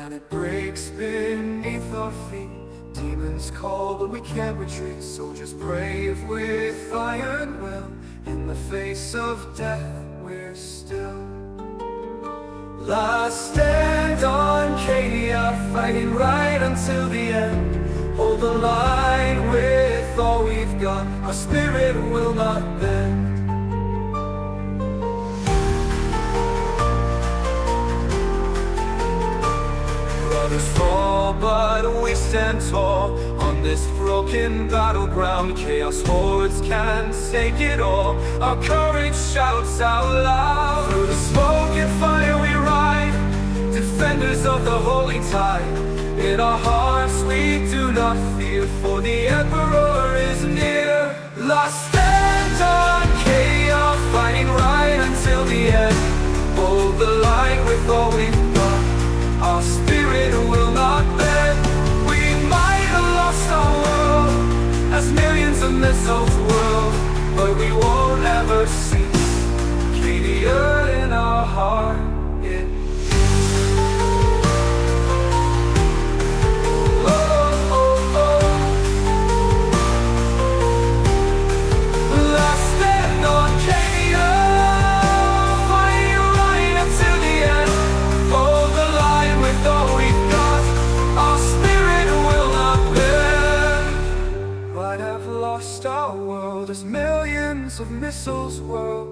planet breaks beneath our feet. Demons call, but we can't retreat. Soldiers brave with iron will. In the face of death, we're still. Last stand on Cadia, fighting right until the end. Hold the line with all we've got. Our spirit will not bend. Brothers fall, but we stand tall. On this broken battleground, chaos hordes can't take it all. Our courage shouts out loud. Through the smoke and fire we ride, defenders of the holy tide. In our hearts we do not fear, for the Emperor is near. Last stand on Cadia, fighting right until the end. Hold the line with all we've got. Our spirit will not bend. We might have lost our world, as millions of missiles whirl, but we won't ever cease. Cadia in our heart, it millions of missiles whirl,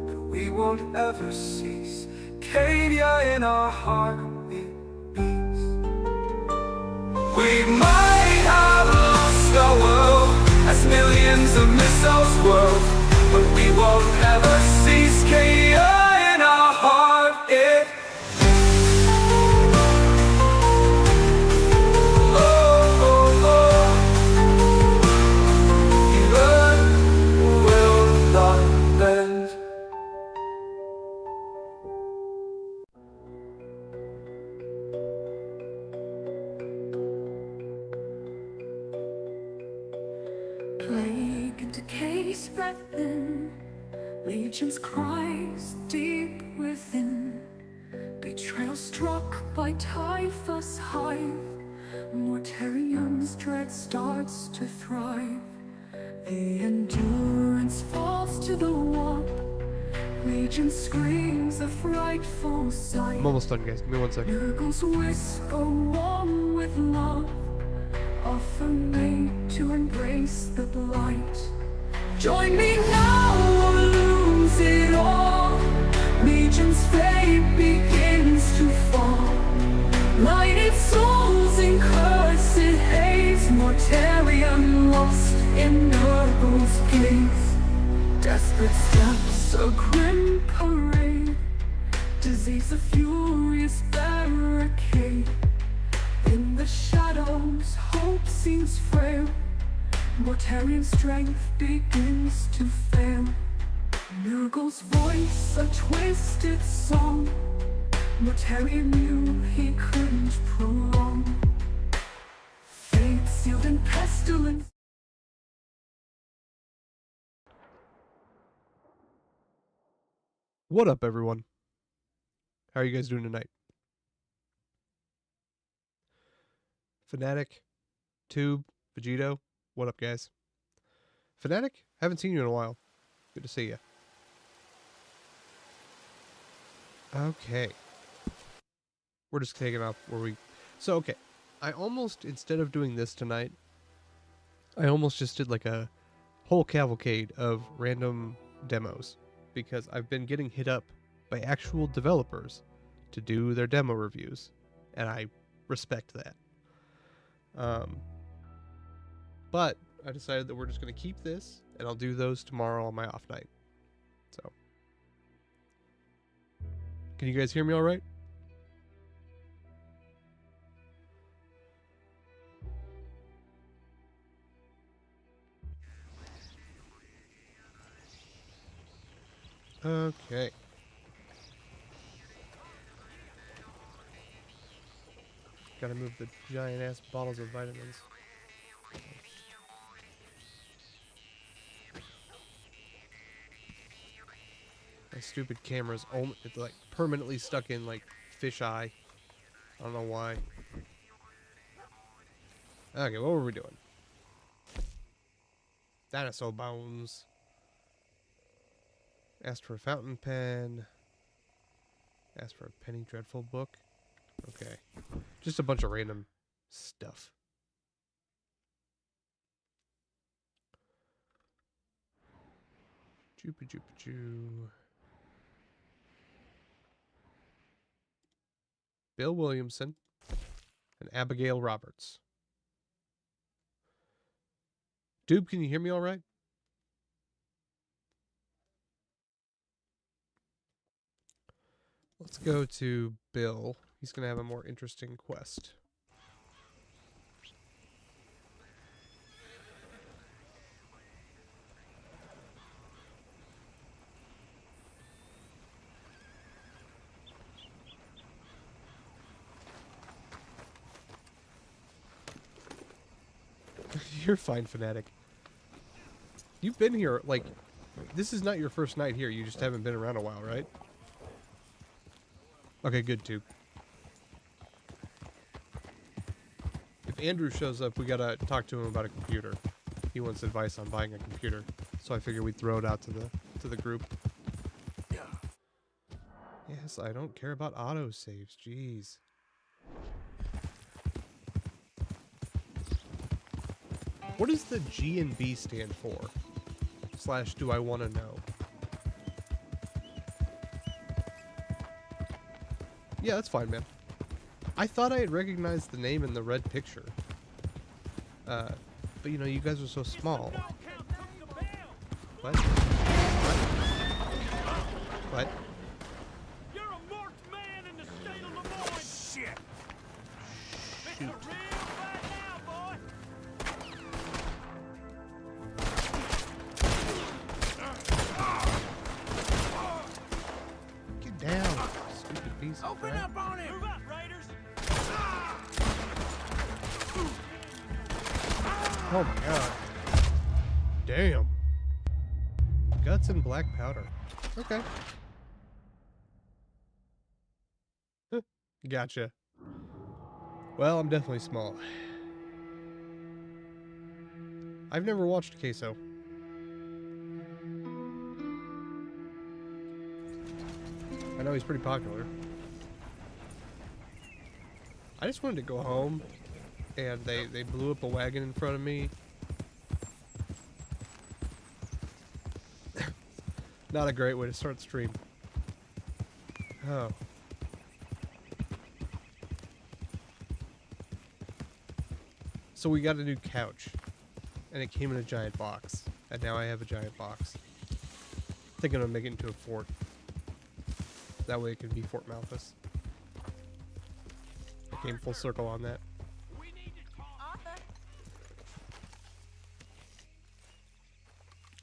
but we won't ever cease. Cadia in our heart, it beats. We might have lost our world, as millions of missiles whirl, but we won't ever cease. Cadia in our heart, it Legion's cries deep within. Betrayal struck by Typhus hive. Mortarium's dread starts to thrive. The endurance falls to the warp. Legion screams a frightful sight. I'm almost done, guys. Give me 1 second. Nurgle's whisper warm with love, offer made to embrace the blight. Join me now or lose it all. Legion's fate begins to fall. Lighted souls in cursed haze. Mortarium lost in Nurgle's gaze. Desperate steps, a grim parade. Disease, a furious barricade. In the shadows, hope seems frail. Mortarium's strength begins to fail. Nurgle's voice, a twisted song. Mortarium knew he couldn't prolong. Fate sealed in pestilence. What up, everyone? How are you guys doing tonight? Fnatic, Tube, Vegito, what up, guys? Fnatic, haven't seen you in a while. Good to see you. Okay. We're just taking off where we... So, okay. I almost, instead of doing this tonight, I almost just did like a whole cavalcade of random demos. Because I've been getting hit up by actual developers to do their demo reviews. And I respect that. But I decided that we're just going to keep this, and I'll do those tomorrow on my off night. So, can you guys hear me all right? Okay. Gotta move the giant ass bottles of vitamins. My stupid camera's only, it's like permanently stuck in like fisheye. I don't know why. Okay, what were we doing? Dinosaur bones. Asked for a fountain pen. Asked for a Penny Dreadful book. Okay. Just a bunch of random stuff. Joopa joopa joo. Bill Williamson and Abigail Roberts. Doob, can you hear me all right? Let's go to Bill. He's going to have a more interesting quest. You're fine, Fanatic. You've been here, like, this is not your first night here. You just haven't been around a while, right? Okay, good, too. If Andrew shows up, we gotta talk to him about a computer. He wants advice on buying a computer. So I figure we'd throw it out to the group. Yes, I don't care about autosaves. Jeez. What does the G and B stand for? / do I want to know? Yeah, that's fine, man. I thought I had recognized the name in the red picture. But you know, you guys are so small. What? What? You're a marked man in the state of Lemoyne. Shit. It's a real fight now, boy. Get down, stupid piece of Open crap. up on him. Move up, Raiders. Oh my god. Damn. Guts and black powder. Okay. Gotcha. Well, I'm definitely small. I've never watched Queso. I know he's pretty popular. I just wanted to go home, and they blew up a wagon in front of me. Not a great way to start the stream. Oh. So we got a new couch, and it came in a giant box, and now I have a giant box. Thinking of making it into a fort. That way it can be Fort Malthus. I came full circle on that. We need to talk. Arthur,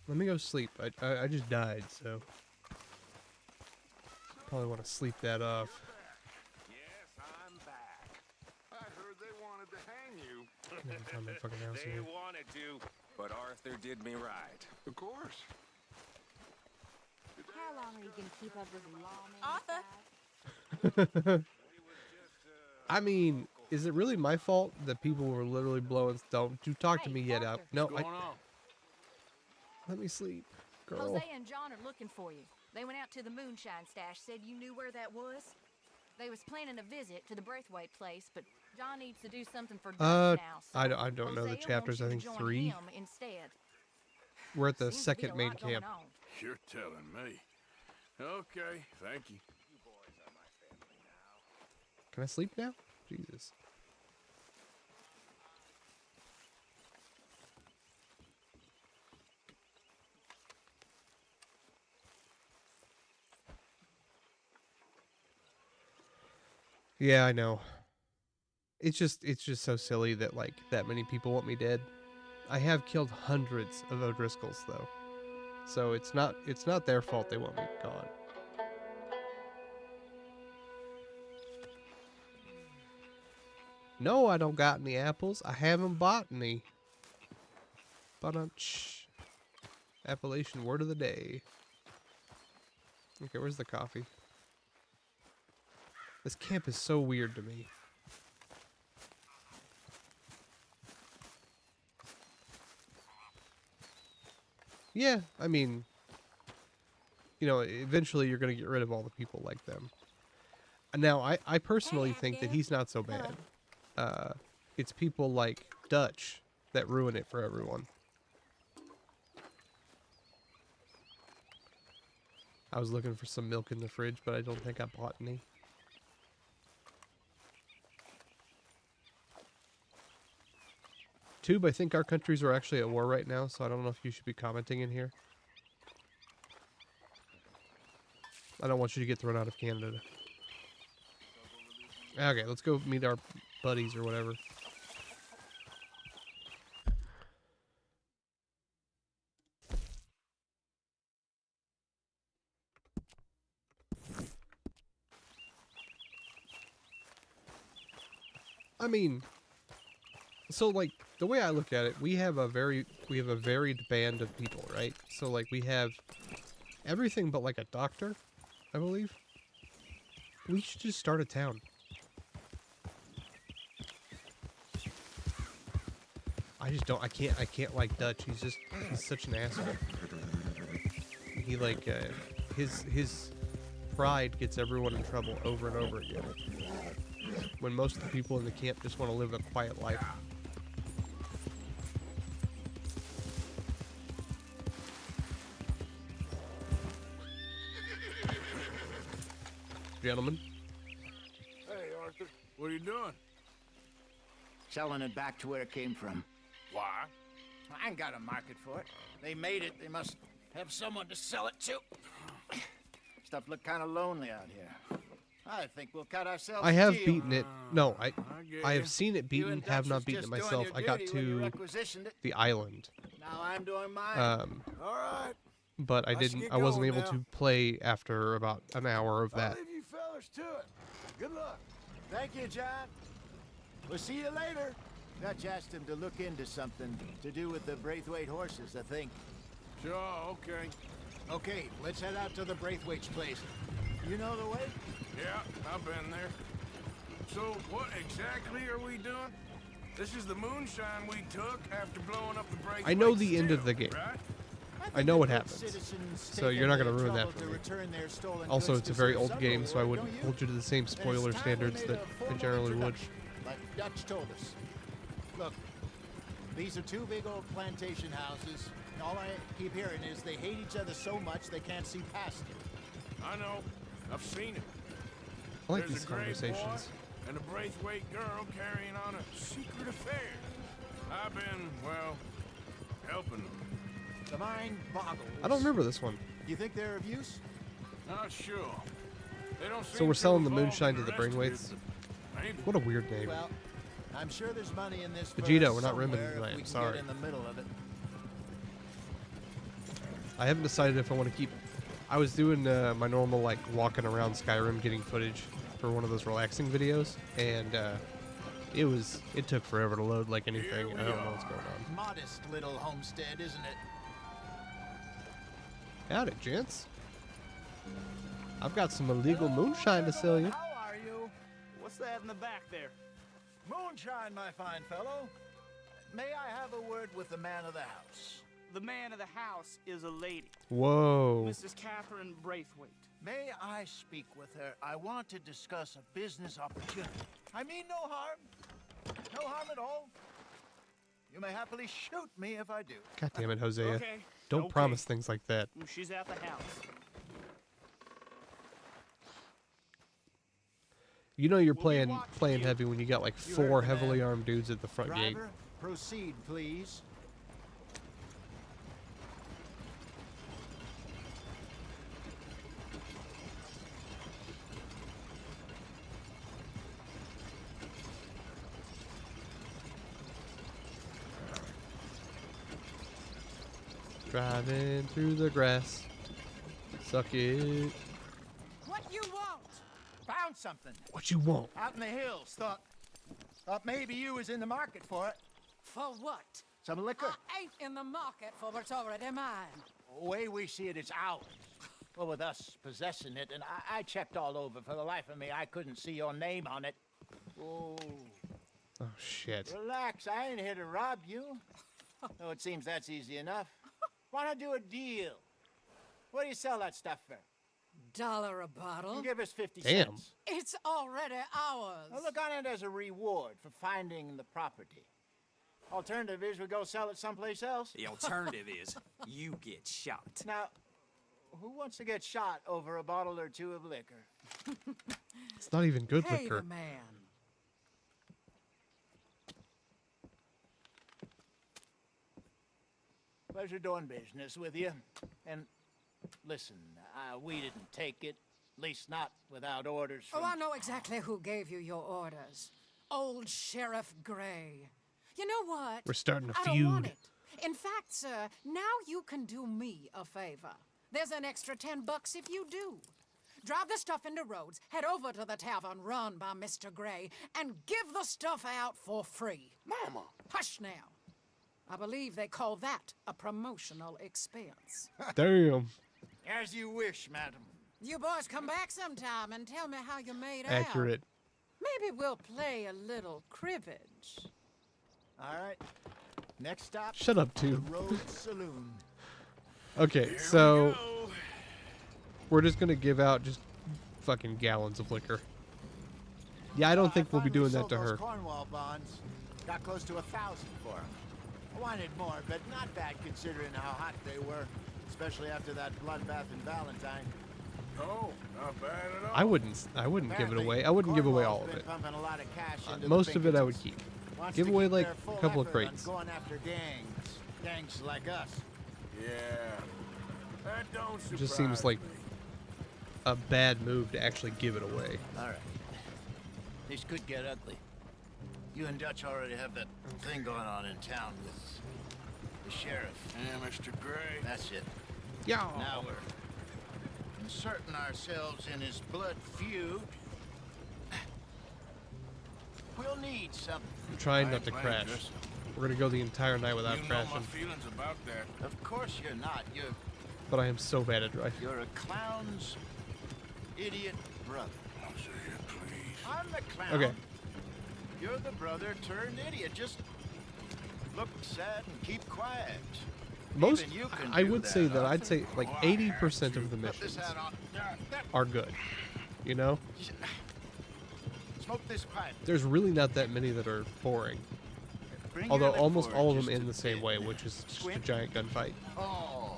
Let me go sleep. I just died, so probably want to sleep that off. Yes, I'm back. I heard they wanted to hang you. Never found my fucking house They here. wanted to, but Arthur did me right. Of course. How long are you gonna keep up this lawman? Arthur. I mean, is it really my fault that people were literally blowing? Don't you talk to me yet? Out? No, What's going on? let me sleep, girl. Jose and John are looking for you. They went out to the moonshine stash, said you knew where that was. They was planning a visit to the Braithwaite place, but John needs to do something for Dutch now. So I don't know the Hosea chapters. wants I you to think join 3. him instead. We're at the Seems to be second a main lot going camp. on. You're telling me. Okay, thank you. Can I sleep now? Jesus. Yeah, I know. It's just so silly that like that many people want me dead. I have killed hundreds of O'Driscolls though. So it's not their fault they want me gone. No, I don't got any apples. I haven't bought any. Ba-dum-tsh. Appalachian word of the day. Okay, where's the coffee? This camp is so weird to me. Yeah, I mean, you know, eventually you're going to get rid of all the people like them. Now, I personally think that he's not so bad. It's people like Dutch that ruin it for everyone. I was looking for some milk in the fridge, but I don't think I bought any. Tube, I think our countries are actually at war right now, so I don't know if you should be commenting in here. I don't want you to get thrown out of Canada. Okay, let's go meet our buddies or whatever. I mean, so like the way I look at it, we have a varied band of people, right? So like we have everything but like a doctor, I believe. We should just start a town. I can't like Dutch. He's such an asshole. He like his pride gets everyone in trouble over and over again. When most of the people in the camp just want to live a quiet life. Gentlemen. Hey, Arthur. What are you doing? Selling it back to where it came from. Why? I ain't got a market for it. They made it. They must have someone to sell it to. Stuff look kind of lonely out here. I think we'll cut ourselves. I have a deal. beaten it. No, I get have you. seen it You beaten, and have Dutch not was beaten it just doing myself. your I got duty when you to requisitioned it. the island. Now I'm doing mine. All right. But I Let's didn't. get I wasn't going able now. to play after about an hour of I'll that. leave you fellas to it. Good luck. Thank you, John. We'll see you later. Dutch asked him to look into something to do with the Braithwaite horses, I think. Sure, okay. Okay, let's head out to the Braithwaite's place. You know the way? Yeah, I've been there. So, what exactly are we doing? This is the moonshine we took after blowing up the Braithwaite I know the end of still, the game. right? I know what happens. So you're not gonna ruin that for me. Also, it's a very old game, so I wouldn't hold you to the same spoiler standards that I generally would. Like Dutch told us. Look, these are two big old plantation houses. And all I keep hearing is they hate each other so much they can't see past it. I know. I've seen it. I like There's these a gray conversations. boy and a Braithwaite girl carrying on a secret affair. I've been, well, helping them. The mind boggles. I don't remember this one. You think they're of use? Not sure. They don't So seem we're too selling the involved moonshine in to the rest of it, Braithwaites? but maybe. What a weird name. Well, I'm sure there's money in this. Vegeta, for we're not rimming somewhere if tonight, we I'm can sorry. Get in the middle of it. I haven't decided if I want to keep. I was doing my normal like walking around Skyrim getting footage for one of those relaxing videos, and it took forever to load like anything. Here I we don't know what's are. going on. Modest little homestead, isn't it? Howdy, gents. I've got some illegal moonshine to sell you. How are you? What's that in the back there? Moonshine, my fine fellow. May I have a word with the man of the house? The man of the house is a lady, Whoa. Mrs. Catherine Braithwaite. May I speak with her? I want to discuss a business opportunity. I mean no harm. No harm at all. You may happily shoot me if I do. God damn it, Hosea. Okay. Don't okay. promise things like that. She's at the house. You know you're We'll be playing watching you. heavy when you got like You 4 heard the heavily man. armed dudes at the front gate. Driver, proceed, please. Driving through the grass. Suck it. What you want? Found something. What you want? Out in the hills. Thought maybe you was in the market for it. For what? Some liquor. I ain't in the market for what's already mine. Way we see it, it's ours. Well, with us possessing it, and I checked all over. For the life of me, I couldn't see your name on it. Oh, Oh shit. relax. I ain't here to rob you. Oh, it seems that's easy enough. Wanna do a deal? What do you sell that stuff for? $1 a bottle? You give us 50 Damn. cents. It's already ours. Now look on it as a reward for finding the property. Alternative is we go sell it someplace else. The alternative is you get shot. Now, who wants to get shot over a bottle or two of liquor? It's not even good Pay liquor. the man. Pleasure doing business with you. And listen, we didn't take it. At least not without orders from... Oh, I know exactly who gave you your orders. Old Sheriff Gray. You know what? We're starting a I don't want feud. it. In fact, sir, now you can do me a favor. There's an extra $10 if you do. Drive the stuff into Rhodes, head over to the tavern run by Mr. Gray, and give the stuff out for free. Mama! Hush now. I believe they call that a promotional expense. Damn. As you wish, madam. You boys come back sometime and tell me how you made out. Accurate. Maybe we'll play a little cribbage. All right. Next stop, Shut up, the too. Rhodes Saloon. Okay, so we're just gonna give out just fucking gallons of liquor. Yeah, I don't think we'll be finally doing that sold to those her. Cornwall bonds. Got close to 1,000 for them. I wanted more, but not bad considering how hot they were, especially after that bloodbath in Valentine. Oh, not bad at all. I wouldn't give it Apparently, away. I wouldn't give away all Cornwall's of been it. pumping a lot of cash into the Most of it I would Pinkertons. keep. Wants Give to away keep like their a full couple of effort on crates. Going after gangs like us. Yeah. That don't It just seems surprise like me. a bad move to actually give it away. All right. This could get ugly. You and Dutch already have that thing going on in town with the sheriff. Yeah, Mr. Gray. That's it. Yeah. Now we're inserting ourselves in his blood feud. We'll need something. I'm trying I not to ain't crash. playing this. We're gonna go the entire night without You know crashing. my feelings about that. Of course you're not. But I am so bad at driving. You're a clown's idiot brother. I'll say it, please. I'm the clown. Okay. You're the brother turned idiot. Just look sad and keep quiet. Most, Even you can I do would say that Arthur. I'd say like 80% of the Put this missions hat on. are good. You know? Smoke this pipe. There's really not that many that are boring. Bring your Although lip almost forward all of them just end a the same bit. way, which is just a Squint. giant gunfight. Oh,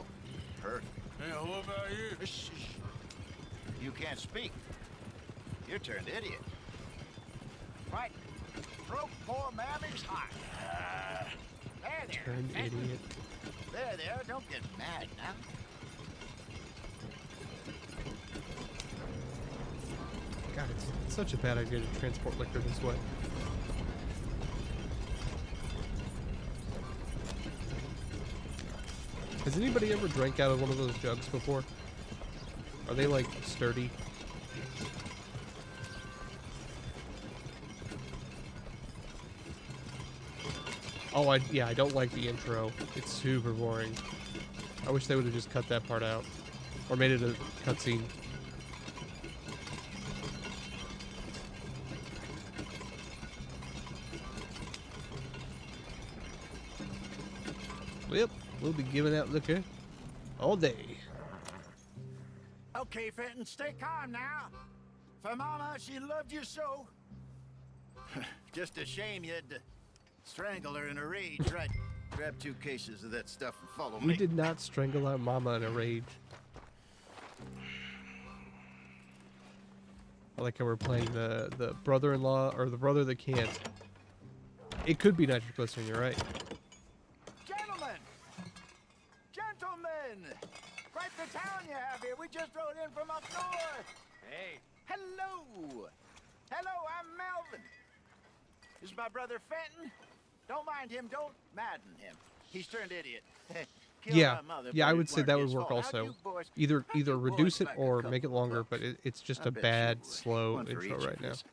perfect. Yeah, what about you? Shh, shh. You can't speak. You're turned idiot. Right. Broke poor Mammy's heart. There, there. Turned Fenton. idiot. There, there. Don't get mad now. God, it's such a bad idea to transport liquor this way. Has anybody ever drank out of one of those jugs before? Are they like sturdy? Oh, I don't like the intro. It's super boring. I wish they would have just cut that part out. Or made it a cutscene. Yep, we'll be giving out liquor all day. Okay, Fenton, stay calm now. For Mama, she loved you so. Just a shame you had to strangle her in a rage, right? Grab 2 cases of that stuff and follow We me. did not strangle our mama in a rage. I like how we're playing the brother-in-law, or the brother that can't. It could be nitroglycerin, you're right. Gentlemen! Gentlemen! Quite the town you have here. We just rode in from up north. Hey. Hello! Hello, I'm Melvin. This is my brother Fenton. Don't mind him. Don't madden him. He's turned idiot. Killed Yeah, my mother, yeah, but I it would say weren't that would his work fault. How'd also. you boys- Either how'd you reduce boys it like a or couple make it longer, bucks? but it's just I a bet you bad, would. slow One for intro each right of now. us.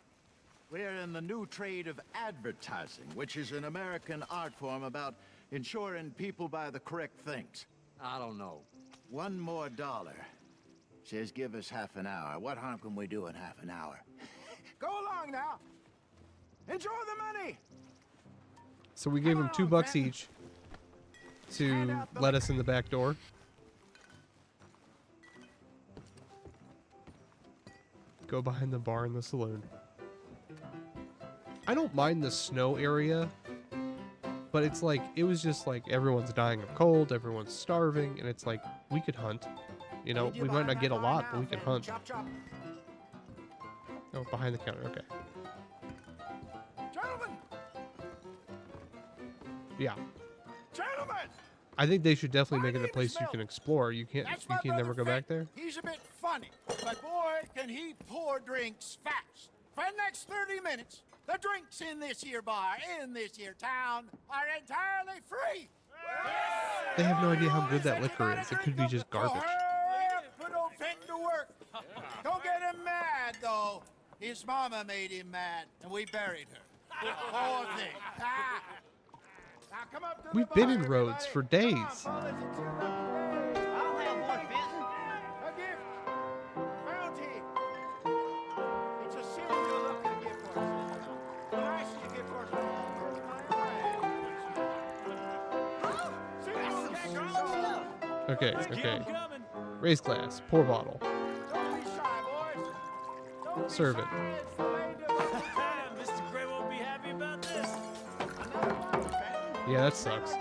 We're in the new trade of advertising, which is an American art form about ensuring people buy the correct things. I don't know. $1 more. Says give us half an hour. What harm can we do in half an hour? Go along now. Enjoy the money. So we gave him Come on, $2 Fenton. each. to let us in the back door. Go behind the bar in the saloon. I don't mind the snow area, but it's like, it was just like everyone's dying of cold, everyone's starving, and it's like, we could hunt. You know, we might not get a lot, but we can hunt. Chop, chop. Oh, behind the counter, okay. Gentlemen! Yeah. Gentlemen! I think they should definitely My make it a name place is you can Mel. explore. You can't That's my never brother go back Fenton. there. He's a bit funny, but boy, can he pour drinks fast. For the next 30 minutes, the drinks in this here bar, in this here town, are entirely free. They have no idea how good that liquor is. It could be just garbage. Hurry up, put old Fenton to work. Don't get him mad, though. His mama made him mad, and we buried her. Poor thing. Ah. Now come up to the We've been bar, in Rhodes everybody. for Come on, days. fellas, it's your lucky day. I'll have one, Fenton. A gift. Bounty. It's a cereal looking gift for us. The nicest gift for us. Okay, okay. Raise glass. Pour bottle. Don't be shy, boys. Don't be Serve it. shy. It's the way to do it. Mr. Gray won't be happy about this. Another one, Fenton. Yeah, that sucks.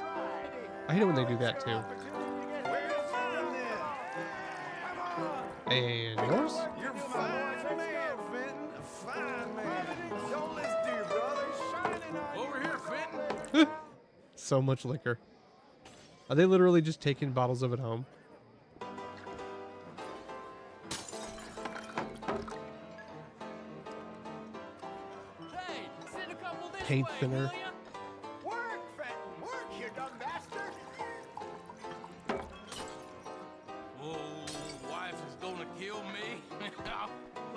I hate it when they do that too. And yours? You're fine, man, Fenton. A fine man. Don't listen to your brother. Shining on you. Over here, Fenton. So much liquor. Are they literally just taking bottles of it home? Hey, send a couple this Paint way, thinner. will ya? Work, Fenton. Work, you dumb bastard. Oh, wife is gonna kill me.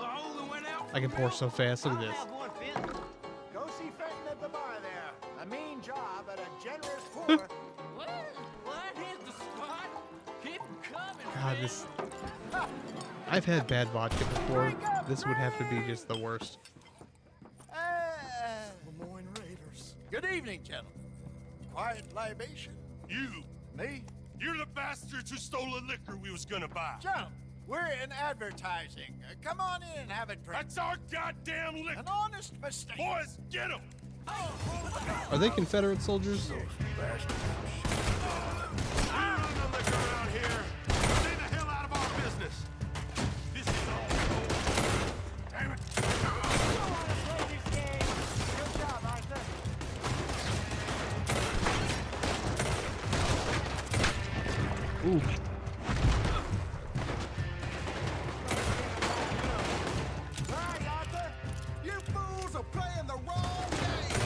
I only went out. I can pour so fast. Look at this. Go see Fenton at the bar there. A mean job at a generous pour. What? Well, that hit the spot. Keep 'em coming, God, man. this. I've had bad vodka before. This would have to be just the worst. Lemoyne Raiders. Good evening, gentlemen. Quiet libation. You! Me? You're the bastards who stole the liquor we was gonna buy. Gentlemen, we're in advertising. Come on in and have a drink. That's our goddamn liquor! An honest mistake. Boys, get him! Are they Confederate soldiers? You run the liquor around here. Stay the hell out of our business. This is all. Damn it! Good job, Arthur. Ooh. Right, Arthur. You fools are playing the wrong game.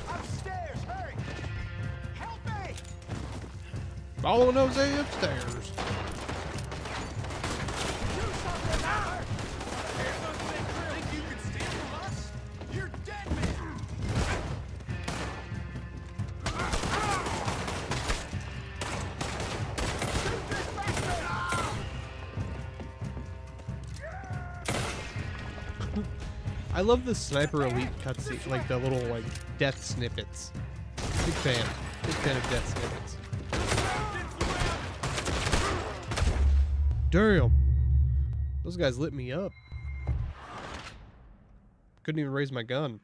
Upstairs, hurry. Help me. Following Jose upstairs. Do something now. Think you can steal from us? You're dead men. I love the Sniper Elite cutscene, like the little like death snippets. Big fan. Big fan of death snippets. Damn. Those guys lit me up. Couldn't even raise my gun.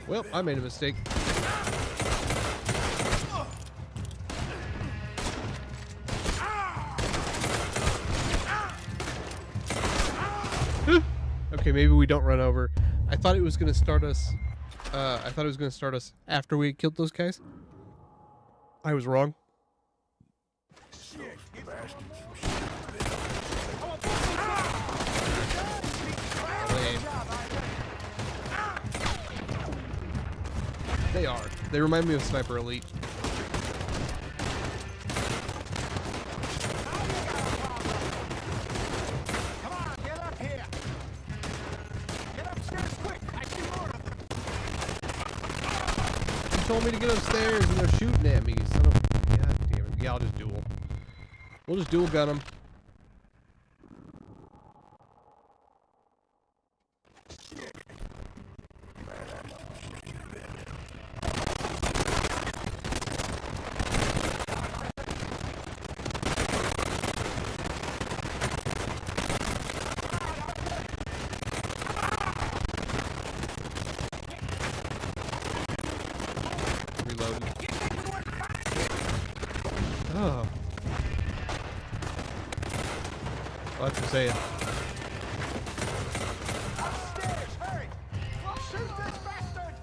Well, I made a mistake. Okay, maybe we don't run over. I thought it was gonna start us. I thought it was gonna start us after we killed those guys. I was wrong. Lame. They are. They remind me of Sniper Elite. Come on, get up here. Get upstairs quick. I see more of them. You told me to get upstairs and they're shooting at me, son of. God damn it. Yeah, I'll just duel. We'll just dual gun them. Oh. Well, that's for saying. Upstairs, hurry! Shoot this bastard!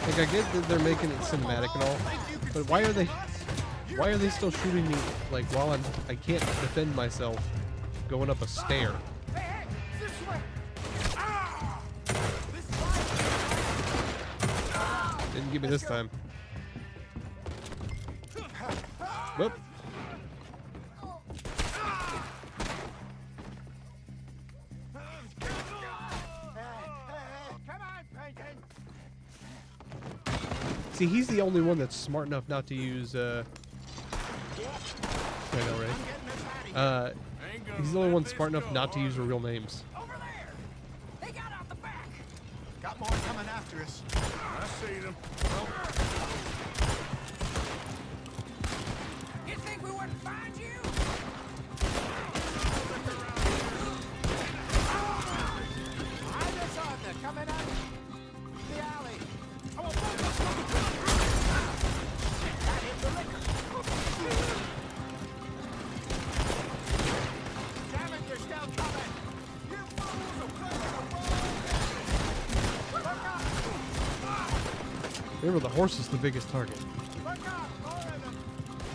Like, I get that they're making it cinematic and all, but why are they still shooting me, like, while I can't defend myself going up a stair? Hey, hey, this way! Didn't give me this time. Whoop. Come on, Bacon! See, he's the only one that's smart enough not to use, I know, right? He's the only one smart enough not to use their real names. Over there! They got out the back! Got more coming after us. I see them. You think we wouldn't find you? I just saw them coming out the alley. Oh, that hit the liquor. Damn it, you're still coming. You fools are playing the wrong. Look out! Remember, the horse is the biggest target. Look out! More of them.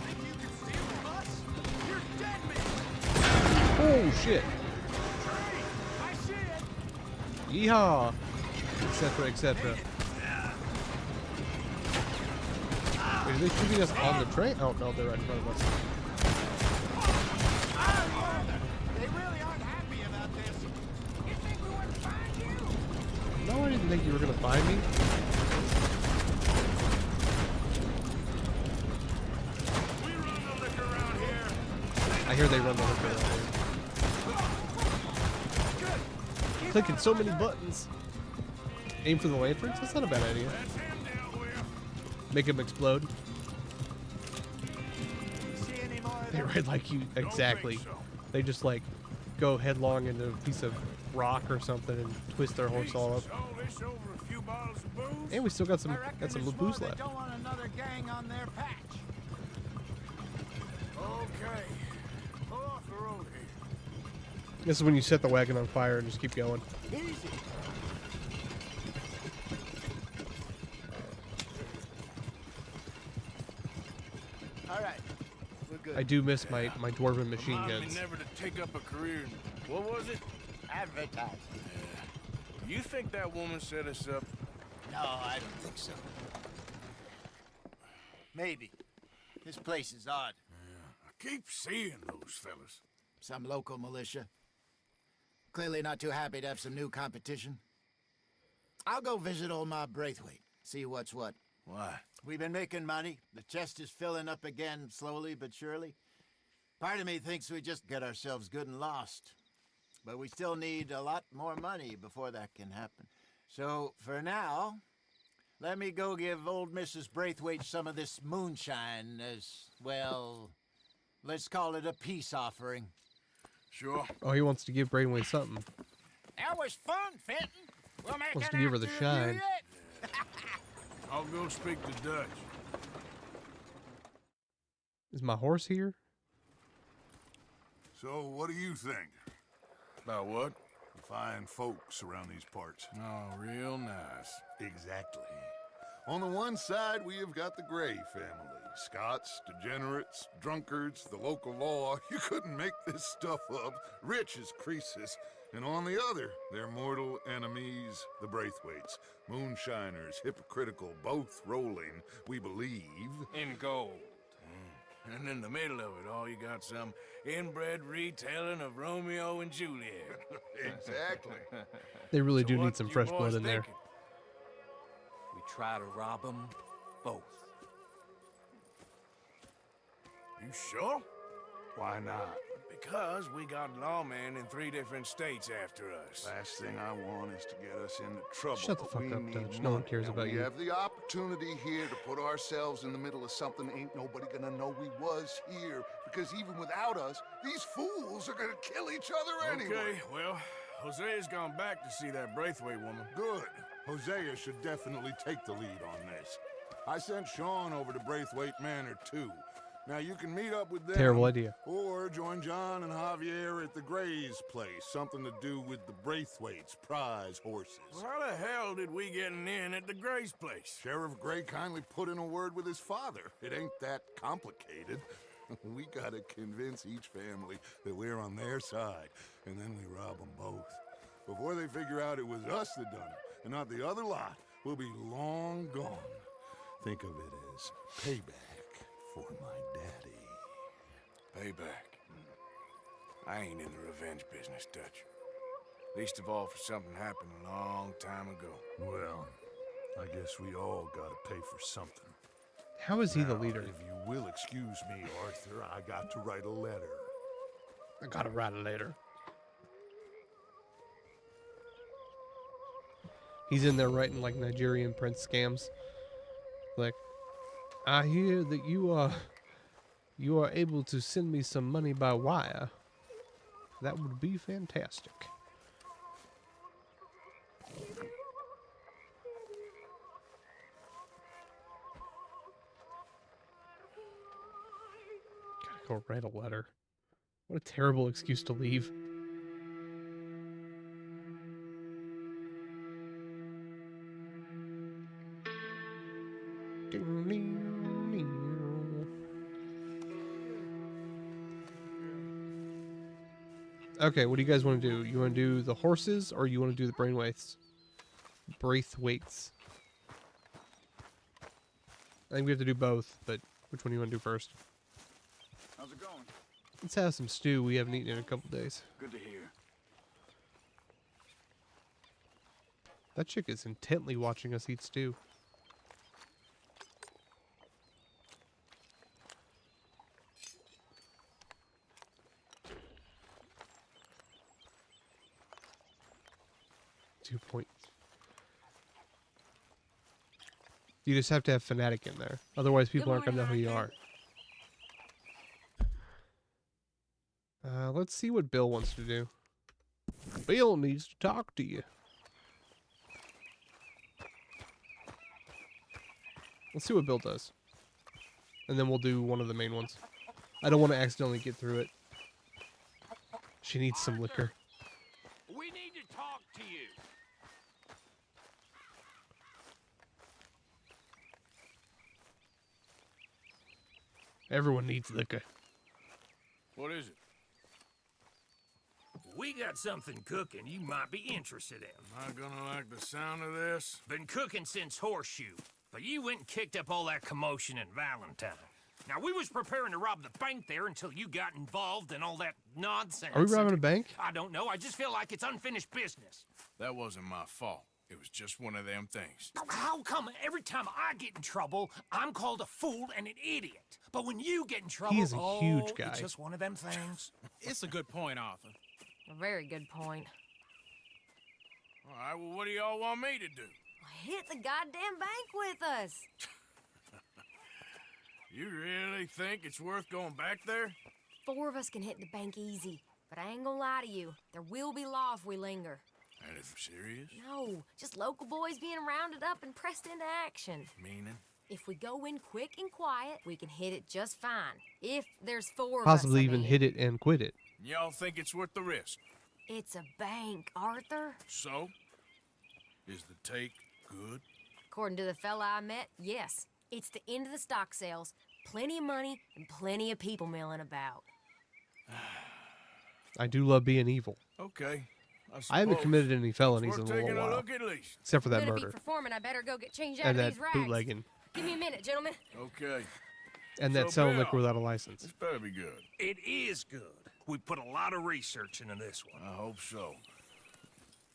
Think you can steal from us? You're dead men. Oh, shit. I see it. Yeehaw! Etc., etc. Wait, are they shooting us on the train? Oh, no, they're right in front of us. They really aren't happy about this. You think we wouldn't find you? No, I didn't think you were gonna find me. We run the liquor around here. I hear they run the liquor around here. Clicking so many buttons. Aim for the lanterns? That's not a bad idea. That's him dealt with. Make them explode. See any more of They them? ride like you exactly. Don't think so. They just like go headlong into a piece of rock or something and twist their horse all up. Jesus, all this over a few bottles of booze? And we still got some I reckon booze it's more they left. don't want another gang on their patch. Okay. Pull off the road here. This is when you set the wagon on fire and just keep going. Easy. All right, we're good. I do miss my dwarven machine Remind me guns. never to take up a career in, what was it? Advertising. You think that woman set us up? No, I don't think so. Maybe. This place is odd. I keep seeing those fellas. Some local militia. Clearly not too happy to have some new competition. I'll go visit old Ma Braithwaite, see what's what. Why? We've been making money. The chest is filling up again, slowly but surely. Part of me thinks we just get ourselves good and lost. But we still need a lot more money before that can happen. So, for now, let me go give old Mrs. Braithwaite some of this moonshine as, well, let's call it a peace offering. Sure. Oh, he wants to give Brainway something. That was fun, Fenton. We'll make Wants an to give her the actor of you shine. yet. I'll go speak to Dutch. Is my horse here? So, what do you think? About what? The fine folks around these parts. Oh, real nice. Exactly. On the one side, we have got the Gray family. Scots, degenerates, drunkards, the local law. You couldn't make this stuff up. Rich as Croesus. And on the other, their mortal enemies, the Braithwaites. Moonshiners, hypocritical, both rolling, we believe. In gold. And in the middle of it all, you got some inbred retelling of Romeo and Juliet. Exactly. They really So do what need some you fresh boys blood in there. thinking? We try to rob them both. You sure? Why not? Because we got lawmen in 3 different states after us. Last thing I want is to get us into trouble. Shut the but fuck we up, need Dutch. No one money. cares Now, about we you. have the opportunity here to put ourselves in the middle of something ain't nobody gonna know we was here. Because even without us, these fools are gonna kill each other anyway. Okay, well, Jose's gone back to see that Braithwaite woman. Good. Hosea should definitely take the lead on this. I sent Sean over to Braithwaite Manor, too. Now, you can meet up with them. Terrible idea. Or join John and Javier at the Gray's place. Something to do with the Braithwaite's prize horses. Well, how the hell did we get an in at the Gray's place? Sheriff Gray kindly put in a word with his father. It ain't that complicated. We gotta convince each family that we're on their side, and then we rob them both. Before they figure out it was us that done it, and not the other lot, we'll be long gone. Think of it as payback for my daddy. Payback. I ain't in the revenge business, Dutch. Least of all for something happened a long time ago. Well, I guess we all gotta pay for something. How is he the Now, leader? If you will excuse me, Arthur, I got to write a letter. I gotta write it later. He's in there writing like Nigerian prince scams. Like, I hear that you are able to send me some money by wire. That would be fantastic. Gotta go write a letter. What a terrible excuse to leave. Okay, what do you guys want to do? You want to do the horses or you want to do the braithwaites? Braithwaites. I think we have to do both, but which one do you want to do first? How's it going? Let's have some stew. We haven't eaten in a couple days. Good to hear. That chick is intently watching us eat stew. You just have to have Fanatic in there. Otherwise, people aren't going to know who you are. Let's see what Bill wants to do. Bill needs to talk to you. Let's see what Bill does. And then we'll do one of the main ones. I don't want to accidentally get through it. She needs some liquor. We need to talk to you. Everyone needs liquor. What is it? We got something cooking you might be interested in. Am I gonna like the sound of this? Been cooking since Horseshoe, but you went and kicked up all that commotion in Valentine. Now, we was preparing to rob the bank there until you got involved in all that nonsense. Are we robbing a bank? I don't know. I just feel like it's unfinished business. That wasn't my fault. It was just one of them things. How come every time I get in trouble, I'm called a fool and an idiot? But when you get in trouble, He is a huge guy. it's just one of them things. It's a good point, Arthur. A very good point. All right, well, what do y'all want me to do? Hit the goddamn bank with us. You really think it's worth going back there? 4 of us can hit the bank easy. But I ain't gonna lie to you. There will be law if we linger. Anything serious? No, just local boys being rounded up and pressed into action. Meaning? If we go in quick and quiet, we can hit it just fine. If there's 4 of Possibly us, I even mean. hit it and quit it. Y'all think it's worth the risk? It's a bank, Arthur. So? Is the take good? According to the fella I met, yes. It's the end of the stock sales. Plenty of money and plenty of people milling about. I do love being evil. Okay. I haven't committed any felonies in Worth a taking little a while. look at least. Except for that Gonna be murder. performing. I better go get changed out And of that these rags. bootlegging. Give me a minute, gentlemen. Okay. And that So, selling liquor Bill, without a license. This better be good. It is good. We put a lot of research into this one. I hope so.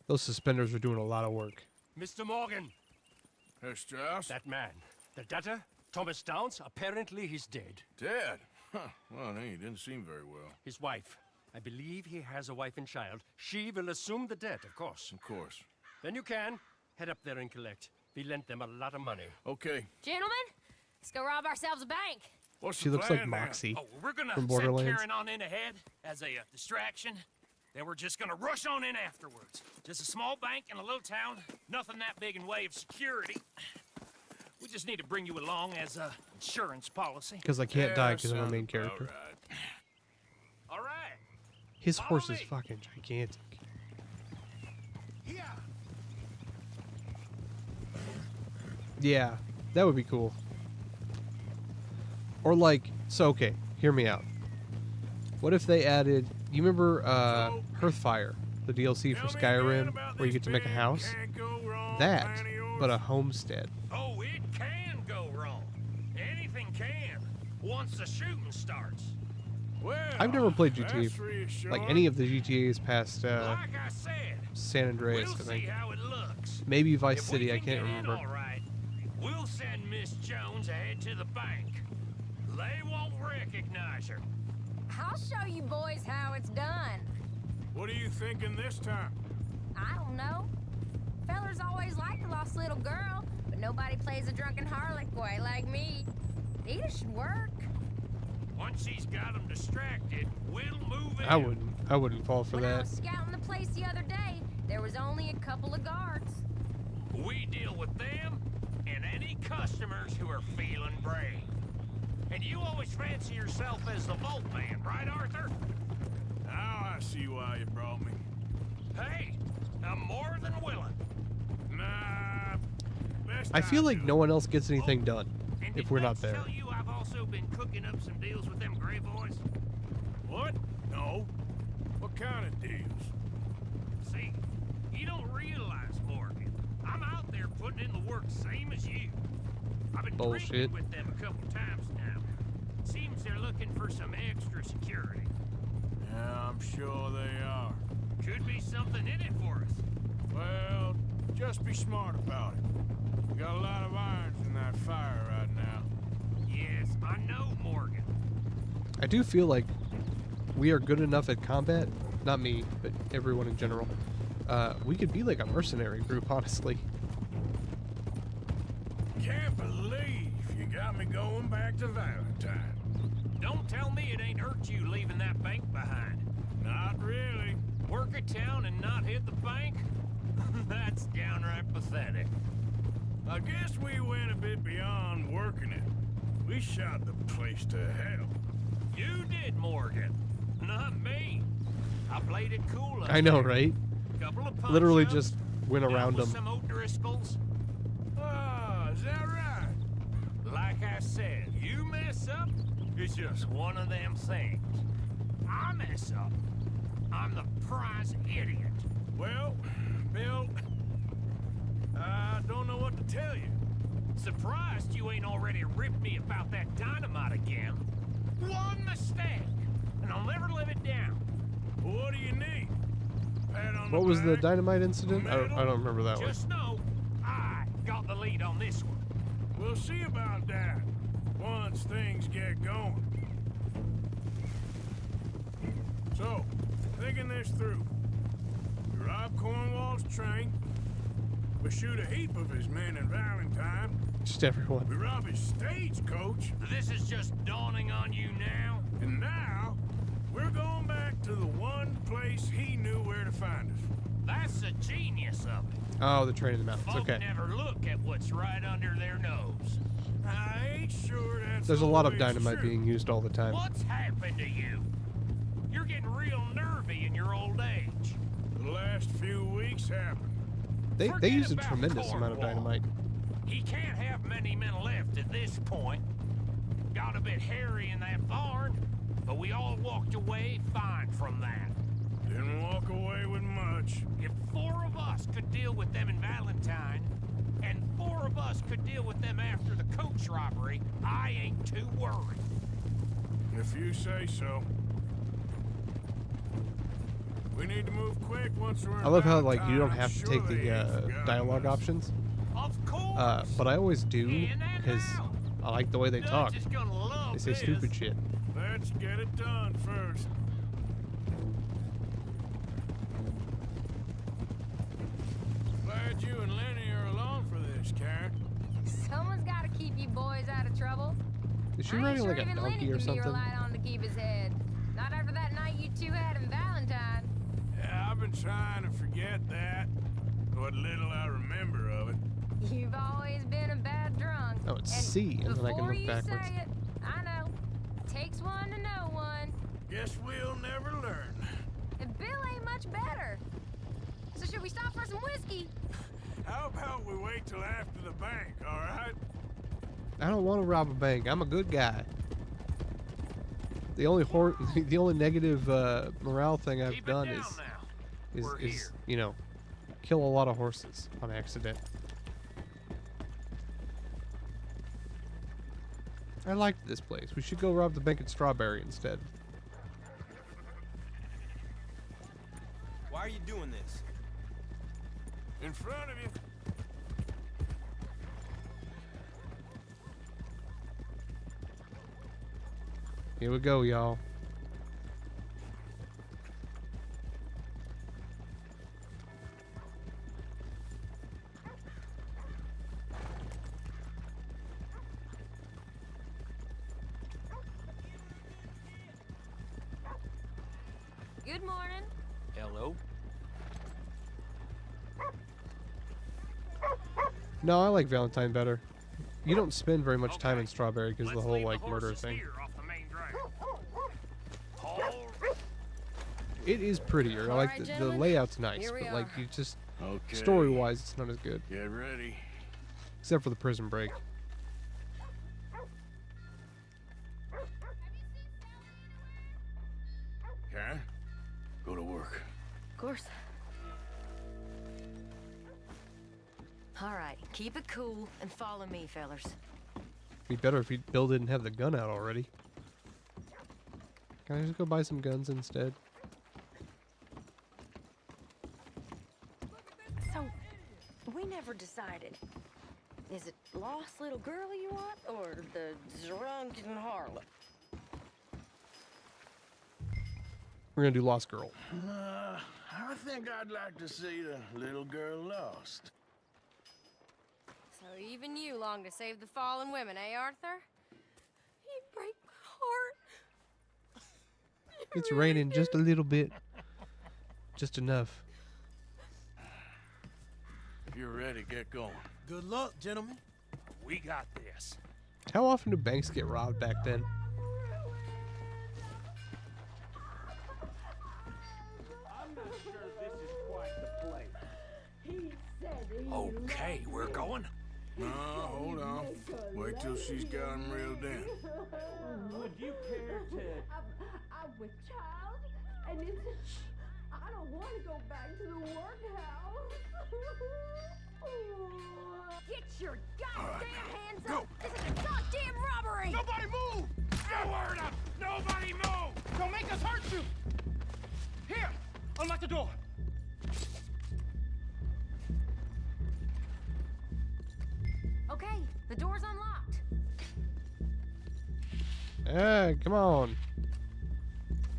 Those suspenders are doing a lot of work. Mr. Morgan, Herr Strauss? that man, the debtor, Thomas Downs, apparently he's dead. Dead? Huh. Well, he didn't seem very well. His wife. I believe he has a wife and child. She will assume the debt, of course. Of course. Then you can head up there and collect. We lent them a lot of money. Okay. Gentlemen, let's go rob ourselves a bank. What's She the looks plan like now? Moxie Oh, we're gonna from send Borderlands. Karen on in ahead as a distraction. Then we're just gonna rush on in afterwards. Just a small bank in a little town. Nothing that big in way of security. We just need to bring you along as a insurance policy. Because I can't die because I'm a sounds main about character. right. All right. His Follow horse is me. fucking gigantic. Yeah, that would be cool. Or like, so okay, hear me out. What if they added, you remember Hearthfire, the DLC for Tell me again Skyrim, about where you this get to make a big house? can't go wrong That, plan of yours. but a homestead. Oh, it can go wrong. Anything can. Once the shooting starts. Well, I've never played that's GTA, reassuring. like any of the GTAs past Like I said, San Andreas, we'll I see think. how it looks. Maybe Vice If we City, I can can't get in remember. all right, we'll send Miss Jones ahead to the bank. They won't recognize her. I'll show you boys how it's done. What are you thinking this time? I don't know. Fellers always liked a lost little girl, but nobody plays a drunken harlot boy like me. Either should work. Once she's got them distracted, we'll move in. I wouldn't fall for When I that. was scouting the place the other day, there was only a couple of guards. We deal with them and any customers who are feeling brave. And you always fancy yourself as the vault man, right, Arthur? Now I see why you brought me. Hey, I'm more than willing. Nah. Best I feel like do no it. one else gets anything done And if did we're not Max there. tell you I've also been cooking up some deals with them Gray boys? What? No. What kind of deals? See, you don't realize, Morgan. I'm out there putting in the work same as you. I've been Bullshit. drinking with them a couple times now. Seems they're looking for some extra security. Yeah, I'm sure they are. Could be something in it for us. Well, just be smart about it. We got a lot of irons in that fire right now. Yes, I know, Morgan. I do feel like we are good enough at combat. Not me, but everyone in general. We could be like a mercenary group, honestly. Can't believe you got me going back to Valentine. Don't tell me it ain't hurt you leaving that bank behind. Not really. Work a town and not hit the bank? That's downright pathetic. I guess we went a bit beyond working it. We shot the place to hell. You did, Morgan. Not me. I played it cool up I know, there. right? Couple of punch Literally ups, just went dealt around with them. some O'Driscolls. Ah, is that right? Like I said, you mess up, it's just one of them things. I mess up, I'm the prize idiot. Well, Bill, I don't know what to tell you. Surprised you ain't already ripped me about that dynamite again. One mistake, and I'll never live it down. What do you need? Pat on What the was the back? dynamite incident? I don't remember that one. Just know, I got the lead on this one. We'll see about that once things get going. So, thinking this through. We rob Cornwall's train. We shoot a heap of his men in Valentine. Just everyone. We rob his stagecoach. This is just dawning on you now. And now, we're going back to the one place he knew where to find us. That's the genius of it. Oh, the train in the mountains. Folk Okay. never look at what's right under their nose. I ain't sure that's There's a lot of always dynamite true. being used all the time. What's happened to you? You're getting real nervy in your old age. The last few weeks happened. They Forget use a about tremendous amount of Cornwall. dynamite. He can't have many men left at this point. Got a bit hairy in that barn, but we all walked away fine from that. Didn't walk away with much. If 4 of us could deal with them in Valentine, and 4 of us could deal with them after the coach robbery, I ain't too worried. If you say so. We need to move quick once we're in I love how like you don't Valentine. have to I'm take sure they the ain't forgotten dialogue us. options, Of course. but I always do In and because out. I like the way they talk. Dutch is gonna love They say this. stupid shit. Let's get it done first. Glad you and Lenny are along for this, Karen. Someone's got to keep you boys out of trouble. Is she I ain't riding sure like a even Lenny donkey or can be something? relied on to keep his head. Not after that night you two had in Valentine. been trying to forget that. What little I remember of it. You've always been a bad drunk. Oh, it's C, and then I can before look you backwards. say it, I know. Takes one to know one. Guess we'll never learn. And Bill ain't much better. So should we stop for some whiskey? How about we wait till after the bank, all right? I don't want to rob a bank. I'm a good guy. The only the only negative morale thing I've Keep it done down is now. We're is here. you know, kill a lot of horses on accident. I liked this place. We should go rob the bank at Strawberry instead. Why are you doing this? In front of you. Here we go, y'all. Good morning. Hello? No, I like Valentine better. You don't spend very much time Okay. in Strawberry because of the Let's whole leave like murder horses thing. here off the main drag. All It is prettier. I like Alright, the gentlemen, layout's nice, here we but like are. you just Okay. story-wise, it's not as good. Get ready. Except for the prison break. Karen, go to work. Of course. All right, keep it cool and follow me, fellers. Be better if Bill didn't have the gun out already. Can I just go buy some guns instead? So, we never decided. Is it lost little girl you want, or the drunken harlot? We're gonna do Lost Girl. I think I'd like to see the little girl lost. So even you long to save the fallen women, eh, Arthur? You break my heart. It's raining just a little bit. Just enough. If you're ready, get going. Good luck, gentlemen. we got this. How often do banks get robbed back then? Okay, we're going. No, hold on. Wait till she's got him reeled in. Would you care to... I'm with child, and it's... I don't want to go back to the workhouse. Get your goddamn hands go. up! This is a goddamn robbery! Nobody move! No word up! Nobody move! Don't make us hurt you! Here! Unlock the door! Okay, the door's unlocked. Hey, come on.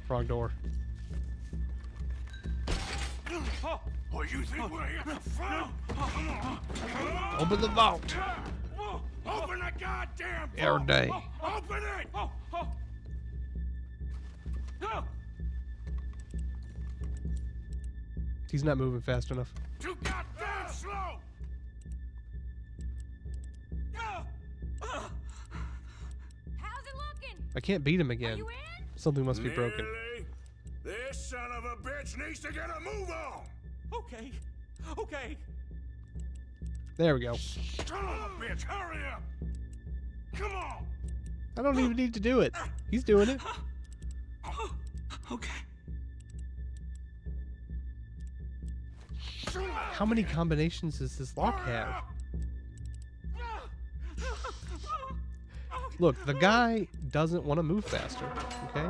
Wrong door. Oh, what you think we're here for? Come on. Open the vault. Open the goddamn Air vault. day. Open it! He's not moving fast enough. Too goddamn slow! How's it looking? I can't beat him again. You in? Something must be broken. Nearly. This son of a bitch needs to get a move on! Okay. Okay. There we go. Son of a bitch, hurry up! Come on! I don't even need to do it. He's doing it. Okay. How many combinations does this lock have? Look, the guy doesn't want to move faster, okay?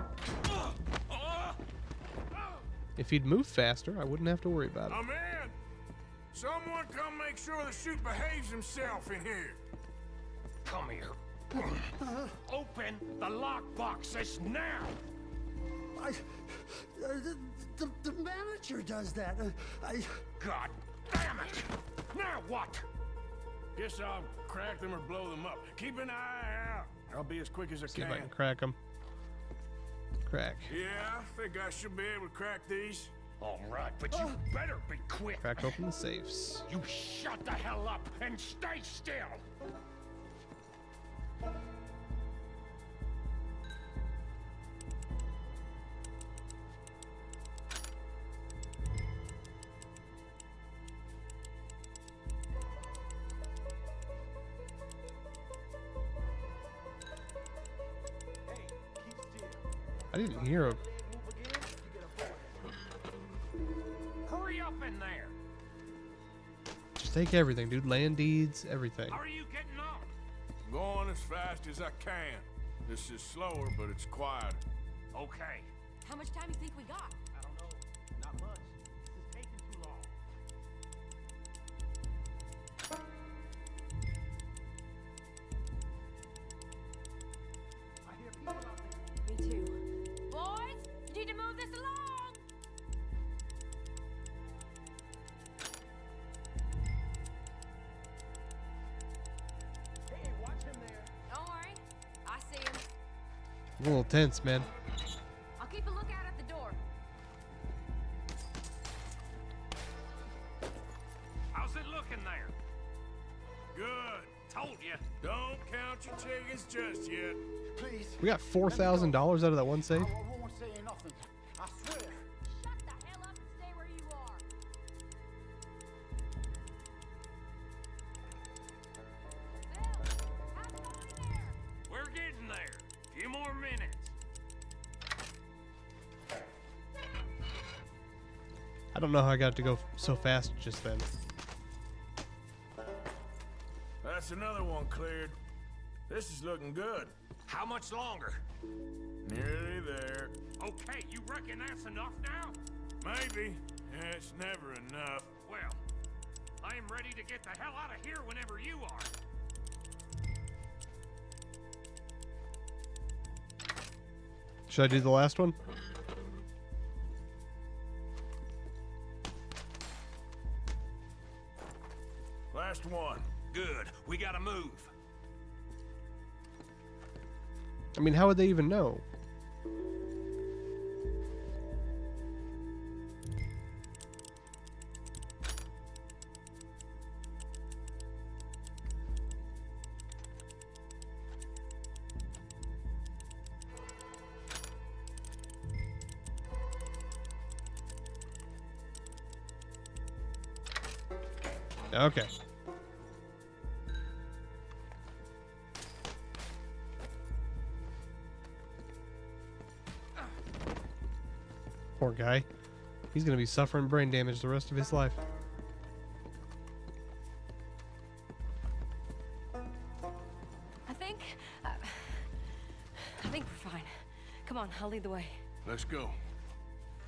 If he'd move faster, I wouldn't have to worry about it. I'm in! Someone come make sure the chute behaves himself in here. Come here. Open the lockboxes now! The manager does that. God damn it! Now what? Guess I'll crack them or blow them up. Keep an eye out. I'll be as quick as I See can. if I can crack him. Crack. Yeah, I think I should be able to crack these. All right, but you better be quick. Crack open the safes. You shut the hell up and stay still. I didn't hear him. Hurry up in there. Just take everything, dude. Land deeds, everything. How are you getting on? Going as fast as I can. This is slower, but it's quieter. Okay. How much time do you think we got? I don't know. Not much. This is taking too long. I hear people out there. Me too. Boys, you need to move this along. Hey, watch him there. Don't worry. I see him. I'm a little tense, man. I'll keep a lookout at the door. How's it looking there? Good. Told you. Don't count your chickens just yet. Please. We got $4,000 out of that one safe. I won't say nothing. I swear. Shut the hell up and stay where you are. Bill, how's it going there? We're getting there. Few more minutes. I don't know how I got to go so fast just then. That's another one cleared. This is looking good. How much longer? Nearly there. Okay, you reckon that's enough now? Maybe. Yeah, it's never enough. Well, I am ready to get the hell out of here whenever you are. Should I do the last one? Last one. Good. We gotta move. I mean, how would they even know? Okay. Poor guy. He's gonna be suffering brain damage the rest of his life. I think we're fine. Come on, I'll lead the way. Let's go.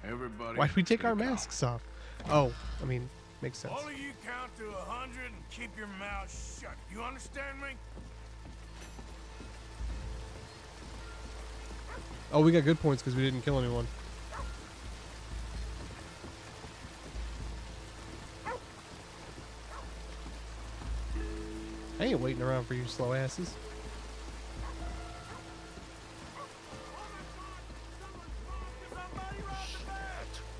Everybody. Why'd we take our take off. masks off? Oh, I mean, makes sense. All of you count to 100 and keep your mouth shut. You understand me? Oh, we got good points because we didn't kill anyone. I ain't waiting around for you slow asses.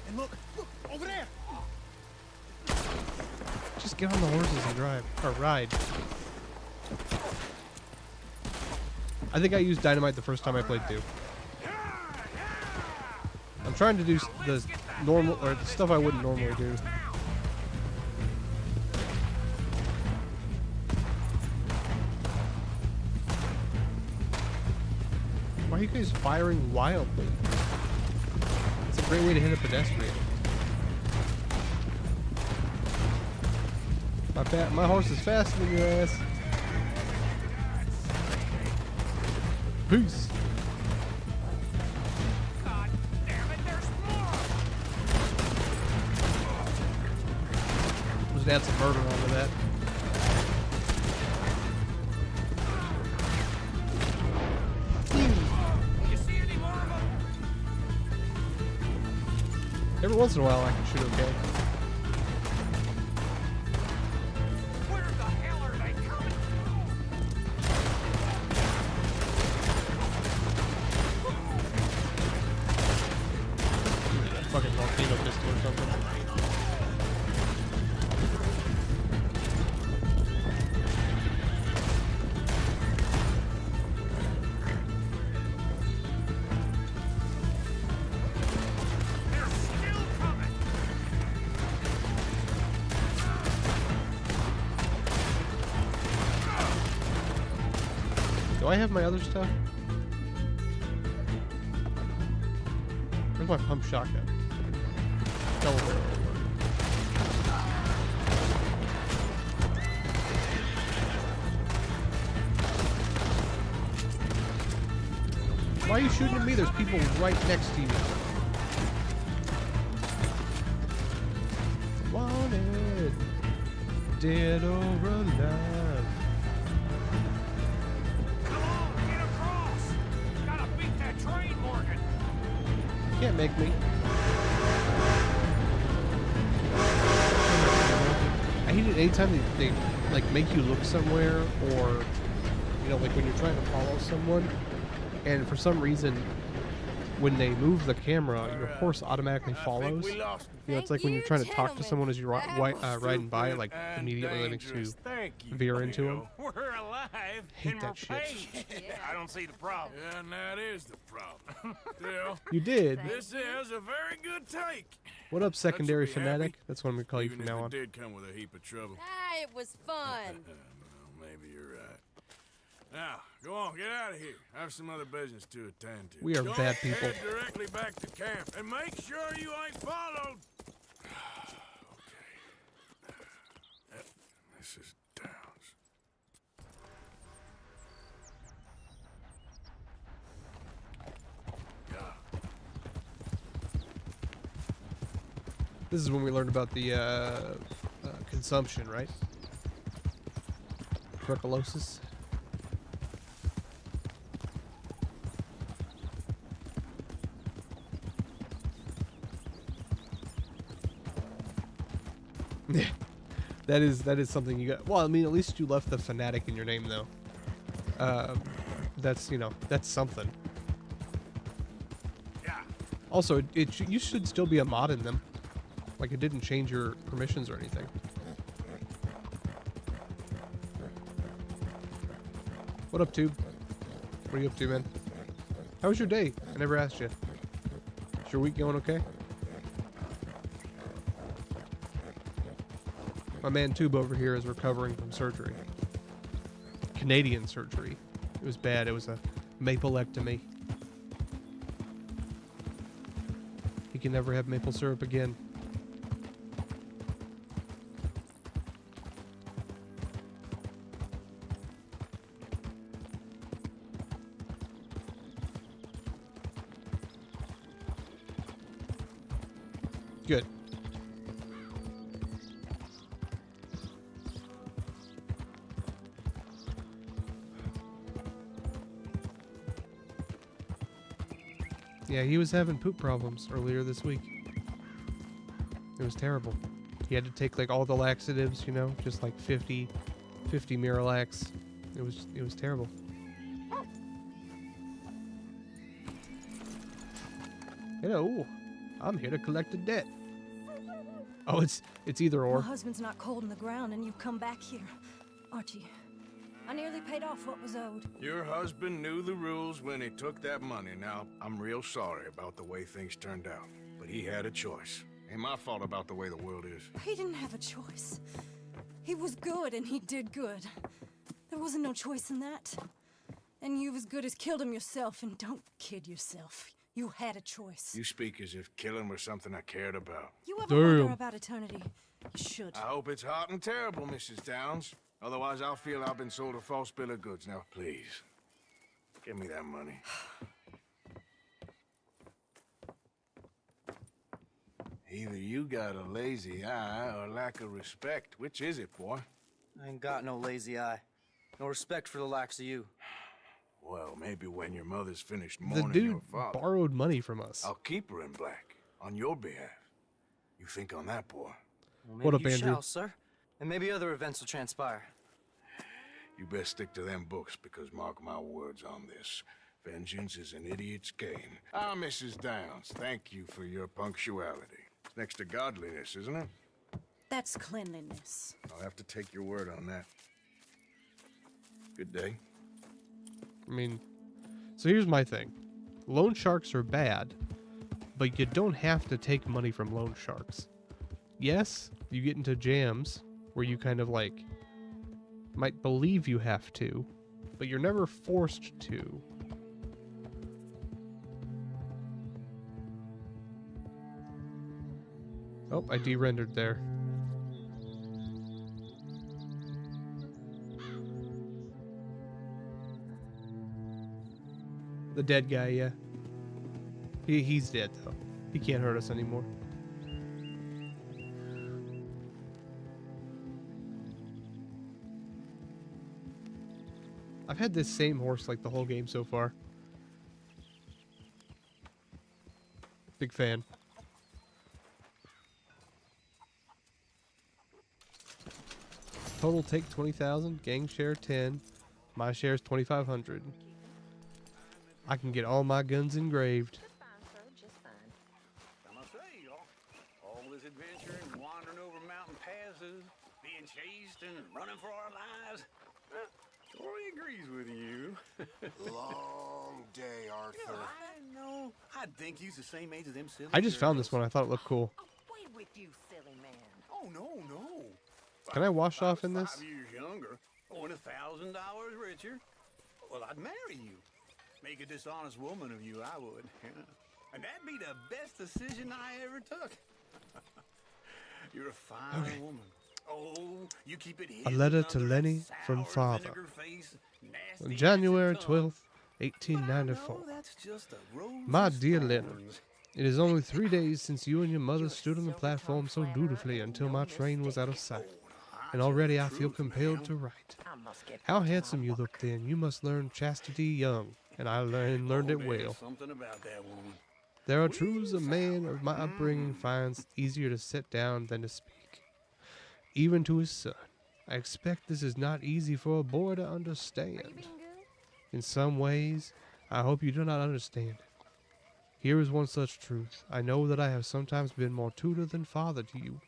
And look, over there. Just get on the horses and drive. Or ride. I think I used dynamite the first time I played 2. I'm trying to do the normal, or the stuff I wouldn't normally do. Why are you guys firing wildly? It's a great way to hit a pedestrian. My horse is faster than your ass. Peace. God damn it, there's more! Just add some murder onto that. You see any more of them? Every once in a while I can shoot okay. Where the hell are they coming Fucking volcano pistol. something. Do I have my other stuff? Where's my pump shotgun? Teleporter. Why are you shooting at me? There's people right next to you. Wanted, dead or alive. Come on, get across! Gotta beat that train, Morgan! Can't make me. I hate it anytime they like make you look somewhere, or you know, like when you're trying to follow someone, and for some reason, when they move the camera, your horse automatically follows. You know, it's like when you're trying to talk to someone as you're riding by, like immediately likes to veer into them. We're alive Hate and that we're shit. paid. I don't see the problem. Yeah, and that is the problem. Still, You did. this is a very good take. What up, secondary be happy, fanatic? That's what I'm gonna call you Even from if now it on. did come with a heap of trouble. Ah, it was fun. Well, maybe you're right. Now, go on, get out of here. I have some other business to attend to. We are Don't bad people. Head directly back to camp, and make sure you ain't followed. Okay. This is Downs. This is when we learned about the consumption, right? Tuberculosis. Yeah, that is something you got. Well, I mean, at least you left the fanatic in your name, though. That's, you know, that's something. Yeah. Also, you should still be a mod in them. Like, it didn't change your permissions or anything. What up, Tube? What are you up to, man? How was your day? I never asked you. Is your week going okay? My man Tube over here is recovering from surgery. Canadian surgery. It was bad. It was a mapelectomy. He can never have maple syrup again. Good. Yeah, he was having poop problems earlier this week. It was terrible. He had to take like all the laxatives, you know, just like 50 Miralax. It was terrible. Hello. I'm here to collect a debt. Oh, it's either or. My husband's not cold in the ground, and you've come back here. Archie, I nearly paid off what was owed. Your husband knew the rules when he took that money. Now, I'm real sorry about the way things turned out. But he had a choice. Ain't my fault about the way the world is. He didn't have a choice. He was good, and he did good. There wasn't no choice in that. And you've as good as killed him yourself, and don't kid yourself. You had a choice. You speak as if killing was something I cared about. You ever Damn. wonder about eternity? You should. I hope it's hot and terrible, Mrs. Downs. Otherwise, I'll feel I've been sold a false bill of goods. Now, please, give me that money. Either you got a lazy eye or lack of respect. Which is it, boy? I ain't got no lazy eye. No respect for the likes of you. Well, maybe when your mother's finished The mourning dude your father, borrowed money from us. I'll keep her in black on your behalf. You think on that, boy? Well, maybe What up, you Andrew? shall, sir. And maybe other events will transpire. You best stick to them books, because mark my words on this. Vengeance is an idiot's game. Ah, Mrs. Downs, thank you for your punctuality. It's next to godliness, isn't it? That's cleanliness. I'll have to take your word on that. Good day. I mean, so here's my thing. Loan sharks are bad, but you don't have to take money from loan sharks. Yes, you get into jams where you kind of like might believe you have to, but you're never forced to. Oh, I de-rendered there. The dead guy, yeah. He's dead, though. He can't hurt us anymore. I've had this same horse like the whole game so far. Big fan. Total take 20,000, gang share 10, my share is 2,500. I can get all my guns engraved. I must say, all this adventure and wandering over mountain passes, being chased and running for our lives, Tori agrees with you. Long day, Arthur. I know. I'd think he's the same age as them silly I just found this girls. one. I thought it looked cool. Away with you, silly man. Oh, no. Can I wash off in this? 5 years younger, or $1,000 richer, well, I'd marry you. Make a dishonest woman of you, I would. Yeah. And that'd be the best decision I ever took. You're a fine woman. Oh, you keep it A hidden letter to under Lenny that from sour father. vinegar face, nasty On January acid tongue. 12th, 1894. But I know that's just a rose My of dear Lenny, thorns. it is only 3 days since you and your mother stood on the platform so dutifully until my train was out of sight, and already I feel compelled to write. How handsome you look then. You must learn chastity young, and I learned it There's well. something about that woman. There are truths a man of my upbringing finds easier to set down than to speak. Even to his son. I expect this is not easy for a boy to understand. In some ways, I hope you do not understand it. Here is one such truth. I know that I have sometimes been more tutor than father to you,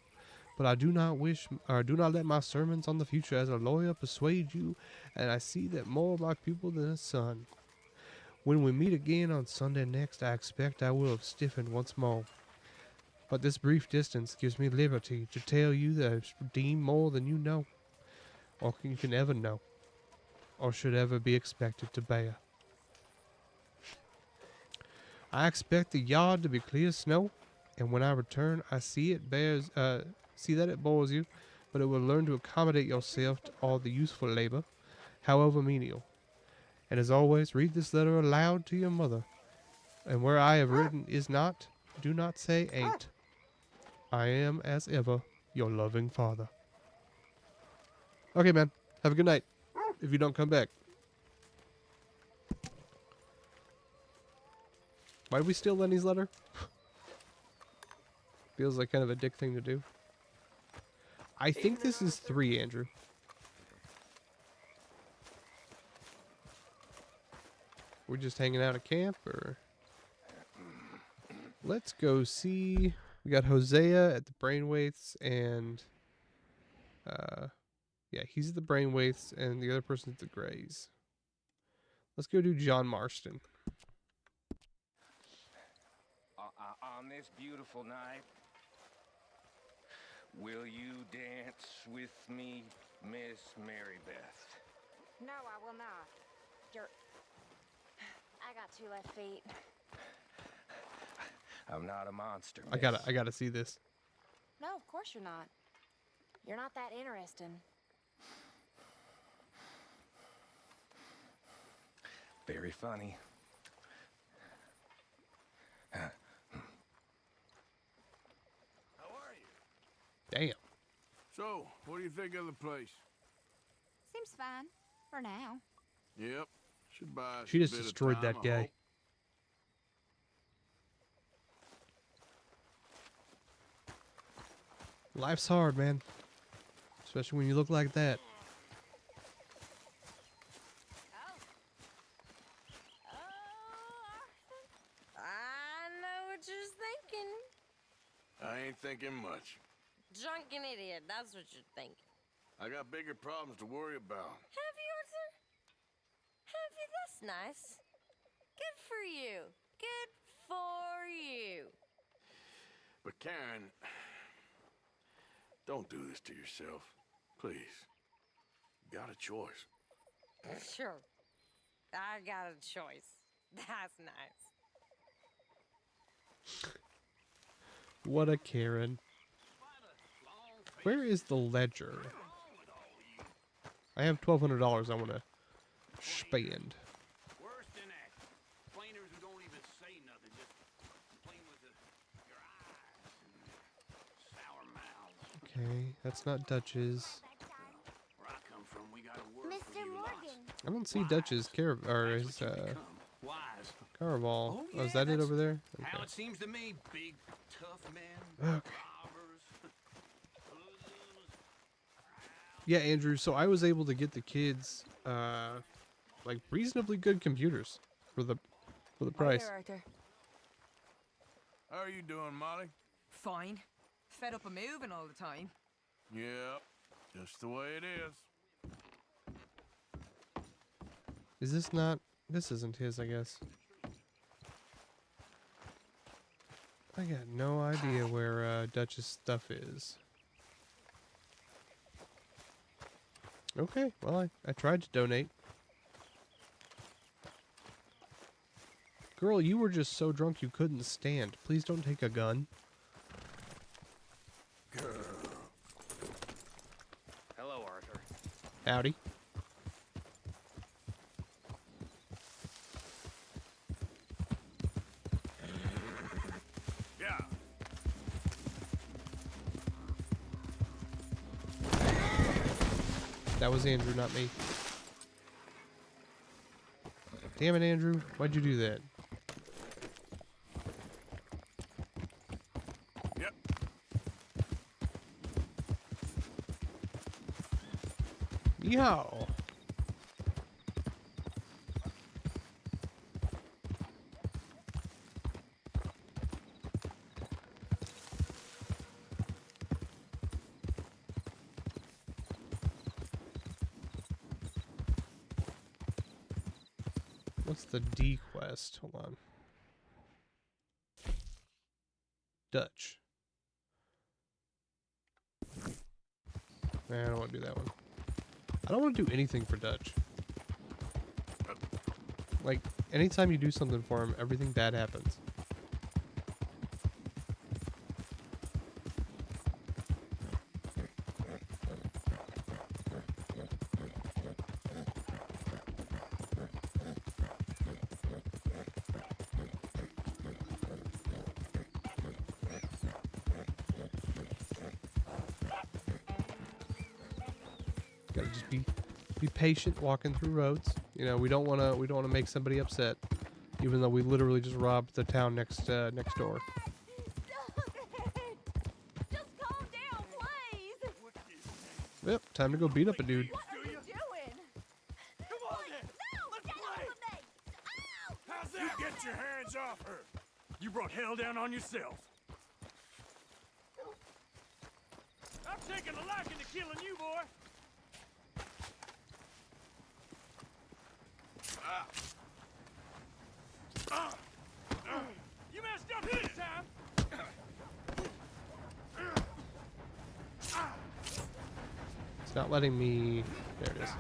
but I do not let my sermons on the future as a lawyer persuade you, and I see that more of my pupil than a son. When we meet again on Sunday next, I expect I will have stiffened once more. But this brief distance gives me liberty to tell you that I've redeemed more than you know, or you can ever know, or should ever be expected to bear. I expect the yard to be clear of snow, and when I return, I see that it bores you, but it will learn to accommodate yourself to all the useful labor, however menial. And as always, read this letter aloud to your mother, and where I have written is not, do not say ain't. I am, as ever, your loving father. Okay, man. Have a good night. If you don't come back. Why did we steal Lenny's letter? Feels like kind of a dick thing to do. I think this is 3, Andrew. We're just hanging out at camp, or... Let's go see... We got Hosea at the Brainwaiths, and... yeah, he's at the Brainwaiths, and the other person's at the Grays. Let's go do John Marston. On this beautiful night, will you dance with me, Miss Mary Beth? No, I will not. I got 2 left feet. I'm not a monster, I gotta see this. No, of course you're not. You're not that interesting. Very funny. How are you? Damn. So, what do you think of the place? Seems fine. For now. Yep. Should buy us She a just bit of destroyed time, that I guy. hope. Life's hard, man. Especially when you look like that. I know what you're thinking. I ain't thinking much. Drunken idiot, that's what you're thinking. I got bigger problems to worry about. Have you, Arthur? Have you? That's nice. Good for you. Good for you. But Karen, don't do this to yourself. Please. You got a choice. Sure. I got a choice. That's nice. What a Karen. Where is the ledger? I have $1,200 I want to spend. Worse than that. Complainers who don't even say nothing, just complain with your eyes and sour mouths. Okay, that's not Dutch's. Where I come from, we got a word for Mr. you Morgan. I don't see Dutch's or his Wise. Caraval. Oh, Oh, is yeah, that it that's over there? How Okay. it seems to me, big, tough men, Okay. robbers. Yeah, Andrew, so I was able to get the kids like reasonably good computers for the price. Arthur. How are you doing, Molly? Fine. Fed up of moving all the time. Yep. Just the way it is. Is this not? This isn't his, I guess. I got no idea where Dutch's stuff is. Okay, well, I tried to donate. Girl, you were just so drunk you couldn't stand. Please don't take a gun. Hello, Arthur. Howdy. Yeah. That was Andrew, not me. Damn it, Andrew. Why'd you do that? Yep. Yo. What's the D quest? Hold on. Dutch. Nah, I don't want to do that one. I don't want to do anything for Dutch. Like, anytime you do something for him, everything bad happens. Gotta just be patient walking through roads. You know, we don't wanna make somebody upset, even though we literally just robbed the town next door. Just calm down, please. Yep, time to go beat up a dude. What are you doing? Come on then. No! Get off of me! Ow! How's that? You get your hands off her. You brought hell down on yourself. I'm taking a liking to killing you, boy. You messed up this time. It's not letting me. There it is.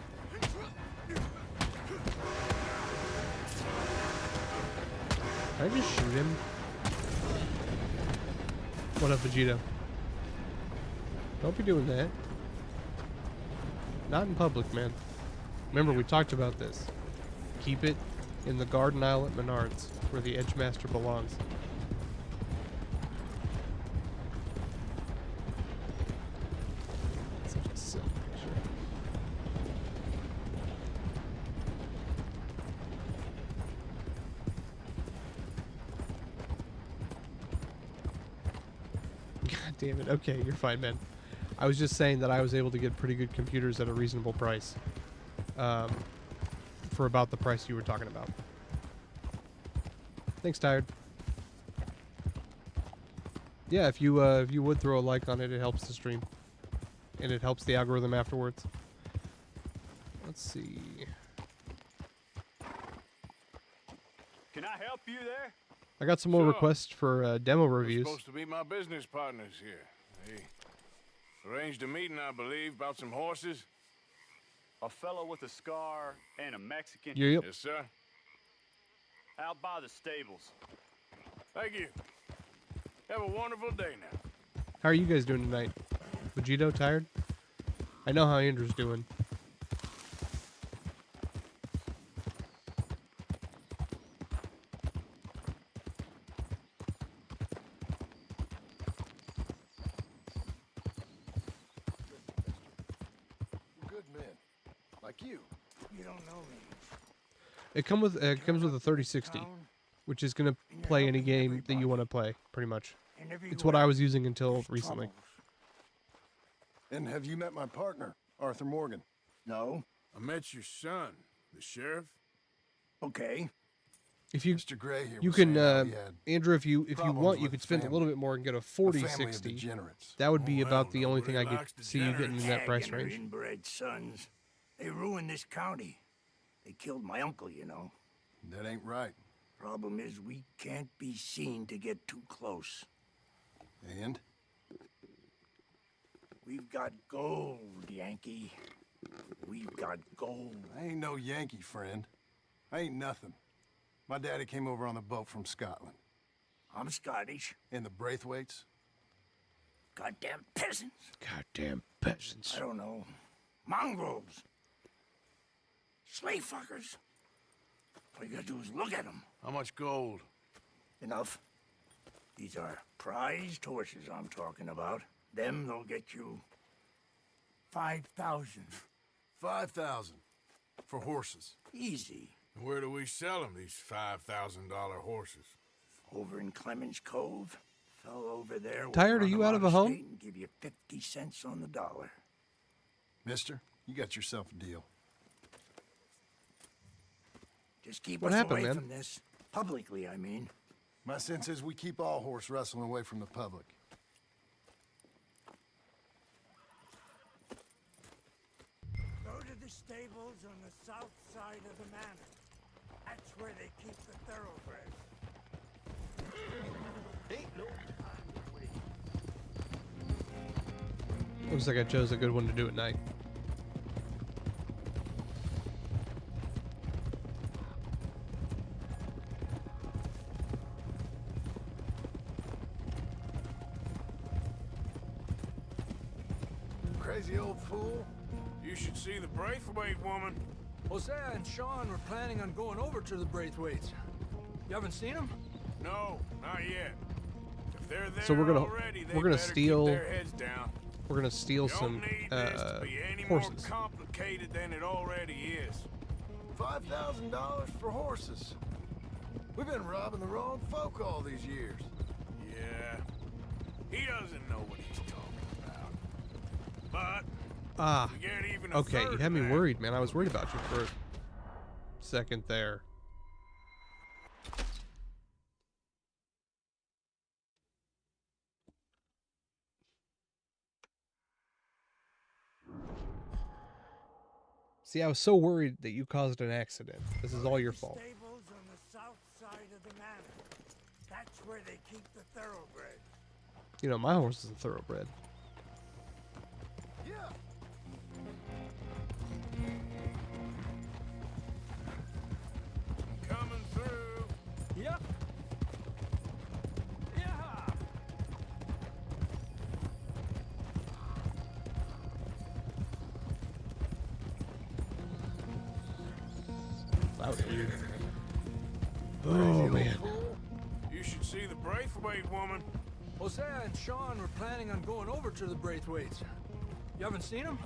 Can I just shoot him? What up, Vegeta? Don't be doing that. Not in public, man. Remember, we talked about this. Keep it in the garden aisle at Menards, where the Edgemaster belongs. Such a silly picture. God damn it. Okay, you're fine, man. I was just saying that I was able to get pretty good computers at a reasonable price. For about the price you were talking about. Thanks, Tired. Yeah, if you would throw a like on it, it helps the stream, and it helps the algorithm afterwards. Let's see. Can I help you there? I got some more Sure. requests for demo They're reviews. supposed to be my business partners here. They arranged a meeting, I believe, about some horses. A fellow with a scar and a Mexican. Yep. Yes, sir. Out by the stables. Thank you. Have a wonderful day now. How are you guys doing tonight? Vegito, tired? I know how Andrew's doing. We're good men. Like you. You don't know me. It comes with a 3060, which is gonna play any game that you want to play, pretty much. It's what I was using until recently. And have you met my partner, Arthur Morgan? No. I met your son, the sheriff. Okay. If you Mr. Gray here you was can saying how he had Andrew, if you problems want, you with could the spend a family. little bit more and get a family of 4060. degenerates. That would be Oh, about the well, only nobody thing I could likes see you getting in that price range. Inbred sons. They ruined this county. They killed my uncle, you know. That ain't right. Problem is, we can't be seen to get too close. And? We've got gold, Yankee. We've got gold. I ain't no Yankee, friend. I ain't nothing. My daddy came over on the boat from Scotland. I'm Scottish. And the Braithwaites? Goddamn peasants. Goddamn peasants. I don't know. Mongrels. Slave fuckers. All you gotta do is look at them. How much gold? Enough. These are prized horses I'm talking about. Them, they'll get you 5,000. 5,000 for horses. Easy. And where do we sell them, these $5,000 horses? Over in Clemens Cove. Fell over there. will Tired, are run you them out of a home? state and give you 50 cents on the dollar. Mister, you got yourself a deal. Just keep What us happened, away man? from this. Publicly, I mean. My sense is we keep all horse wrestling away from the public. Go to the stables on the south side of the manor. That's where they keep the thoroughbreds. Looks like I chose a good one to do at night. Crazy old fool. You should see the Braithwaite woman. Hosea and Sean were planning on going over to the Braithwaites. You haven't seen them? No, not yet. If they're there So we're gonna already, they we're gonna better steal keep their heads down. we're gonna steal Don't some need this to be any horses. more complicated than it already is. $5,000 for horses. We've been robbing the wrong folk all these years. Yeah, he doesn't know what he's talking about. But Ah, if we get even a okay, you third had me of that, worried, man. I was worried about you for a second there. See, I was so worried that you caused an accident. This is all your fault. Stables on the south side of the manor. That's where they keep the thoroughbreds. You know, my horse is a thoroughbred. Yeah. coming through. Yep. Yeah. Loud, dude. Crazy Oh, old man. fool. You should see the Braithwaite woman. Hosea and Sean were planning on going over to the Braithwaites. You haven't seen them?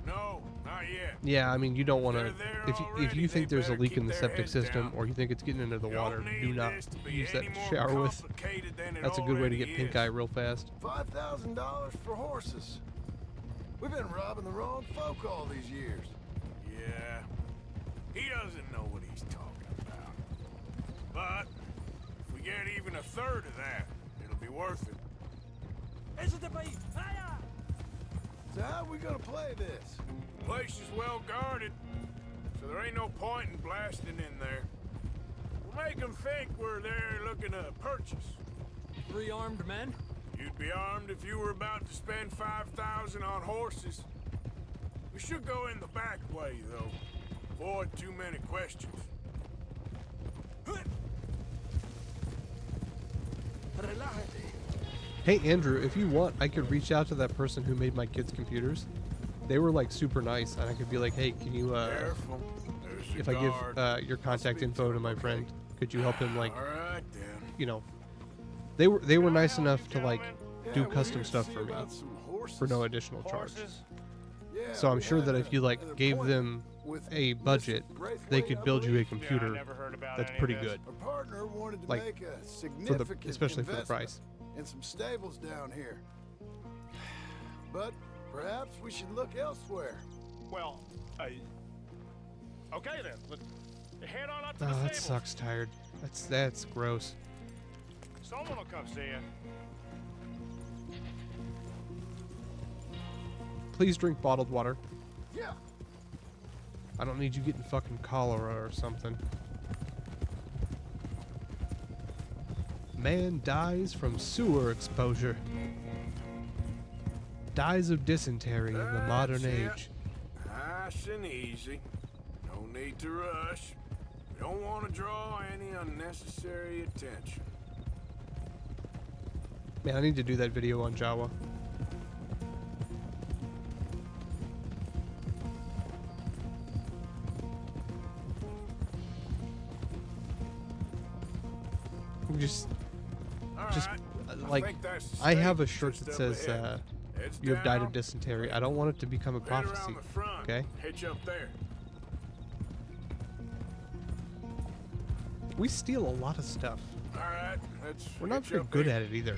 No, not yet. Yeah, I mean, you don't want to. They're there If you already, think they there's a better leak keep in the their septic heads system, down. or you think it's getting into the water, Don't do need not this to be use that any to more shower with. complicated than it That's a good way to get already pink is. eye real fast. $5,000 for horses. We've been robbing the wrong folk all these years. Yeah, he doesn't know what he's talking about. But if we get even a third of that, it'll be worth it. So how are we gonna play this? The place is well guarded, so there ain't no point in blasting in there. We'll make them think we're there looking to purchase. 3 armed men? You'd be armed if you were about to spend 5,000 on horses. We should go in the back way, though. Avoid too many questions. Hey Andrew, if you want, I could reach out to that person who made my kids' computers. They were like super nice, and I could be like, hey, can you Careful. There's a if I give guard. your contact info to my friend, could you help him like, All right, then. you know, they were nice enough to like do custom stuff for me for no additional charge. Yeah, So I'm we sure had that if you like an gave appointment them with a Mrs. budget, they Braithwaite, could I build you a believe. computer that's pretty good, Our partner wanted to like make a for the significant especially for the investment price. in some stables down here. But perhaps we should look elsewhere. Well, okay then. Head on up to Oh, the that stables. sucks. Tired. That's gross. Someone will come see you. Please drink bottled water. Yeah. I don't need you getting fucking cholera or something. Man dies from sewer exposure. Dies of dysentery in the modern That's it. age. Nice and easy. No need to rush. We don't want to draw any unnecessary attention. Man, I need to do that video on Jawa. Just Alright, like, think that's the I have a stage shirt just that up says, ahead. Heads you have died down, of dysentery. I don't want it to become a head prophecy. around the front, Okay? hitch up there. We steal a lot of stuff. Alright, let's We're not hitch very up good here. at it either.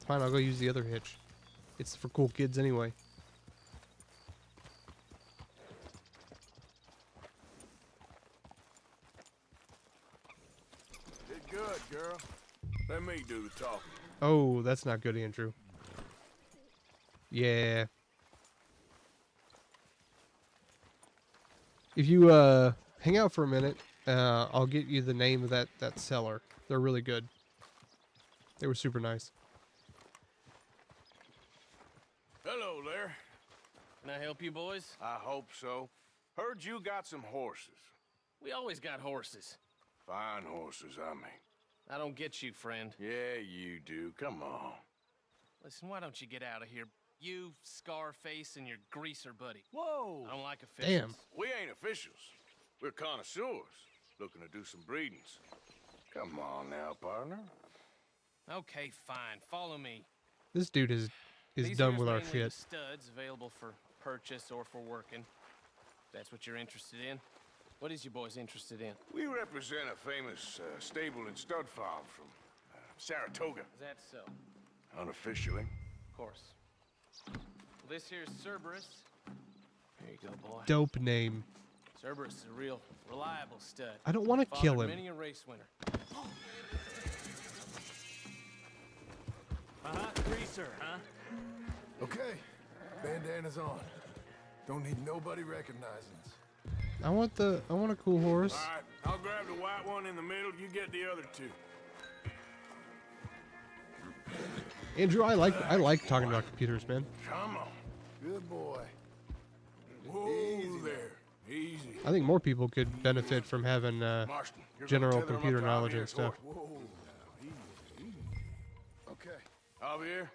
Fine, I'll go use the other hitch. It's for cool kids anyway. Did good, girl. Let me do the talking. Oh, that's not good, Andrew. Yeah. If you hang out for a minute, I'll get you the name of that seller. They're really good. They were super nice. Hello there. Can I help you, boys? I hope so. Heard you got some horses. We always got horses. Fine horses, I mean. I don't get you, friend. Yeah, you do. Come on. Listen, why don't you get out of here? You, Scarface, and your greaser buddy. Whoa! I don't like officials. We ain't officials. We're connoisseurs, looking to do some breedings. Come on now, partner. Okay, fine. Follow me. This dude is These done here's with our mainly the shit. studs available for purchase or for working. That's what you're interested in. What is you boys interested in? We represent a famous stable and stud farm from Saratoga. Is that so? Unofficially. Of course. Well, this here's Cerberus. Here you go, boy. Dope name. Cerberus is a real reliable stud. I don't wanna kill Fathered him. Many a race winner. Greaser, huh? Okay, bandana's on. Don't need nobody recognizing us. I want a cool horse. All right, I'll grab the white one in the middle. You get the other two. Andrew, I like talking about computers, man. Come on. Good boy. Whoa Easy there. Easy. I think more people could benefit from having Marston, you're gonna general tether 'em up computer to knowledge and Javier's stuff. horse. Whoa. Now, easy. Okay. Javier,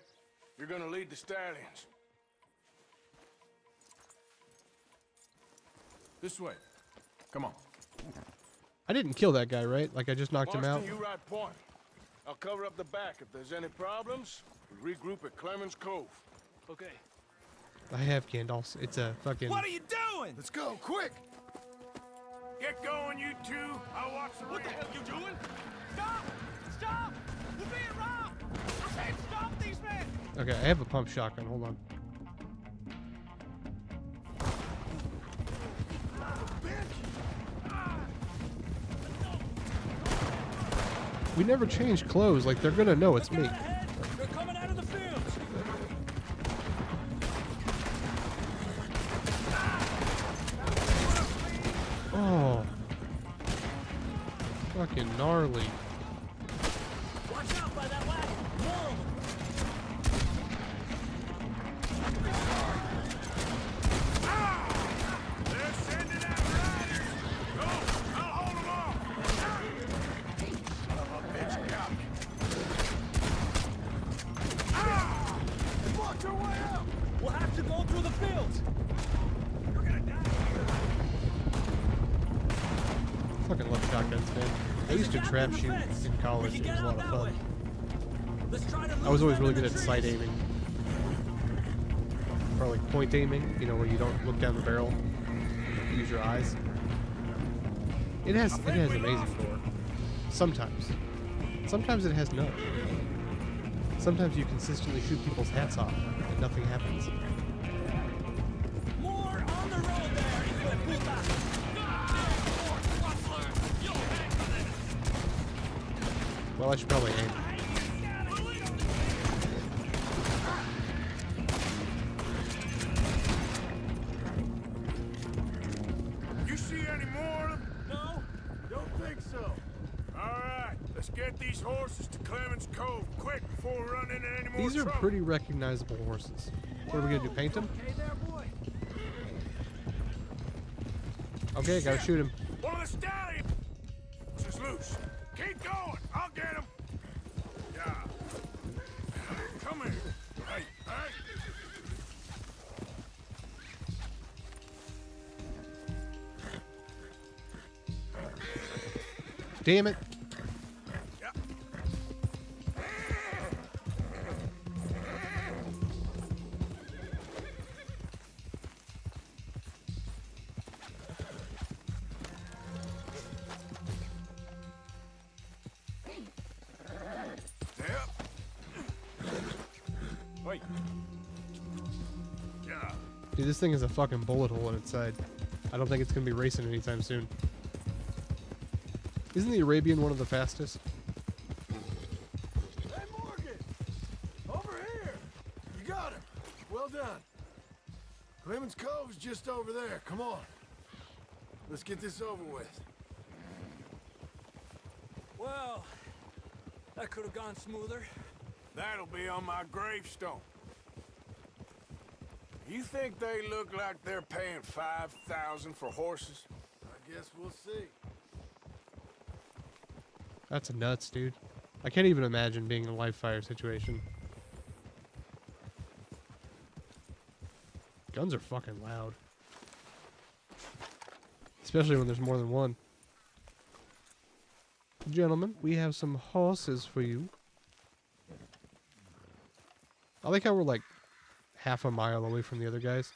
you're gonna lead the stallions. This way. Come on. I didn't kill that guy, right? Like I just knocked him out. Marston, you right point. I'll cover up the back. If there's any problems, we regroup at Clemens Cove. Okay. I have Gandalf. It's a fucking. What are you doing? Let's go, quick! Get going, you two. I'll watch the What the rear. hell you doing? Stop! Stop! We're being robbed! I said stop these men! Okay, I have a pump shotgun. Hold on. We never change clothes. Like, they're gonna know it's me. They're coming out of the fields. Oh. Fucking gnarly. Watch out by that wagon. More of them. They're sending out riders. Go, I'll hold them off. Son of a bitch, cock. Watch your way out. We'll have to go through the fields. You're gonna die Fucking love shotguns, man. I used to trap shoot in college. It was a lot of fun. I was always really good at sight aiming. Or like point aiming, you know, where you don't look down the barrel. You use your eyes. It has amazing power. Sometimes. Sometimes it has none. Sometimes you consistently shoot people's hats off and nothing happens. More on the road there, hijo de puta. Well, I should probably aim. You see any more of them? No, don't think so. All right, let's get these horses to Clemens Cove quick before we run into any more These are trouble. pretty recognizable horses. What are we gonna do, paint them? Okay there, boy. Okay, gotta shoot him. One of the stallions is loose. Keep going. I'll get him. Yeah. Come here. Hey, hey. Damn it. Wait. Yeah. Dude, this thing is a fucking bullet hole in its side. I don't think it's gonna be racing anytime soon. Isn't the Arabian one of the fastest? Hey, Morgan! Over here! You got him! Well done. Clemens Cove's just over there. Come on. Let's get this over with. Well, that could have gone smoother. That'll be on my gravestone. You think they look like they're paying $5,000 for horses? I guess we'll see. That's nuts, dude. I can't even imagine being in a live fire situation. Guns are fucking loud. Especially when there's more than one. Gentlemen, we have some horses for you. I like how we're like half a mile away from the other guys.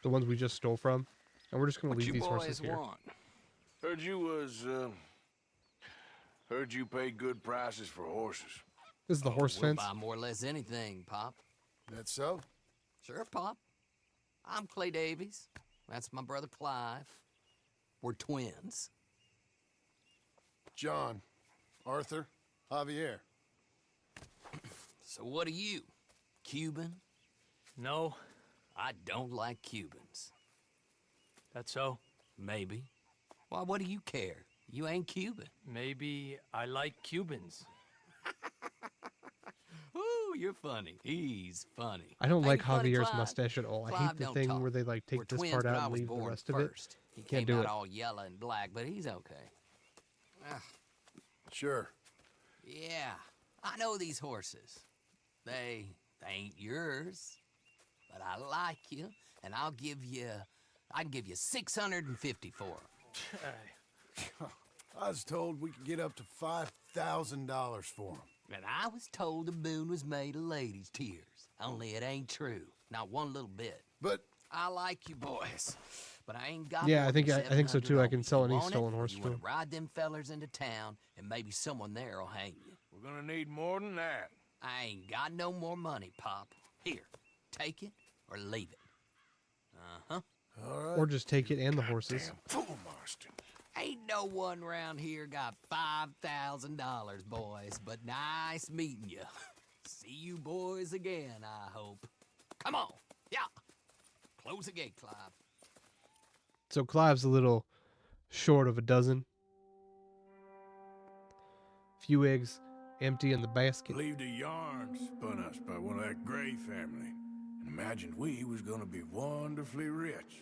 The ones we just stole from. And we're just gonna leave these horses here. Heard you pay good prices for horses. This is the horse We'll fence. buy more or less anything, Pop. That's so? Sure, Pop. I'm Clay Davies. That's my brother Clive. We're twins. John, Arthur, Javier. So what are you? Cuban? No. I don't like Cubans. That's so? Maybe. Why, what do you care? You ain't Cuban. Maybe I like Cubans. Ooh, you're funny. He's funny. I don't like Ain't funny, Javier's Clive? mustache at all. I Clive hate the don't thing talk. where they like take We're this twins, part but out I and was leave the born rest of first. it. He Can't came do out it. all yellow and black, but he's okay. Ah, Sure. yeah, I know these horses. They ain't yours, but I like you, and I can give you 650 for them. I was told we could get up to $5,000 for them. And I was told the moon was made of ladies' tears. Only it ain't true. Not one little bit. But I like you boys, but I ain't got Yeah, more I think than I think so too. I 700 can sell on any you. Want stolen it? horse You for wanna ride them fellers into town, and maybe someone there'll hang you. We're gonna need more than that. I ain't got no more money, Pop. Here, take it or leave it. Uh-huh. all right. Or just take it and the horses. Fool, Marston. Ain't no No one round here got $5,000, boys, but nice meeting you. See you boys again, I hope. Come on, yeah. Close the gate, Clive. So Clive's a little short of a dozen. Few eggs empty in the basket. Believed a yarn spun us by one of that Gray family, and imagined we was gonna be wonderfully rich.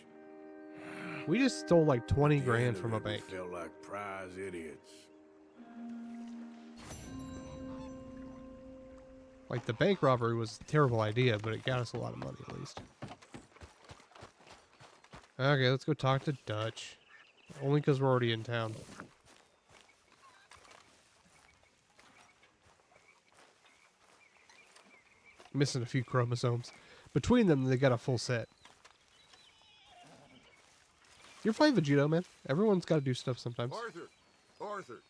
We just stole like 20 At the grand end of from a it, we bank. Felt like prize idiots. Like, the bank robbery was a terrible idea, but it got us a lot of money at least. Okay, let's go talk to Dutch. Only because we're already in town. Missing a few chromosomes. Between them, they got a full set. You're fine, Vegito, man. Everyone's got to do stuff sometimes. Arthur.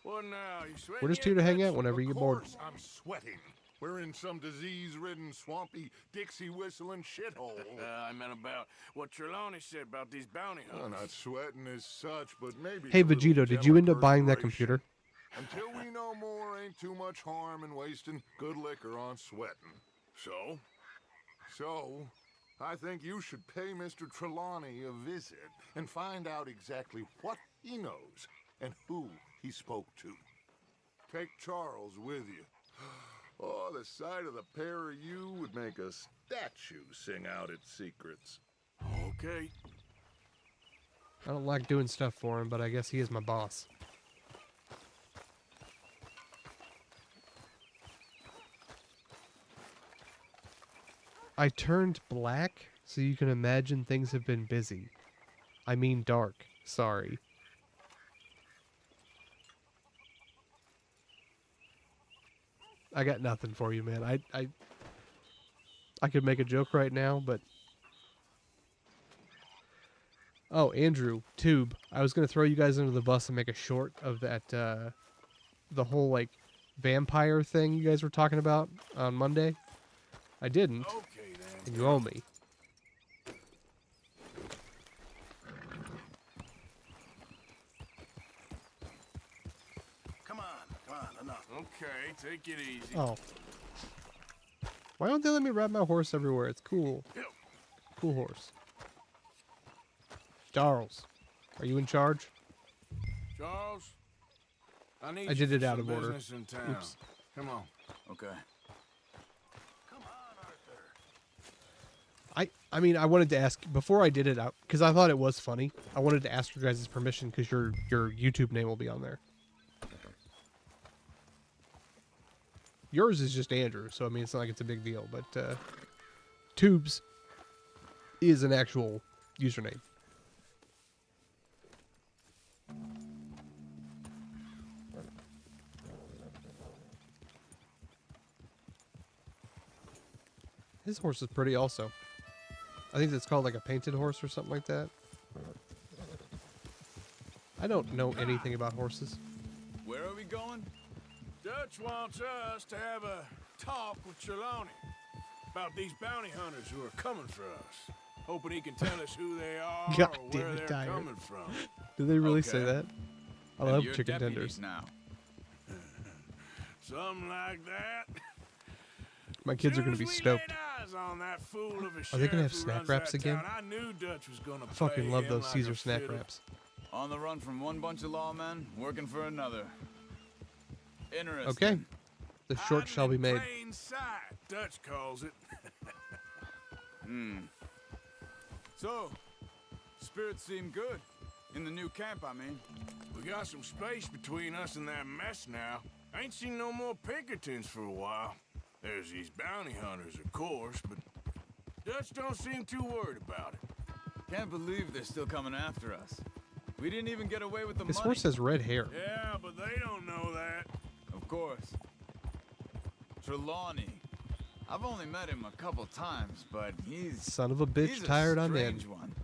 What now? You sweating We're just yet, here to hang Dutch? out whenever you get bored. Of course I'm sweating. We're in some disease-ridden, swampy, Dixie-whistling shithole. I meant about what Trelawney said about these bounty Well, hunters. not sweating as such, but maybe. Hey, a little Vegito, did you end up buying that perspiration. computer? Until we know more, ain't too much harm in wasting good liquor on sweating. So, I think you should pay Mr. Trelawney a visit and find out exactly what he knows and who he spoke to. Take Charles with you. Oh, the sight of the pair of you would make a statue sing out its secrets. Okay. I don't like doing stuff for him, but I guess he is my boss. I turned black so you can imagine things have been busy. I mean dark. Sorry. I got nothing for you, man. I could make a joke right now, but... Oh, Andrew, Tube. I was going to throw you guys under the bus and make a short of that, the whole, like, vampire thing you guys were talking about on Monday. I didn't. Okay, then. And you owe me. Come on, enough. Okay, take it easy. Oh. Why don't they let me ride my horse everywhere? It's cool. Cool horse. Charles, are you in charge? Charles, I need I you did for it out some of order. business in town. Oops. Come on. Okay. I mean, I wanted to ask before I did it out because I thought it was funny. I wanted to ask your guys' permission because your YouTube name will be on there. Yours is just Andrew, so I mean it's not like it's a big deal. But Tubes is an actual username. His horse is pretty also. I think it's called like a painted horse or something like that. I don't know anything about horses. Where are we going? Dutch wants us to have a talk with Trelawney about these bounty hunters who are coming for us. Hoping he can tell us who they are God or damn where it, they're Tiger. coming from. Do they really say Okay. that? I And love you're chicken deputies tenders. now. Something like that. My kids are Soon going to be as we stoked. laid eyes on that fool of a Are they gonna sheriff have who snack runs wraps that again? town, I knew Dutch was gonna I fucking play love him those like Caesar a snack fiddle. wraps. On the run from one bunch of lawmen, working for another. Interesting. Okay. The short shall be made. Plain sight, Dutch calls it. So, spirits seem good. In the new camp, I mean. We got some space between us and that mess now. Ain't seen no more Pinkertons for a while. There's these bounty hunters, of course, but Dutch don't seem too worried about it. Can't believe they're still coming after us. We didn't even get away with the This money. horse has red hair. Yeah, but they don't know that. Of course. Trelawney. I've only met him a couple times, but he's... Son of a bitch, he's tired a I'm in. strange one.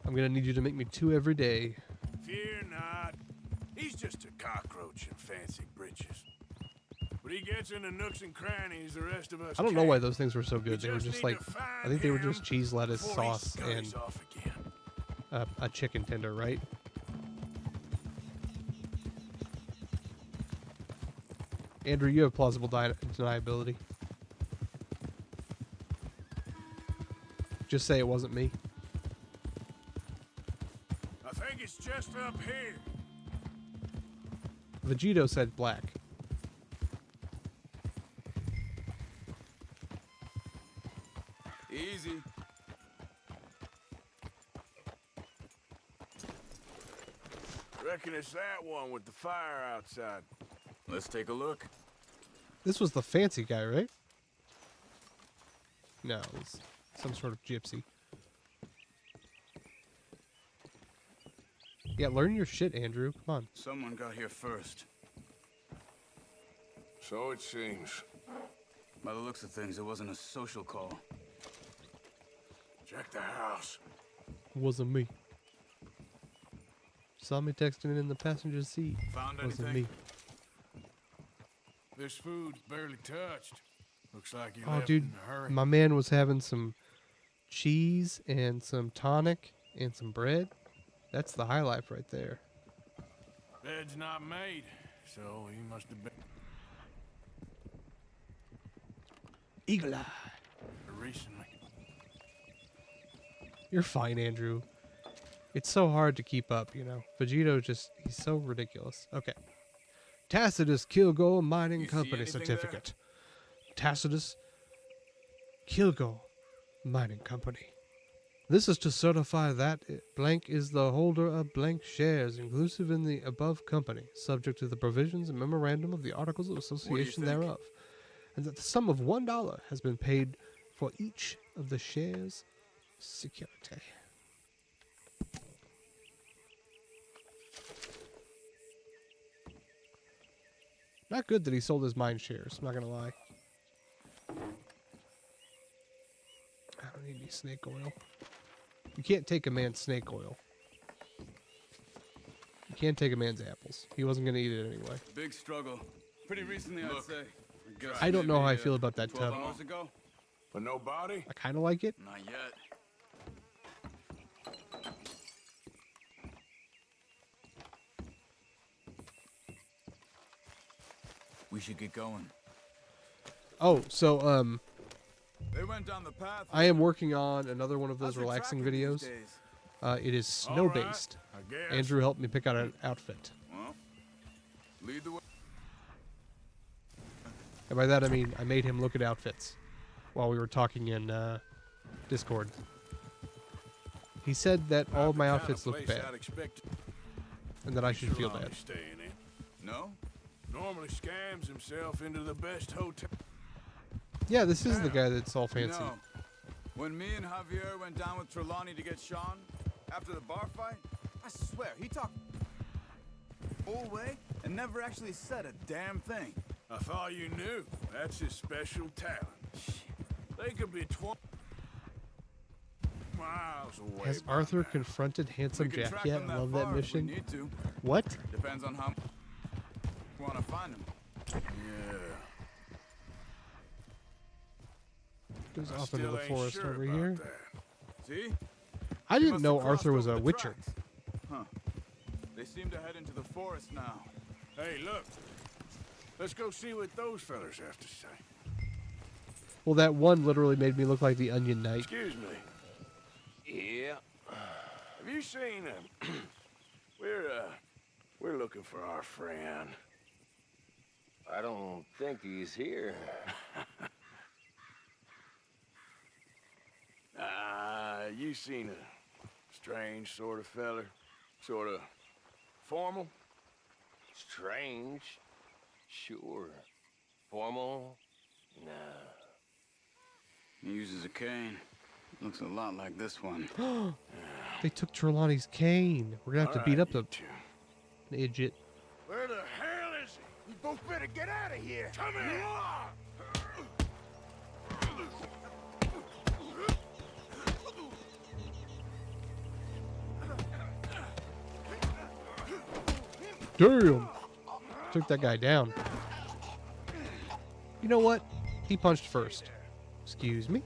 I'm going to need you to make me 2 every day. Fear not. He's just a cockroach in fancy breeches. But he gets into nooks and crannies the rest of us I don't know can't. why those things were so good. They were just just need like, to find I think they were him just cheese, lettuce, before he sauce, and scurries off again. a chicken tender, right? Andrew, you have plausible deniability. Just say it wasn't me. I think it's just up here. Vegito said black. Easy. Reckon it's that one with the fire outside. Let's take a look. This was the fancy guy, right? No, it's some sort of gypsy. Yeah, learn your shit, Andrew. Come on. Someone got here first. So it seems. By the looks of things, it wasn't a social call. Check the house. Wasn't me. Saw me texting in the passenger seat. Found Wasn't anything? me. This food's barely touched. Looks like you Oh, left dude, in a hurry. my man was having some cheese and some tonic and some bread. That's the high life right there. Bed's not made, so he must have been Eagle eye. recently. You're fine, Andrew. It's so hard to keep up, you know. Vegito he's so ridiculous. Okay. Tacitus Kilgore Mining Company anything certificate. Tacitus Kilgore Mining Company. This is to certify that blank is the holder of blank shares inclusive in the above company, subject to the provisions and memorandum of the Articles of Association thereof, and that the sum of $1 has been paid for each of the shares' security. Not good that he sold his mine shares, I'm not gonna lie. I don't need any snake oil. You can't take a man's snake oil. You can't take a man's apples. He wasn't gonna eat it anyway. Big struggle. Pretty recently, I'd say. I don't know how I feel about that 12 tub. hours ago? But no body? I kinda like it. Not yet. We should get going. Oh, so They went down the path. I am working on another one of those How's your relaxing tracking these videos. days? It is snow-based. I guess. Andrew helped me pick out an outfit. Well, lead the way. And by that I mean I made him look at outfits while we were talking in Discord. He said that all of my outfits look bad and that I should feel bad. Staying in. No? Normally scams himself into the best hotel. Yeah, this is the guy that's all You fancy. know, when me and Javier went down with Trelawney to get Sean after the bar fight, I swear he talked whole way and never actually said a damn thing. I thought you knew. That's his special talent. They could be 20 miles away. Has by Arthur now. confronted Handsome We can Jack track yet? them I that love that far if we mission. need to. What? Depends on how we want to find him. Yeah. Goes I off into still the ain't forest sure over about here. that. See? I He didn't must know have crossed Arthur was over a the witcher. tracks. Huh. They seem to head into the forest now. Hey, look. Let's go see what those fellas have to say. Well, that one literally made me look like the Onion Knight. Excuse me. Yeah. Have you seen him? We're looking for our friend. I don't think he's here. You seen a strange sort of feller? Sort of formal? Strange? Sure. Formal? Nah. He uses a cane. Looks a lot like this one. They took Trelawney's cane. We're gonna have to beat up the an idiot. Where the hell is he? You both better get out of here. Come here. Damn! Took that guy down. You know what? He punched first. Excuse me.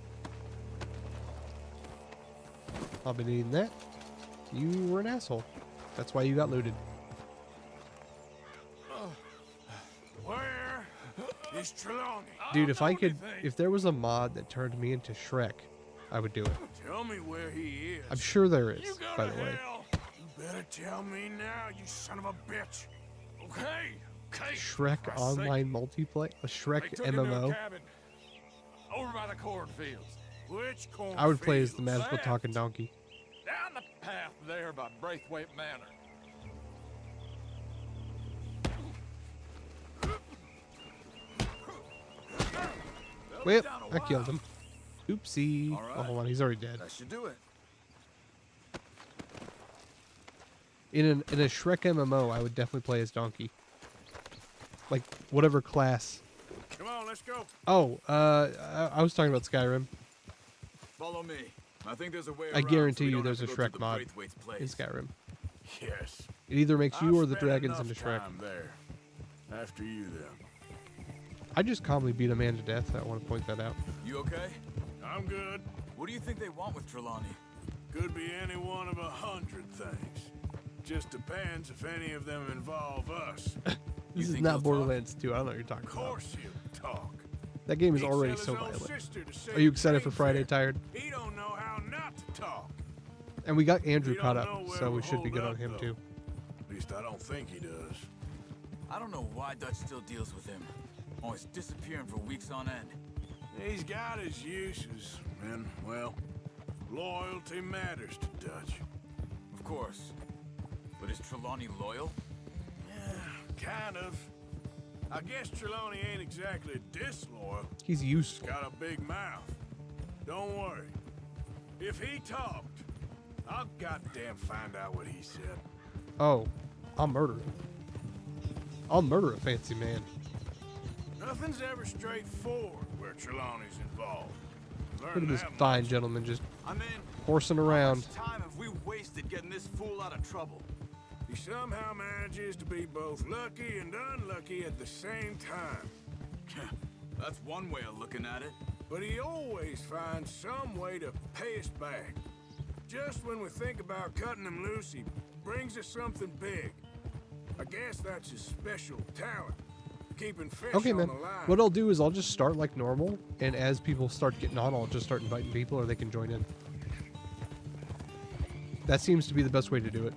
I'll be needing that. You were an asshole. That's why you got looted. Where It's Trelawney. Dude, if there was a mod that turned me into Shrek, I would do it. Tell me where he is. I'm sure there is, You go by to the way. hell. You better tell me now, you son of a bitch. Okay? Okay. Shrek For online multiplayer? A Shrek They took him to a MMO? cabin over by the cornfields. Which cornfields? I would play as the magical talking donkey. Down the path there by Braithwaite Manor. Whip! I killed him. Oopsie. All right. Oh, hold on, he's already dead. That should do it. In a Shrek MMO, I would definitely play as Donkey. Like, whatever class. Come on, let's go. Oh, I was talking about Skyrim. Follow me. I think there's a way I around, guarantee so we you don't there's a have to go to Shrek the mod Braithwaite's in place. Skyrim. Yes. It either makes you I've or the spent dragons enough into Shrek. time there. After you, then. I just calmly beat a man to death. I want to point that out. You okay? I'm good. What do you think they want with Trelawney? Could be any one of 100 things. Just depends if any of them involve us. This is not Borderlands 2. I don't know what you're talking Of about. course he'll talk. That game is He'd already sell so his own violent. sister to save Are you the excited for train Friday, fare. Tired? He don't know how not to talk. And we got Andrew We caught don't up, know where so we we're should be good holed on him up, too. At least I don't think he does. I don't know why Dutch still deals with him. Always disappearing for weeks on end. He's got his uses, and, well, loyalty matters to Dutch. Of course. But is Trelawney loyal? Kind of. I guess Trelawney ain't exactly disloyal. He's useful. Got a big mouth. Don't worry. If he talked, I'll goddamn find out what he said. Oh, I'll murder him. I'll murder a fancy man. Nothing's ever straightforward where Trelawney's involved. Look at Learn this that fine much. gentleman just I mean, horsing around. how much time have we wasted getting this fool out of trouble? He somehow manages to be both lucky and unlucky at the same time. That's one way of looking at it. But he always finds some way to pay us back. Just when we think about cutting him loose, he brings us something big. I guess that's his special talent. Keeping fish Okay, on man. the line. What I'll do is I'll just start like normal, and as people start getting on, I'll just start inviting people, or they can join in. That seems to be the best way to do it.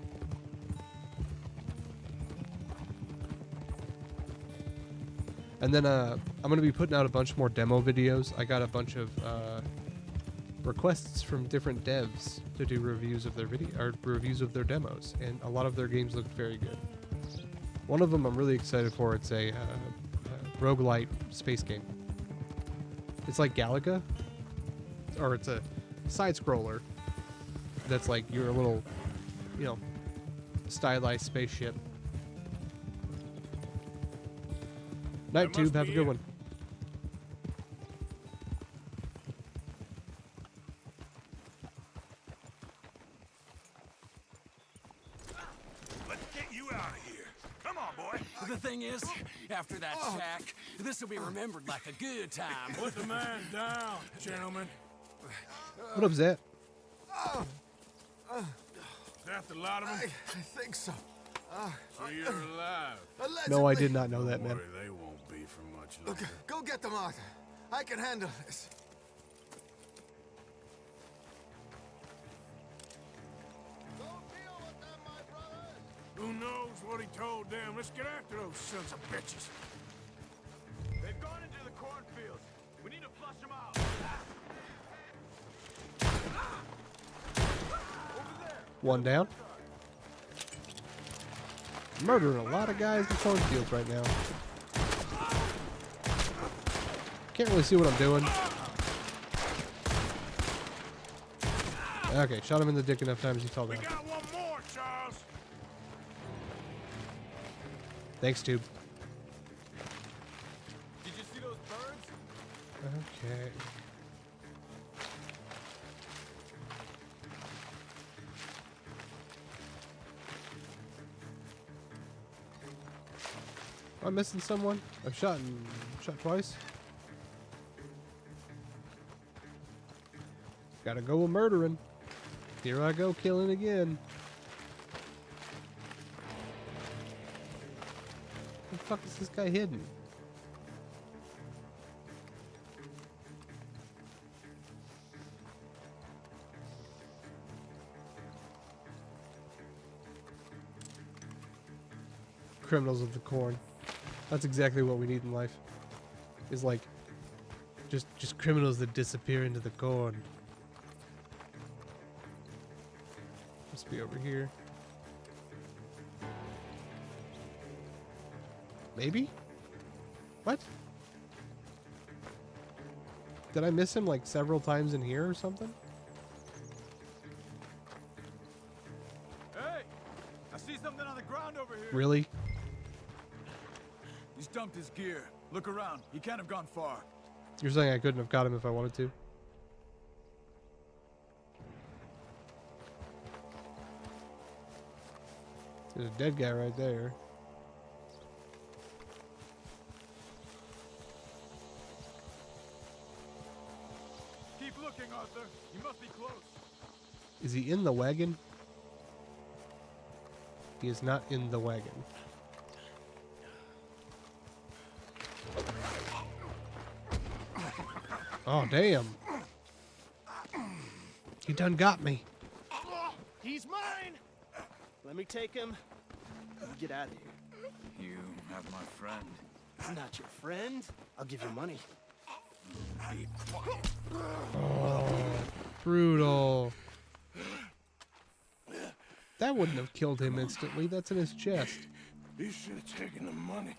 And then I'm going to be putting out a bunch more demo videos. I got a bunch of requests from different devs to do reviews of their reviews of their demos, and a lot of their games look very good. One of them I'm really excited for. It's a roguelite space game. It's like Galaga, or it's a side scroller that's like you're a little, you know, stylized spaceship. Night Tube, have a good one. Let's get you out of here. Come on, boy. The thing is, after that shack, this will be remembered like a good time. Put the man down, gentlemen. What up, Zet? Is that the lot of them? I think so. So you're alive. No, I did not know that, Don't man. worry, they won't be for much Look, longer. go get them, Arthur. I can handle this. Who knows what he told them? Let's get after those sons of bitches. They've gone into the cornfields. We need to flush them out. One down. Murdering a lot of guys in cornfields right now. Can't really see what I'm doing. Okay, shot him in the dick enough times he fell We down. got one more, Charles. Thanks, Tube. Did you see those birds? Okay. Am I missing someone? I've shot twice. Gotta go with murdering. Here I go, killing again. Where the fuck is this guy hidden? criminals of the corn. That's exactly what we need in life. Is like just criminals that disappear into the corn. Must be over here. Maybe? What? Did I miss him like several times in here or something? Hey! I see something on the ground over here. Really? He's dumped his gear. Look around. He can't have gone far. You're saying I couldn't have got him if I wanted to? There's a dead guy right there. Keep looking, Arthur. You must be close. Is he in the wagon? He is not in the wagon. Oh, damn. He done got me. He's mine! Let me take him. Get out of here. You have my friend. I'm not your friend. I'll give you money. Oh, brutal. That wouldn't have killed him instantly. That's in his chest. You should have taken the money.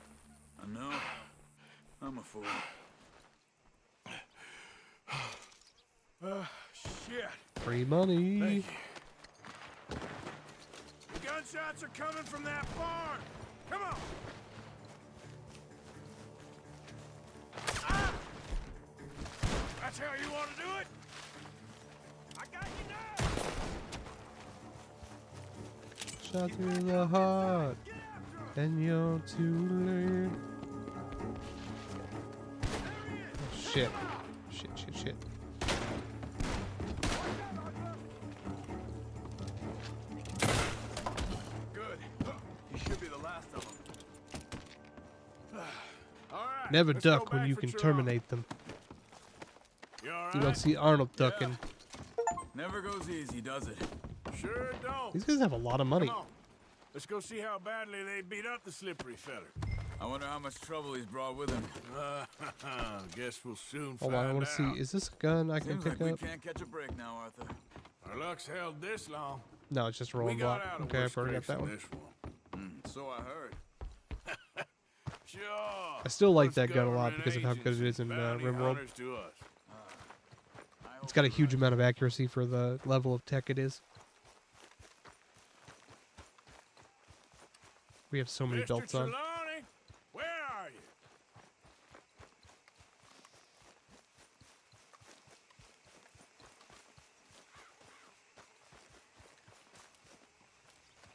I know. I'm a fool. Shit. Free money. Thank you. The gunshots are coming from that barn. Come on. Ah! That's how you want to do it? I got you now. Shot through the heart, and you're too late. Oh, shit. Shit. Good. You should be the last of them. All right. Never let's go duck when back you for can Trelawney. terminate them. You all You right? don't see Arnold ducking. Never goes easy, does it? Sure don't. These guys have a lot of money. Come on. Let's go see how badly they beat up the slippery feller. I wonder how much trouble he's brought with him. Guess we'll soon Hold find on, I want to see. out. Is this a gun I can Seems pick like up? we can't catch a break now, Arthur. Our luck's held this long. No, it's just a We rolling got block. out of Okay, I've worse already got scrapes that than one. this one. So I heard. Sure. I still like Us that gun a lot government because of how good it agents is in and bounty RimWorld. hunters to us. It's got a huge amount of accuracy for the level of tech it is. We have so many Mr. belts on. Trelawney, where are you?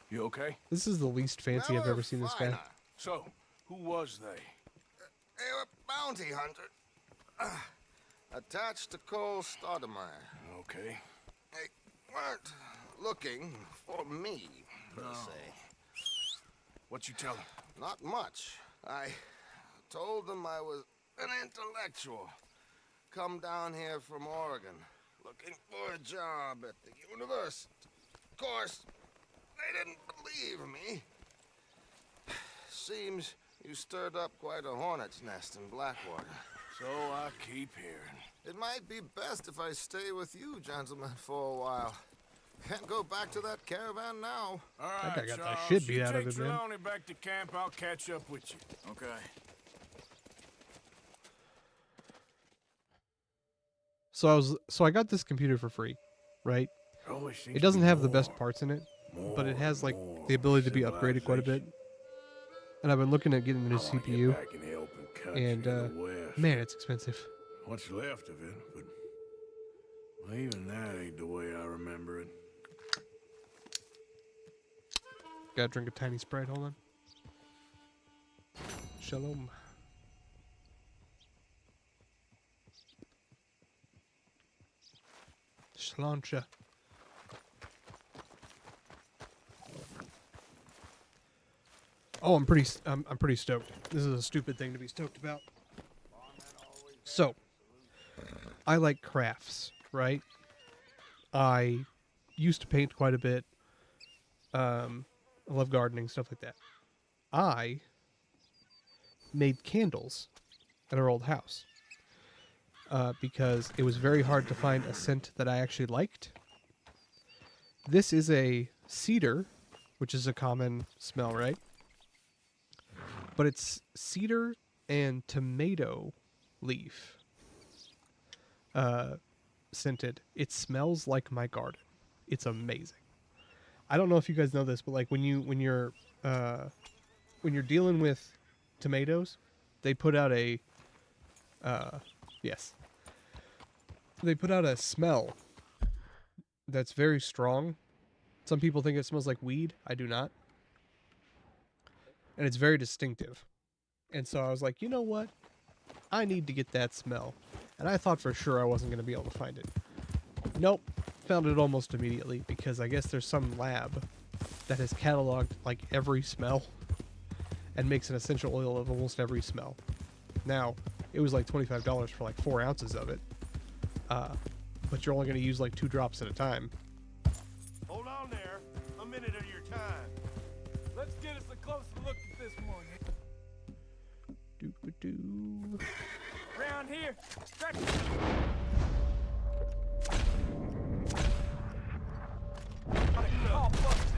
You okay? This is the least fancy I've ever seen this guy. So, who was they? They were bounty hunter. Attached to Cole Stoudemire. Okay. They weren't looking for me, per se. What you tell them? Not much. I told them I was an intellectual. Come down here from Oregon, looking for a job at the university. Of course, they didn't believe me. Seems you stirred up quite a hornet's nest in Blackwater. So I keep hearing. It might be best if I stay with you, gentlemen, for a while. Can't go back to that caravan now. All That guy right, got the Charles, shit beat you out of take him, man. Trelawney back to camp. I'll catch up with you. Okay. So I got this computer for free, right? Always seems It to doesn't be have the more, best parts in it, but it has like more the ability to be upgraded quite a bit. And I've been looking at getting a new CPU, back in the open country and in the West. man, it's expensive. What's left of it, but well, even that ain't the way I remember it. Gotta drink a tiny Sprite. Hold on. Shalom. Slancha. Oh, I'm pretty stoked. This is a stupid thing to be stoked about. So, I like crafts, right? I used to paint quite a bit. I love gardening, stuff like that. I made candles at our old house because it was very hard to find a scent that I actually liked. This is a cedar, which is a common smell, right? But it's cedar and tomato leaf scented. It smells like my garden. It's amazing. I don't know if you guys know this, but like when you're dealing with tomatoes, they put out a they put out a smell that's very strong. Some people think it smells like weed. I do not. And it's very distinctive. And so I was like, you know what? I need to get that smell. And I thought for sure I wasn't going to be able to find it. Nope. Found it almost immediately because I guess there's some lab that has cataloged like every smell and makes an essential oil of almost every smell. Now, it was like $25 for like 4 ounces of it. But you're only going to use like 2 drops at a time. Hold on there. A minute of your time. Let's get us a closer look at this one. Doo-ba-doo. Around here. Stretch.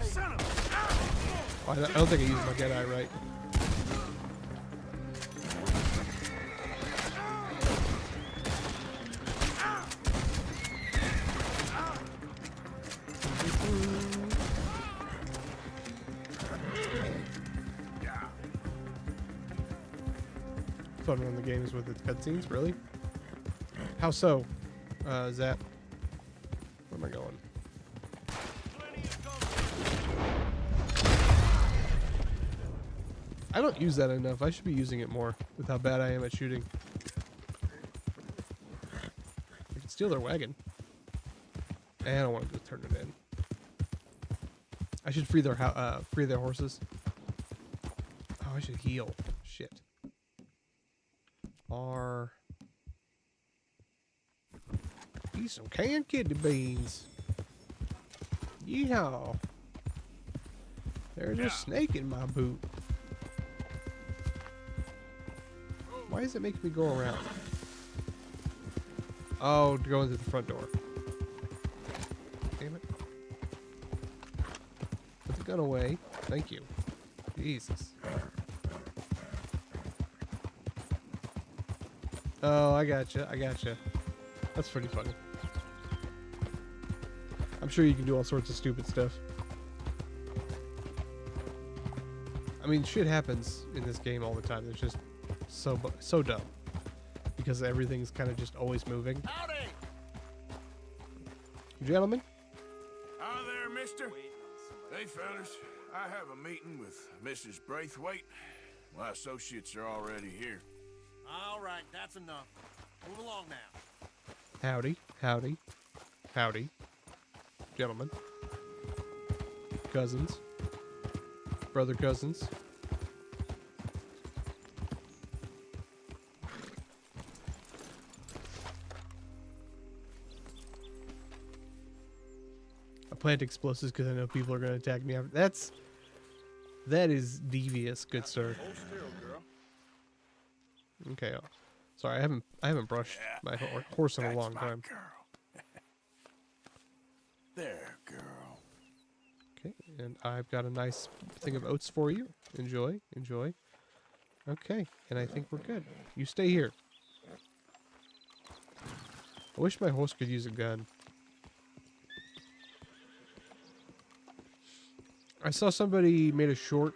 Son of I don't think I used my Deadeye right. Fun on the games with its cutscenes, really? How so? Zap? Where am I going? I don't use that enough. I should be using it more with how bad I am at shooting. I can steal their wagon. And I don't want to turn it in. I should free their horses. Oh, I should heal. Shit. R. Eat some canned kidney beans. Yeehaw. There's a snake in my boot. Why is it making me go around? Oh, to go into the front door. Damn it. Put the gun away. Thank you. Jesus. Oh, I gotcha. I gotcha. That's pretty funny. I'm sure you can do all sorts of stupid stuff. I mean, shit happens in this game all the time. It's just so dumb because everything's kind of just always moving. Howdy! Gentlemen? Hi there, mister. Hey, fellas. I have a meeting with Mrs. Braithwaite. My associates are already here. All right, that's enough. Move along now. Howdy, howdy, howdy. Gentlemen. Cousins. Brother cousins. I plant explosives because I know people are going to attack me after. That is devious, good sir. Hold still, girl. Okay. Sorry, I haven't brushed my horse in a long time. Girl. There, girl. Okay, and I've got a nice thing of oats for you. Enjoy, enjoy. Okay, and I think we're good. You stay here. I wish my horse could use a gun. I saw somebody made a short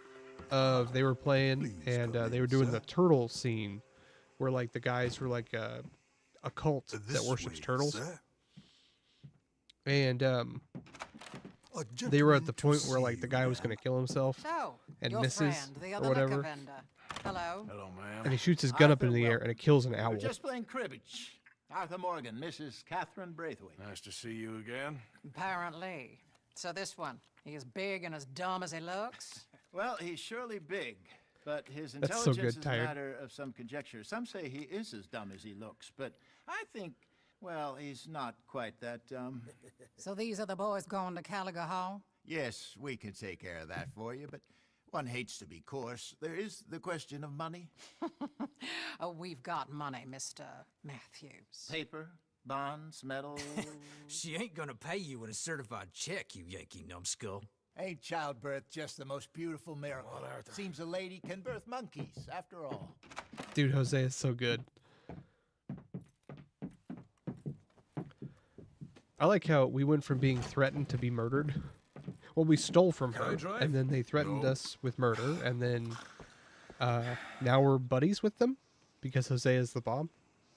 of they were playing and they were doing the turtle scene where like the guys were like a cult that worships turtles. And they were at the point where like the guy was going to kill himself So, and your misses friend, the or other whatever. liquor vendor. Hello. Hello, ma'am. And he shoots his gun up in the air and it kills an owl. We're just playing cribbage. Arthur Morgan, Mrs. Catherine Braithwaite. Nice to see you again. Apparently. So this one, he is big and as dumb as he looks? Well, he's surely big, but his That's so intelligence good, is tired. a matter of some conjecture. Some say he is as dumb as he looks, but I think, well, he's not quite that dumb. So these are the boys going to Caliga Hall? Yes, we can take care of that for you, but One hates to be coarse. There is the question of money. Oh, we've got money, Mr. Matthews. Paper, bonds, metal. She ain't gonna pay you with a certified check, you Yankee numbskull. Ain't childbirth just the most beautiful miracle? Well, Arthur. Seems a lady can birth monkeys, after all. Dude, Jose is so good. I like how we went from being threatened to be murdered. Well, we stole from her, and then they threatened us with murder, and then now we're buddies with them because Jose is the bomb.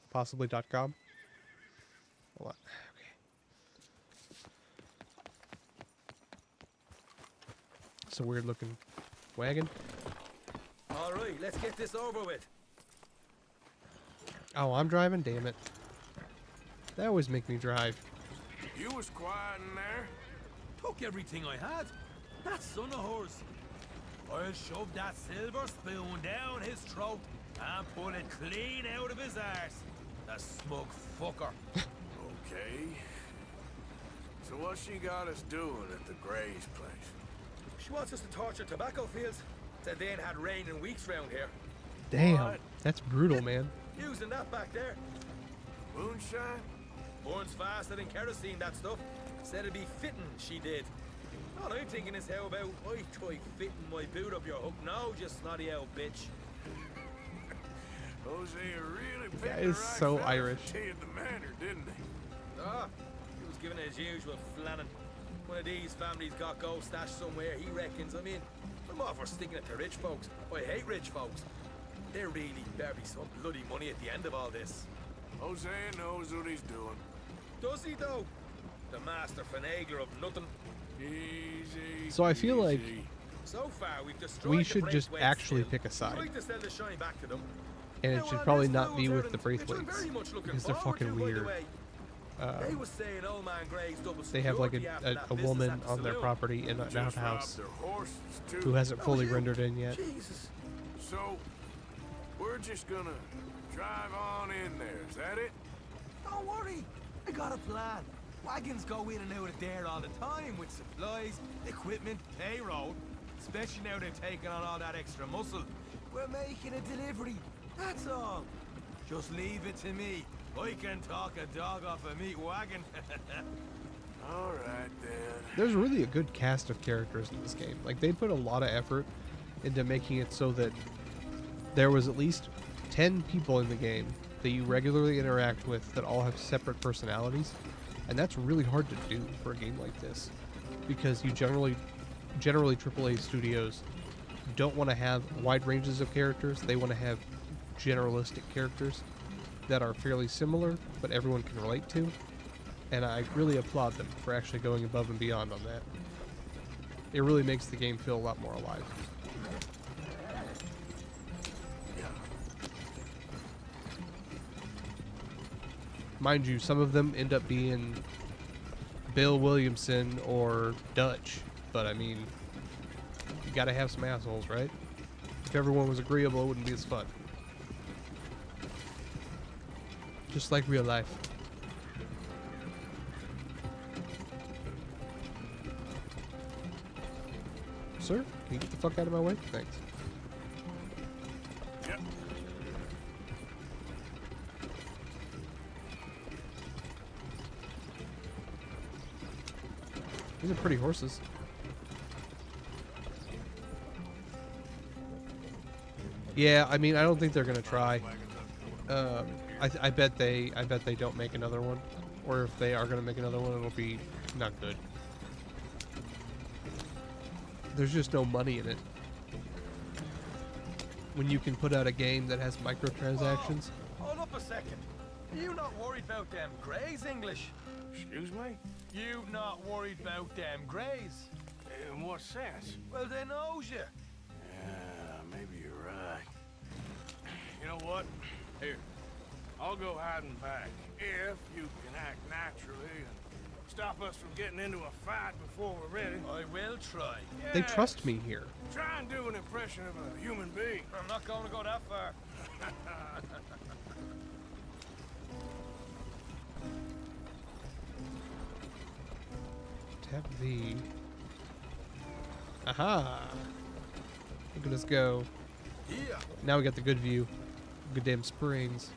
Possibly.com. Hold on. Okay. It's a weird looking wagon. All right, let's get this over with. Oh, I'm driving? Damn it. They always make me drive. You was quiet in there. Took everything I had. That son of hers. I'll shove that silver spoon down his throat and pull it clean out of his arse. The smug fucker. Okay. So what she got us doing at the Gray's place? She wants us to torture tobacco fields. Said they ain't had rain in weeks round here. Damn, that's brutal, man. Using that back there. Moonshine? Burns faster than kerosene, that stuff. Said it'd be fitting, she did. All I'm thinking is how about I try fitting my boot up your hook now, just snotty old bitch. Jose really picked That the is right so fella Irish. to tee the manor, didn't he? Ah, he was giving it his usual flannin'. One of these families got gold stashed somewhere, he reckons. I mean, I'm all for sticking it to rich folks. I hate rich folks. There really better be some bloody money at the end of all this. Jose knows what he's doing. Does he, though? The master finagler of nothing. Easy. So I feel like So far, we've destroyed we the should just Braithwaite actually still. pick a side. I'd like to sell the shine back to them. And it Now, should on probably this not be fool's with the errand, which I'm Braithwaites, very much looking because they're forward fucking to, by the weird. way. They was saying old man Gray's double They have like security after that a business woman at the on their saloon. property in an Just outhouse robbed their horses, too. who hasn't That fully was you. rendered in yet. Jesus. So, we're just gonna drive on in there, is that it? Don't worry, I got a plan. Wagons go in and out of there all the time with supplies, equipment, payroll. Especially now they're taking on all that extra muscle. We're making a delivery, that's all. Just leave it to me. I can talk a dog off a meat wagon. All right, then. There's really a good cast of characters in this game. Like, they put a lot of effort into making it so that there was at least 10 people in the game that you regularly interact with that all have separate personalities. And that's really hard to do for a game like this, because you generally AAA studios don't want to have wide ranges of characters. They want to have generalistic characters that are fairly similar, but everyone can relate to. And I really applaud them for actually going above and beyond on that. It really makes the game feel a lot more alive. Mind you, some of them end up being Bill Williamson or Dutch, but I mean, you gotta have some assholes, right? If everyone was agreeable, it wouldn't be as fun. Just like real life. Sir, can you get the fuck out of my way? Thanks. Yep. These are pretty horses. Yeah, I mean, I don't think they're gonna try. I bet they don't make another one, or if they are gonna make another one, it'll be not good. There's just no money in it. When you can put out a game that has microtransactions. Hold up a second. Are you not worried about them Greys, English? Excuse me? You not worried about them Greys? In what sense? Well, they knows you. Yeah, maybe you're right. You know what? Here, I'll go hiding back. If you can act naturally and stop us from getting into a fight before we're ready. I will try. They trust me here. Try and do an impression of a human being. I'm not going to go that far. Tap V. Aha! Look at us go. Yeah. Now we got the good view. Good damn springs.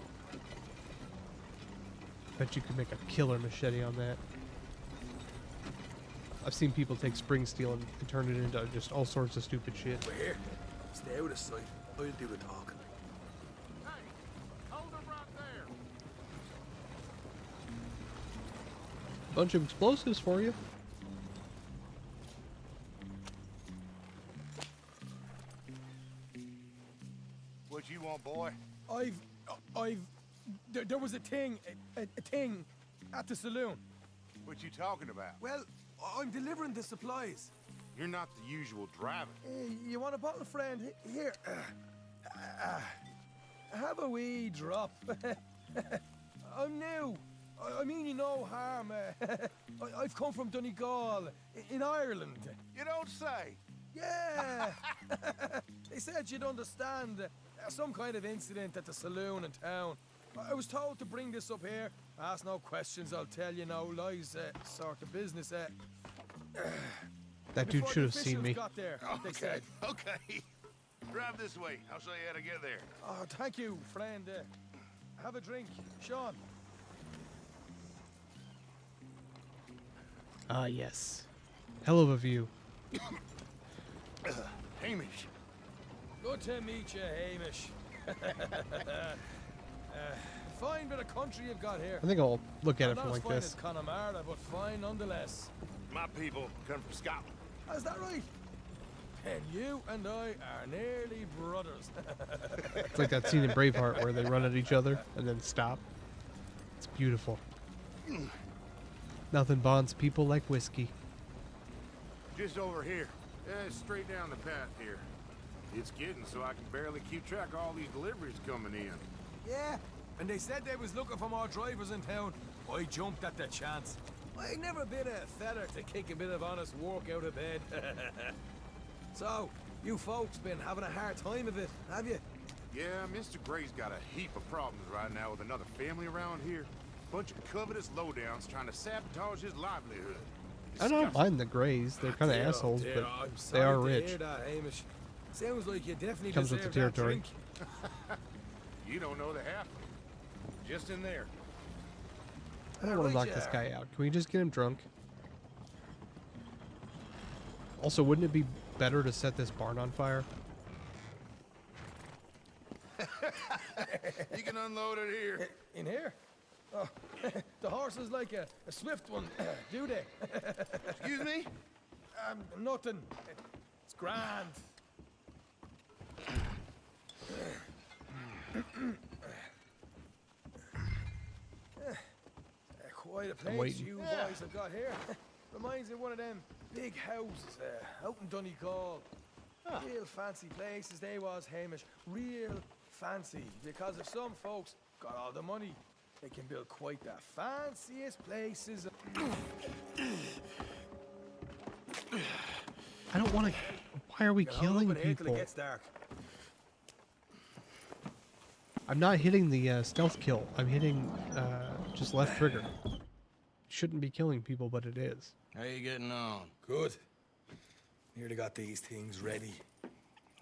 Bet you could make a killer machete on that. I've seen people take spring steel and turn it into just all sorts of stupid shit. Over here. Stay out of sight. I'll do the talking. Hey, hold them right there. Bunch of explosives for you. What you want, boy? There was a thing at the saloon. What you talking about? Well, I'm delivering the supplies. You're not the usual driver. You want a bottle, friend? Here. Have a wee drop. I'm new. I mean you no harm. I've come from Donegal, in Ireland. You don't say. Yeah. They said you'd understand. Some kind of incident at the saloon in town. I was told to bring this up here. Ask no questions, I'll tell you no lies. Sort of business. That dude should have seen me. Got there, they said. Okay. Drive this way. I'll show you how to get there. Oh, thank you, friend. Have a drink, Sean. Ah, yes. Hell of a view. Hamish. Good to meet you, Hamish. Fine bit of country you've got here. I think I'll look at it Not from as like fine this. as Connemara, but fine nonetheless. My people come from Scotland. Is that right? And you and I are nearly brothers. It's like that scene in Braveheart where they run at each other and then stop. It's beautiful. Nothing bonds people like whiskey. Just over here. Straight down the path here. It's getting so I can barely keep track of all these deliveries coming in. Yeah, and they said they was looking for more drivers in town. I jumped at the chance. I never been a feather to kick a bit of honest work out of bed. So, you folks been having a hard time of it, have you? Yeah, Mr. Gray's got a heap of problems right now with another family around here. Bunch of covetous lowdowns trying to sabotage his livelihood. I don't mind the Greys. They're kind of Dear, oh assholes, dear, but I'm they sorry are to rich. hear that, Hamish. Sounds like you definitely Comes with the deserve that territory. drink. You don't know the half. Just in there. I don't want to knock this guy out. Can we just get him drunk? Also, wouldn't it be better to set this barn on fire? You can unload it here. In here? Oh, the horse is like a swift one, do they? Excuse me? Nothing. It's grand. Quite a place waiting. you boys have got here. Reminds me of one of them big houses out in Donegal. Real fancy places they was, Hamish. Real fancy. Because if some folks got all the money, they can build quite the fanciest places. I don't want to. Why are we Get hung up killing in here till people? it gets dark. I'm not hitting the stealth kill. I'm hitting just left trigger. Shouldn't be killing people, but it is. How you getting on? Good. Nearly got these things ready.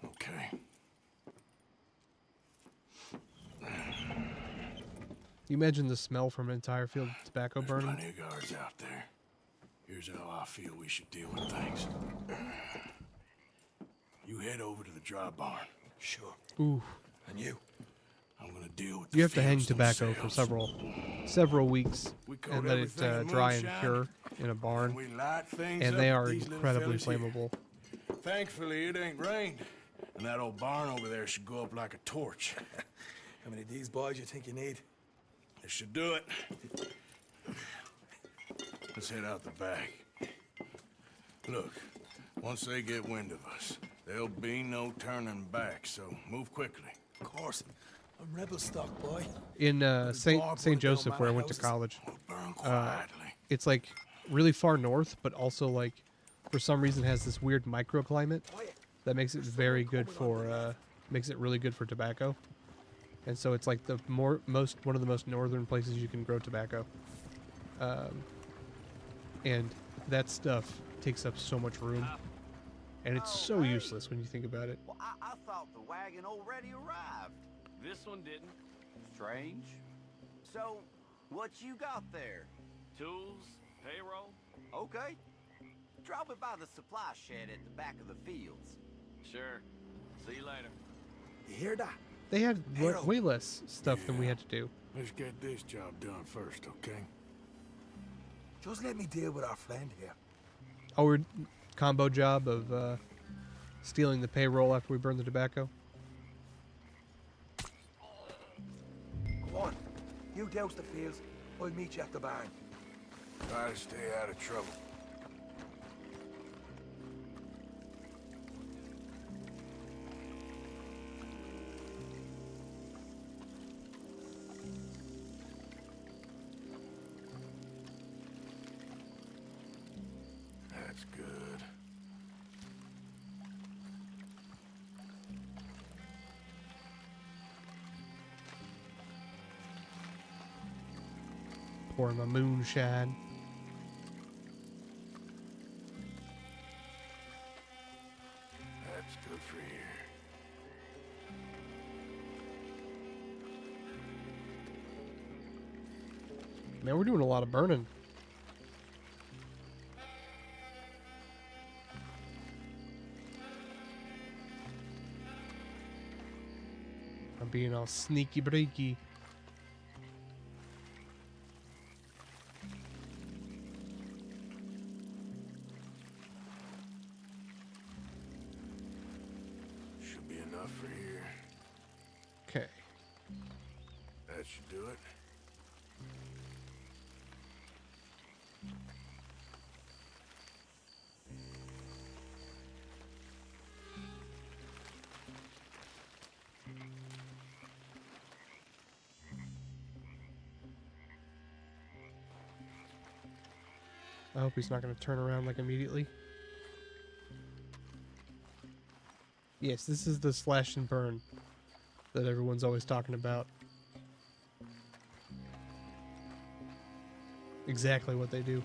Okay. You imagine the smell from an entire field of tobacco burning? Plenty of guards out there. Here's how I feel we should deal with things. You head over to the dry barn. Sure. Ooh. And you? I'm gonna deal with You have to hang fields tobacco for themselves. several weeks We coat and let it everything in dry and moonshine, cure in a barn. We light things And up they with are these little incredibly fellas here. flammable. Thankfully, it ain't rained. And that old barn over there should go up like a torch. How many of these boys you think you need? This should do it. Let's head out the back. Look, once they get wind of us, there'll be no turning back, so move quickly. Of course. I'm rebel stock, boy. In St. Joseph, where I went to college, it's like really far north, but also like for some reason has this weird microclimate that makes it very good for makes it really good for tobacco. And so it's like the one of the most northern places you can grow tobacco. And that stuff takes up so much room. And it's so useless when you think about it. Well, I thought the wagon already arrived. This one didn't. Strange. So, what you got there? Tools, payroll. Okay. Drop it by the supply shed at the back of the fields. Sure. See you later. You hear that? They had way less stuff than we had to do. Let's get this job done first, okay? Just let me deal with our friend here. Our combo job of stealing the payroll after we burn the tobacco. Go on. You douse the fields. I'll meet you at the barn. Try to stay out of trouble. That's good. Pour my moonshine. That's good for here. Man, we're doing a lot of burning. I'm being all sneaky breaky. Should be enough for here. Okay. That should do it. I hope he's not going to turn around like immediately. Yes, this is the slash and burn that everyone's always talking about. Exactly what they do.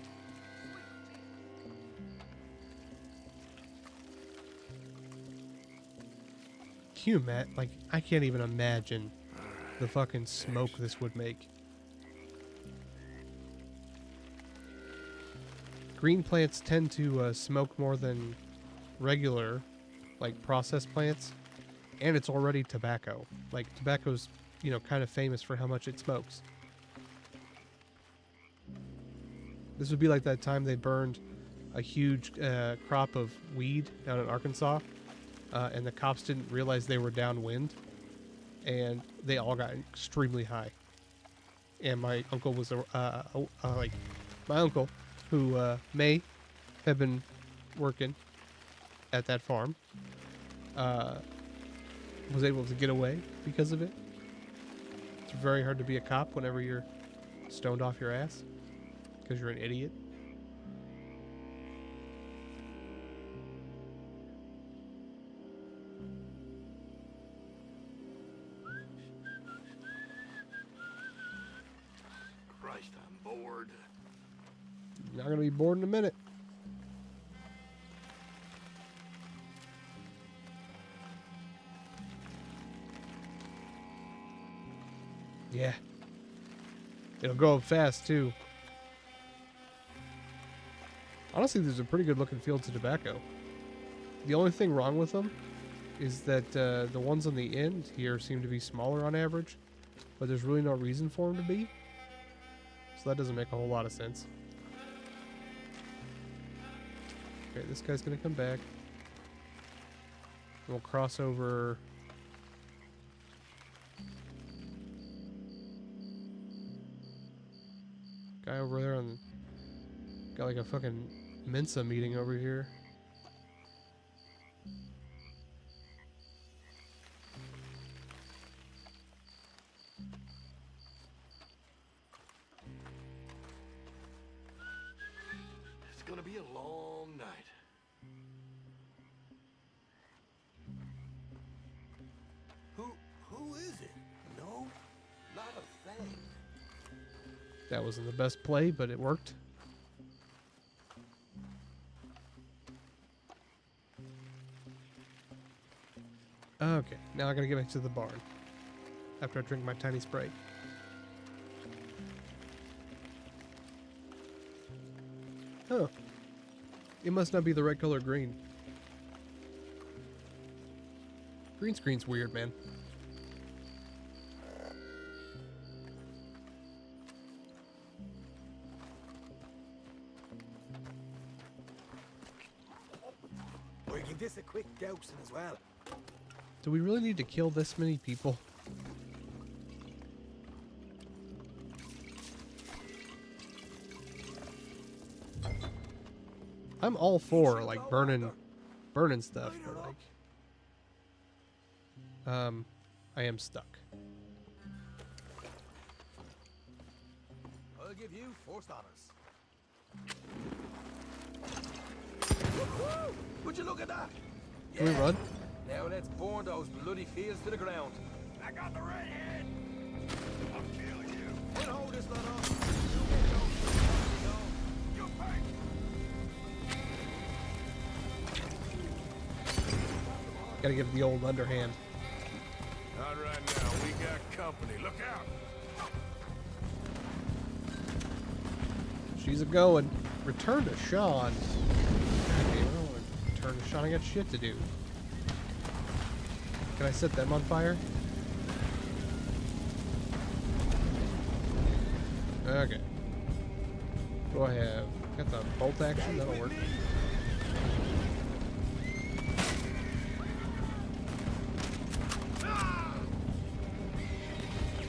Can you like, I can't even imagine the fucking smoke this would make. Green plants tend to smoke more than regular, like, processed plants, and it's already tobacco. Like, tobacco's, you know, kind of famous for how much it smokes. This would be like that time they burned a huge crop of weed down in Arkansas, and the cops didn't realize they were downwind, and they all got extremely high. And my uncle was like, my uncle, who may have been working at that farm, was able to get away because of it. It's very hard to be a cop whenever you're stoned off your ass because you're an idiot. Christ, I'm bored. Not gonna be bored in a minute. Yeah. It'll go up fast too. Honestly, there's a pretty good looking fields of tobacco. The only thing wrong with them is that the ones on the end here seem to be smaller on average, but there's really no reason for them to be. So that doesn't make a whole lot of sense. Okay, this guy's gonna come back. We'll cross over. Guy over there on, got like a fucking Mensa meeting over here. It's gonna be a long night. Who is it? No, not a thing. That wasn't the best play, but it worked. Okay, now I gotta get back to the barn. After I drink my tiny Sprite. Huh. It must not be the right color green. Green screen's weird, man. We'll give this a quick dousing as well. Do we really need to kill this many people? I'm all for like burning stuff, but like I am stuck. I'll give you first honors. Would you look at that? Can we run? Now let's burn those bloody fields to the ground. I got the redhead. I'll kill you. We'll hold this lot off. You pay. Gotta give the old underhand. Not right now. We got company. Look out. She's a going. Return to Sean. Okay, well, return to Sean. I got shit to do. Can I set them on fire? Okay. What do I have? Got the bolt action. That'll work.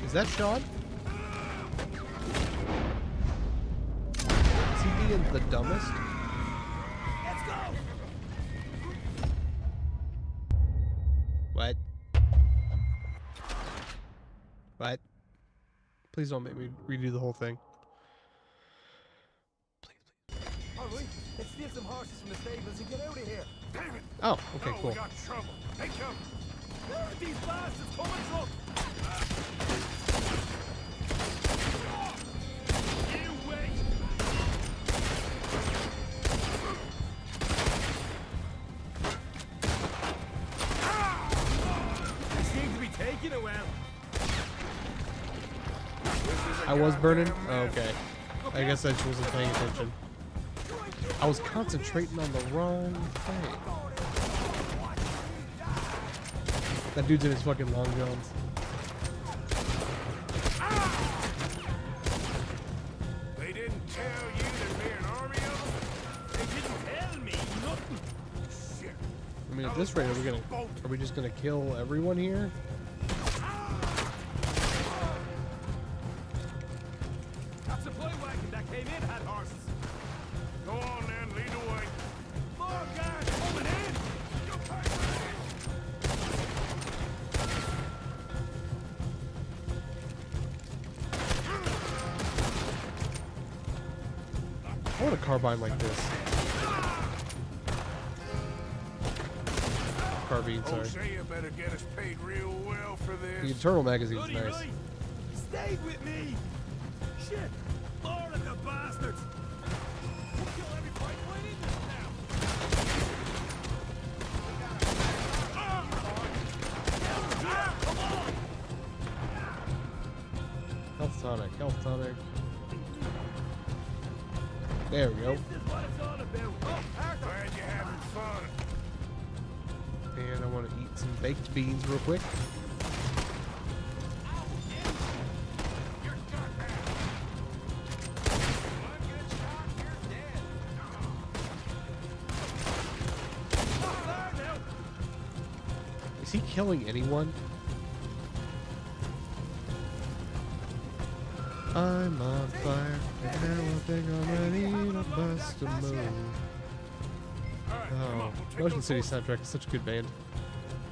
Is that Sean? Is he being the dumbest? Let's go. What? What? Please don't make me redo the whole thing. All right, let's steal some horses from the stables and get out of here. Damn it. Oh, okay, No, cool. We got trouble. Take cover. Where are these bastards coming from? You wait. They seem to be taking it well. I was burning? Oh, okay. I guess I just wasn't paying attention. I was concentrating on the wrong thing. That dude's in his fucking long johns. They didn't tell you there'd be an army of them? They didn't tell me nothing. Shit. I mean, at this rate, are we just gonna kill everyone here? That supply wagon that came in had horses. Go on then, lead the way. More guards coming in. You can't I want a carbine like this. Carbine, sorry. Hosea better get us paid real well for The this. internal magazine's Bloody nice. right. Stay with me. Shit. More of the bastards. We'll kill everybody right in this now. Come on. Health tonic, health tonic. There we go. This is what it's all about. Oh, Arthur. Glad you're having fun. And I want to eat some baked beans real quick. Is he killing anyone? I'm on fire, and now I think I'm ready to bust a move. Oh, Motion City soundtrack is such a good band.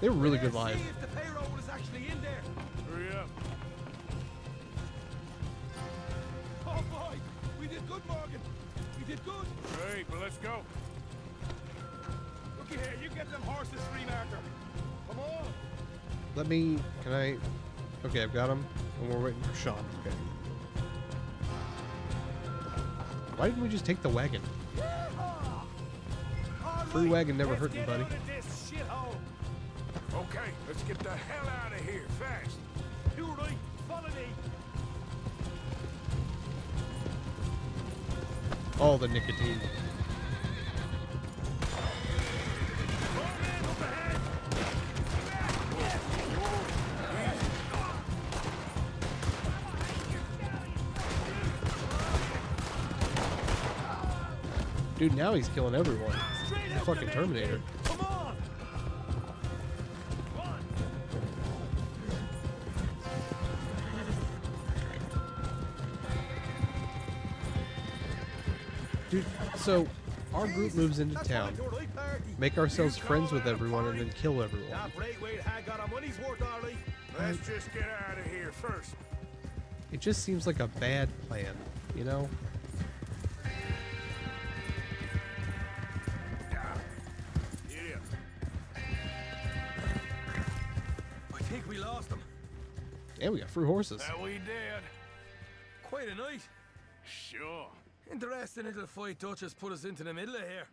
They were really good live. See if the payroll is actually in there. Hurry up. Oh boy, we did good, Morgan. We did good. Great, but let's go. Looky here, you get them horses free, Marker. Come on. Let me, can I, okay, I've got him, and we're waiting for Sean, okay. Why didn't we just take the wagon? Free wagon never hurt anybody. Okay, let's get the hell out of here, fast. You right, follow me. All the nicotine. Dude, now he's killing everyone. The fucking Terminator. Come on. Dude, so our group moves into town, make ourselves friends with everyone, and then kill everyone. That Braithwaite had got our money's worth, Harley. Let's just get out of here first. It just seems like a bad plan, you know? Yeah. I think we lost them. Yeah, we got free horses. That we did. Quite a night. Sure. Interesting little fight Dutch has put us into the middle of here.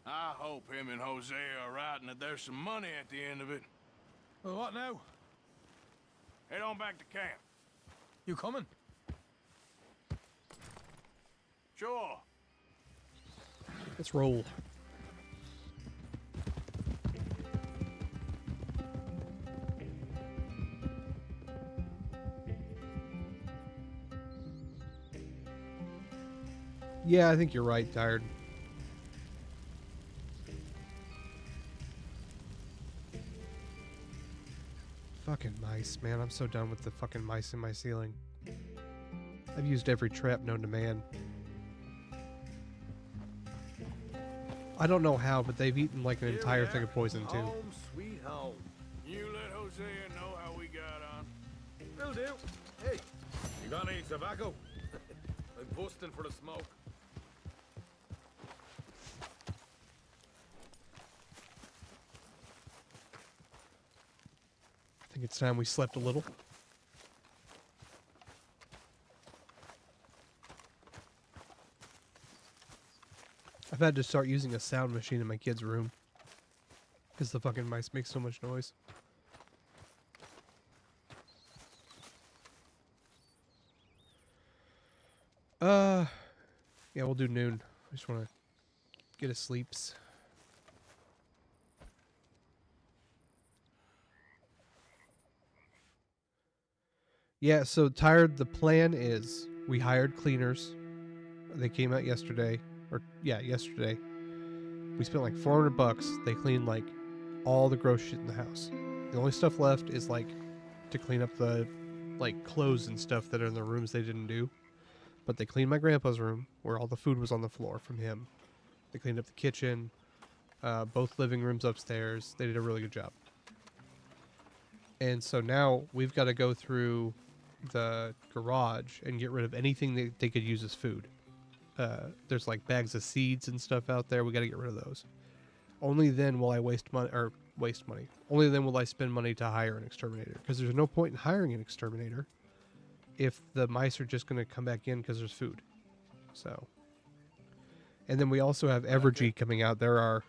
I hope him and Hosea are right and that there's some money at the end of it. Well, what now? Head on back to camp. You coming? Sure. Let's roll. Yeah, I think you're right, Tired. Fucking mice, man. I'm so done with the fucking mice in my ceiling. I've used every trap known to man. I don't know how, but they've eaten like an entire thing of poison too. Home, sweet home. You let Hosea know how we got on. Will do. Hey, you got any tobacco? I'm busting for the smoke. I think it's time we slept a little. I've had to start using a sound machine in my kid's room because the fucking mice make so much noise. Yeah, we'll do noon. I just want to get a sleeps. Yeah, so Tired, the plan is we hired cleaners. They came out yesterday. Yesterday. We spent like $400. They cleaned like all the gross shit in the house. The only stuff left is like to clean up the like clothes and stuff that are in the rooms they didn't do. But they cleaned my grandpa's room where all the food was on the floor from him. They cleaned up the kitchen, both living rooms upstairs. They did a really good job. And so now we've got to go through the garage and get rid of anything that they could use as food. There's like bags of seeds and stuff out there. We got to get rid of those. Only then will I waste money. Only then will I spend money to hire an exterminator. Because there's no point in hiring an exterminator if the mice are just going to come back in because there's food. So. And then we also have Evergy coming out. They're our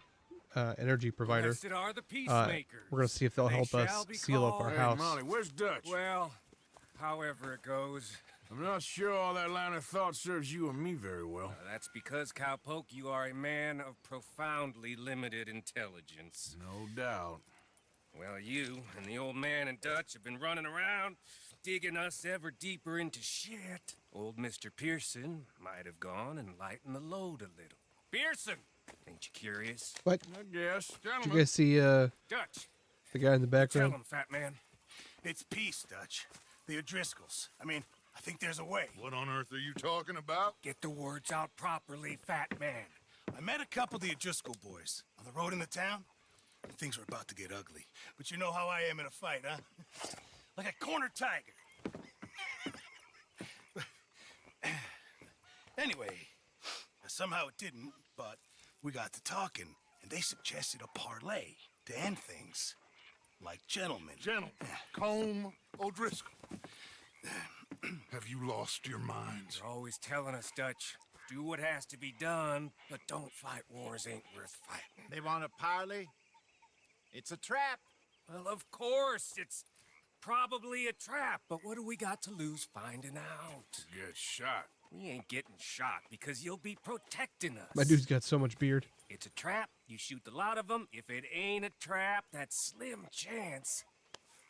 energy provider. Blessed are the peacemakers. We're going to see if they'll help us seal up our house. Molly, where's Dutch? Well, however it goes. I'm not sure all that line of thought serves you and me very well. That's because, Cowpoke, you are a man of profoundly limited intelligence. No doubt. Well, you and the old man and Dutch have been running around, digging us ever deeper into shit. Old Mr. Pearson might have gone and lightened the load a little. Pearson! Ain't you curious? What? I guess. Did you guys see Dutch, the guy in the tell background? him, fat man. It's peace, Dutch. The O'Driscolls. I think there's a way. What on earth are you talking about? Get the words out properly, fat man. I met a couple of the O'Driscoll boys on the road in the town, and things were about to get ugly. But you know how I am in a fight, huh? Like a corner tiger. Anyway, somehow it didn't, but we got to talking, and they suggested a parlay to end things. Like gentlemen. Gentlemen. Combe O'Driscoll. Have you lost your minds? You're always telling us, Dutch, do what has to be done, but don't fight wars ain't worth fighting. They want a parley? It's a trap. Well, of course, it's probably a trap, but what do we got to lose finding out? Get shot. We ain't getting shot because you'll be protecting us. My dude's got so much beard. It's a trap. You shoot a lot of them. If it ain't a trap, that's slim chance.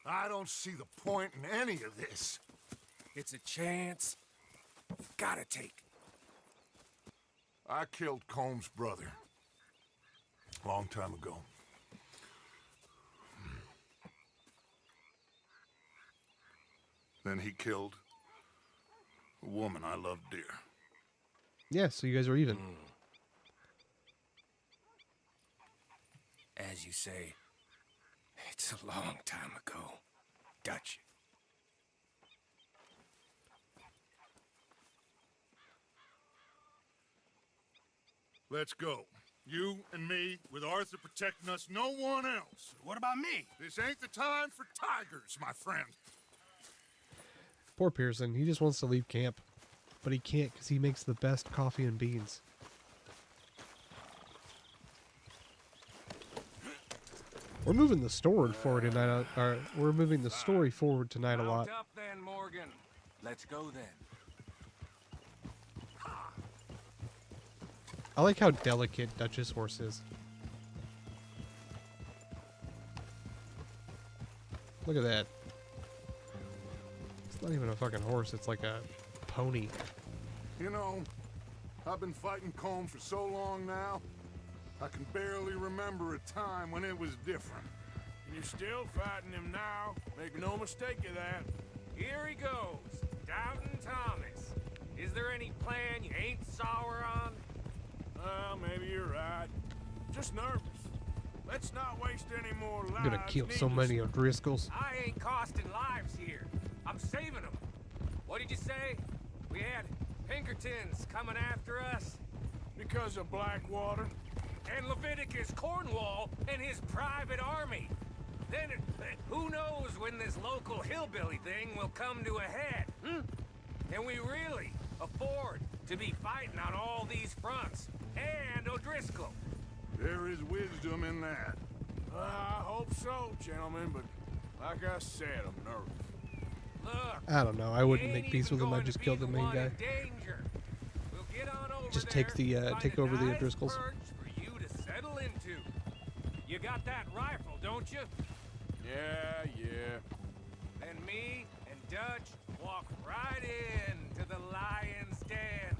I don't see the point in any of this. It's a chance you've gotta take. I killed Combs' brother. Long time ago. Then he killed a woman I loved dear. Yeah, so you guys are even. As you say, it's a long time ago, Dutch. Let's go. You and me, with Arthur protecting us, no one else. What about me? This ain't the time for tigers, my friend. Poor Pearson. He just wants to leave camp. But he can't because he makes the best coffee and beans. We're moving the story forward tonight. We're moving the story forward tonight a lot. Mount up then, Morgan. Let's go then. I like how delicate Dutch's horse is. Look at that. It's not even a fucking horse. It's like a pony. You know, I've been fighting Combs for so long now, I can barely remember a time when it was different. And you're still fighting him now. Make no mistake of that. Here he goes. Doubting Thomas. Is there any plan you ain't sour on? Well, maybe you're right. Just nervous. Let's not waste any more lives. I'm gonna kill so many O'Driscolls. I ain't costing lives here. I'm saving them. What did you say? We had Pinkertons coming after us? Because of Blackwater? And Leviticus Cornwall and his private army. Then, who knows when this local hillbilly thing will come to a head, Can we really afford to be fighting on all these fronts? And O'Driscoll. There is wisdom in that. I hope so, gentlemen, but like I said, I'm nervous. Look, I don't know. I wouldn't make peace with him. I just killed the main guy. We'll get on over Just there, take over the nice O'Driscolls. perch for you to settle into. You got that rifle, don't you? Yeah. Then me and Dutch walk right in to the lion's den.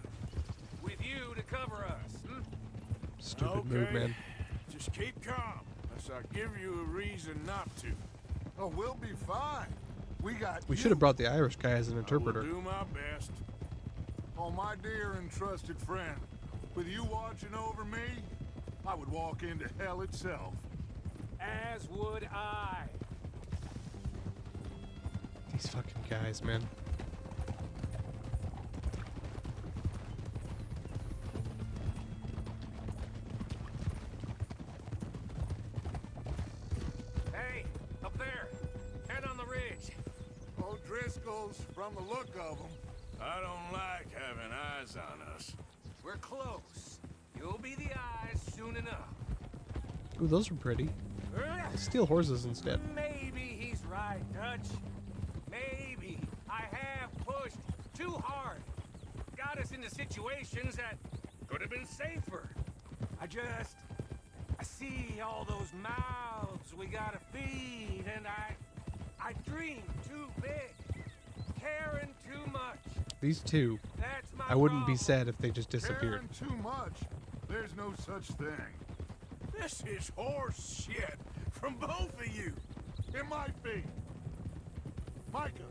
With you to cover us, Stupid move, man. Just keep calm, unless I give you a reason not to. Oh, we'll be fine. We should have brought the Irish guy as an interpreter. I will do my best. Oh, my dear and trusted friend, with you watching over me, I would walk into hell itself. As would I. These fucking guys, man. Hey, up there. Head on the ridge. O'Driscolls, from the look of them. I don't like having eyes on us. We're close. You'll be the eyes soon enough. Ooh, those are pretty. Steal horses instead. Maybe he's right, Dutch. Maybe I have pushed too hard. Got us into situations that could have been safer. I see all those mouths we gotta feed, and I dream too big, caring too much. These two, That's my I wouldn't be problem. sad if they just disappeared. Caring too much. There's no such thing. This is horse shit from both of you. It might be. Micah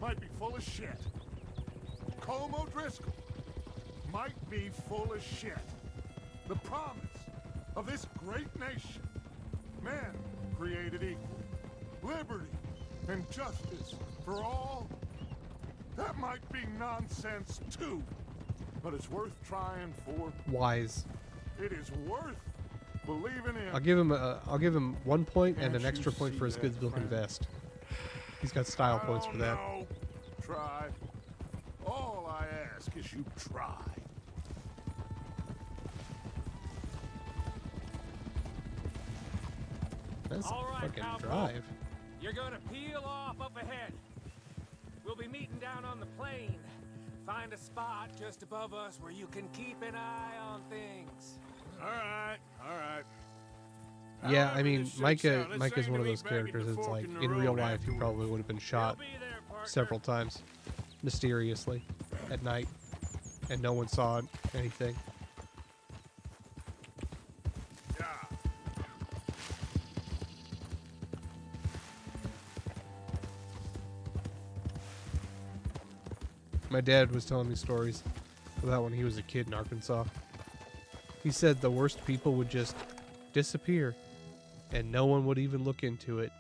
might be full of shit. Colm O'Driscoll might be full of shit. The promise of this great nation. Men created equal. Liberty and justice for all. That might be nonsense too. But it's worth trying for. Wise. It is worth believing in. I'll give him 1 point and Can't an extra you point see for his that, good looking friend? vest. He's got style points for that. No. Try. All I ask is you try. That's All a right, fucking cowboy. drive. You're gonna peel off up ahead. We'll be meeting down on the plain. Find a spot just above us where you can keep an eye on things. All right, all right. Yeah, I However mean, this shakes Micah out, let's Micah's aim one of to those meet back at characters the that's fork like, in the in real road life, he afterwards. probably would have been shot several times, mysteriously, at night, and no one saw anything. My dad was telling me stories about when he was a kid in Arkansas. He said the worst people would just disappear and no one would even look into it.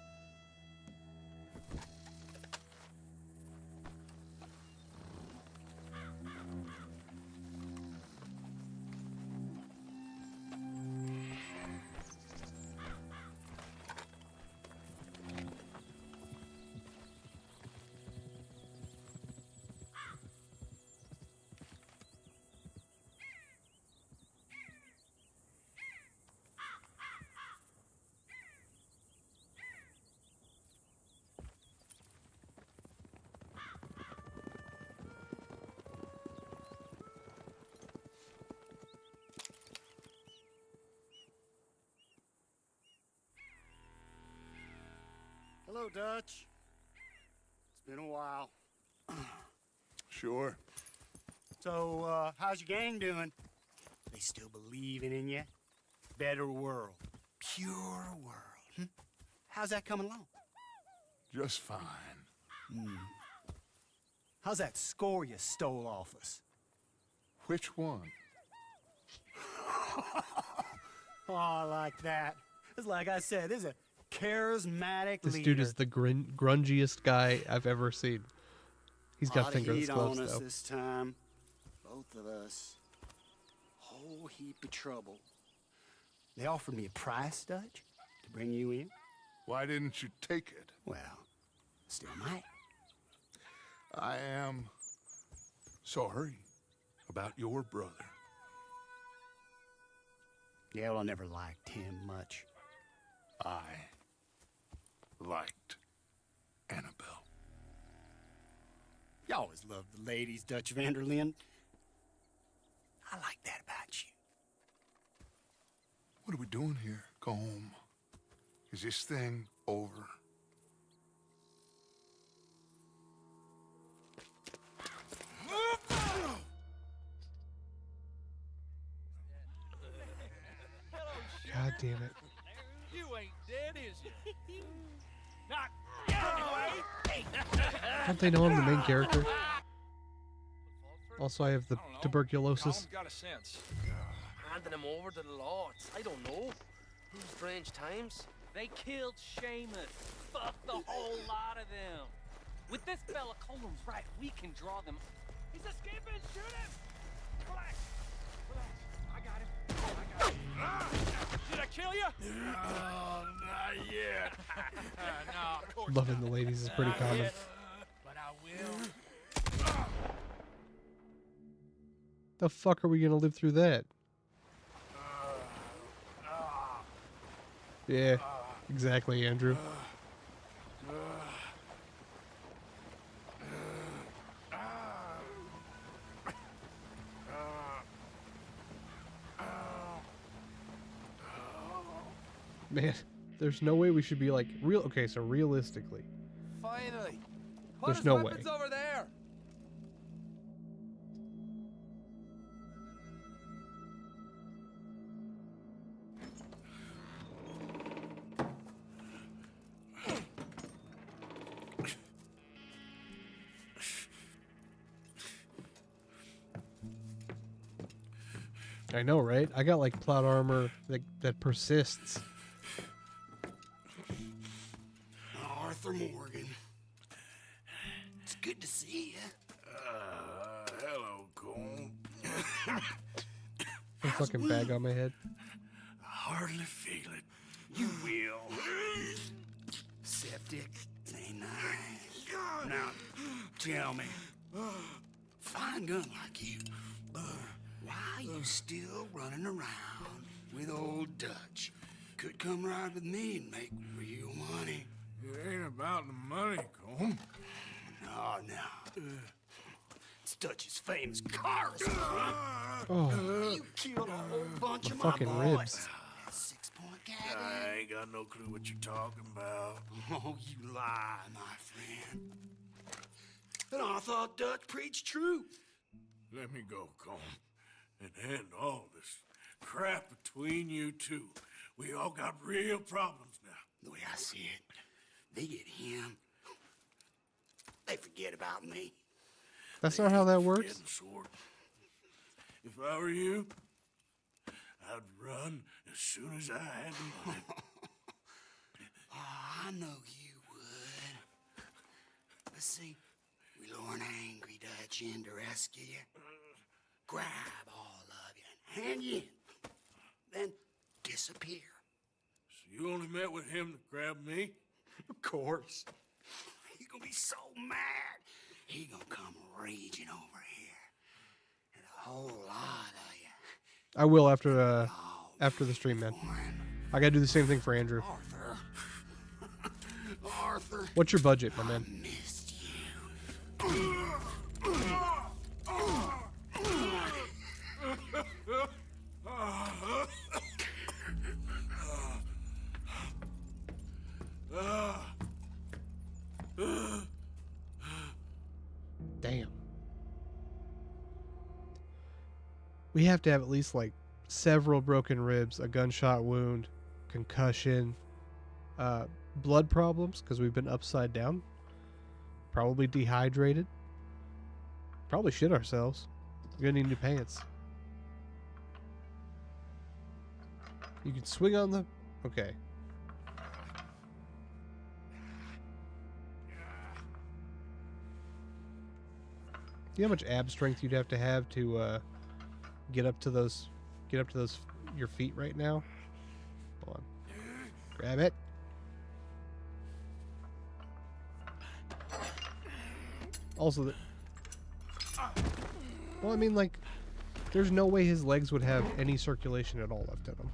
Hello, Dutch. It's been a while. Sure. So, how's your gang doing? They still believing in you? Better world. Pure world. How's that coming along? Just fine. How's that score you stole off us? Which one? Oh, I like that. It's like I said, this is a charismatic This leader. dude is the grungiest guy I've ever seen. He's got Lot of fingerless heat gloves, on us though. this time. Both of us. Whole heap of trouble. They offered me a price, Dutch, to bring you in. Why didn't you take it? Well, still might. I am sorry about your brother. Yeah, well, I never liked him much. I liked Annabelle. You always loved the ladies, Dutch Vanderlyn. I like that about you. What are we doing here? Go home. Is this thing over? God damn it. You ain't dead, is you? Not Don't they know I'm the main character? Also, I have the tuberculosis. got a sense. Handing him over to the lords. I don't know. Strange times. They killed Seamus. Fuck the whole lot of them. With this fella Colum's right, we can draw them. He's escaping! Shoot him! Relax! Relax. I got him. I got him. Did I kill you? Oh, not yet. No, of course Loving the ladies is pretty common. yet. But I will. The fuck are we gonna live through that? Yeah, exactly, Andrew. Man, there's no way we should be like real. Okay, so realistically, Finally. There's Put no his weapons way. over there. I know, right? I got like plot armor that persists. Arthur Morgan. It's good to see you. Hello, Cole. A fucking bag on my head. I hardly feel it. You will. Septic. Ain't nice. Now, tell me. Fine gun like you. Why you still running around with old Dutch? Could come ride with me and make real money. It ain't about the money, Colm. No, no. It's Dutch's famous cars. Oh. You killed a whole bunch of Fucking my boys. ribs. That 6-point cabin. I ain't got no clue what you're talking about. Oh, you lie, my friend. And I thought Dutch preached truth. Let me go, Colm, and end all this crap between you two. We all got real problems now. The way I see it, they get him. They forget about me. That's not how that works. Getting sore. If I were you, I'd run as soon as I had the money. Oh, I know you would. But see, we lure an angry Dutch in to rescue you. Grab all of you and hand you in. Then disappear. So you only met with him to grab me? Of course. He gonna be so mad. He gonna come raging over here. And a whole lot of you. I will after the stream, man. I gotta do the same thing for Andrew. Arthur. Arthur. What's your budget, my man? Missed you. Damn. We have to have at least like several broken ribs, a gunshot wound, concussion, blood problems because we've been upside down, probably dehydrated, probably shit ourselves. We're gonna need new pants. You can swing on the... Okay. You know how much ab strength you'd have to get up to those your feet right now? Hold on. Grab it. Also, well, I mean, like, there's no way his legs would have any circulation at all left in them.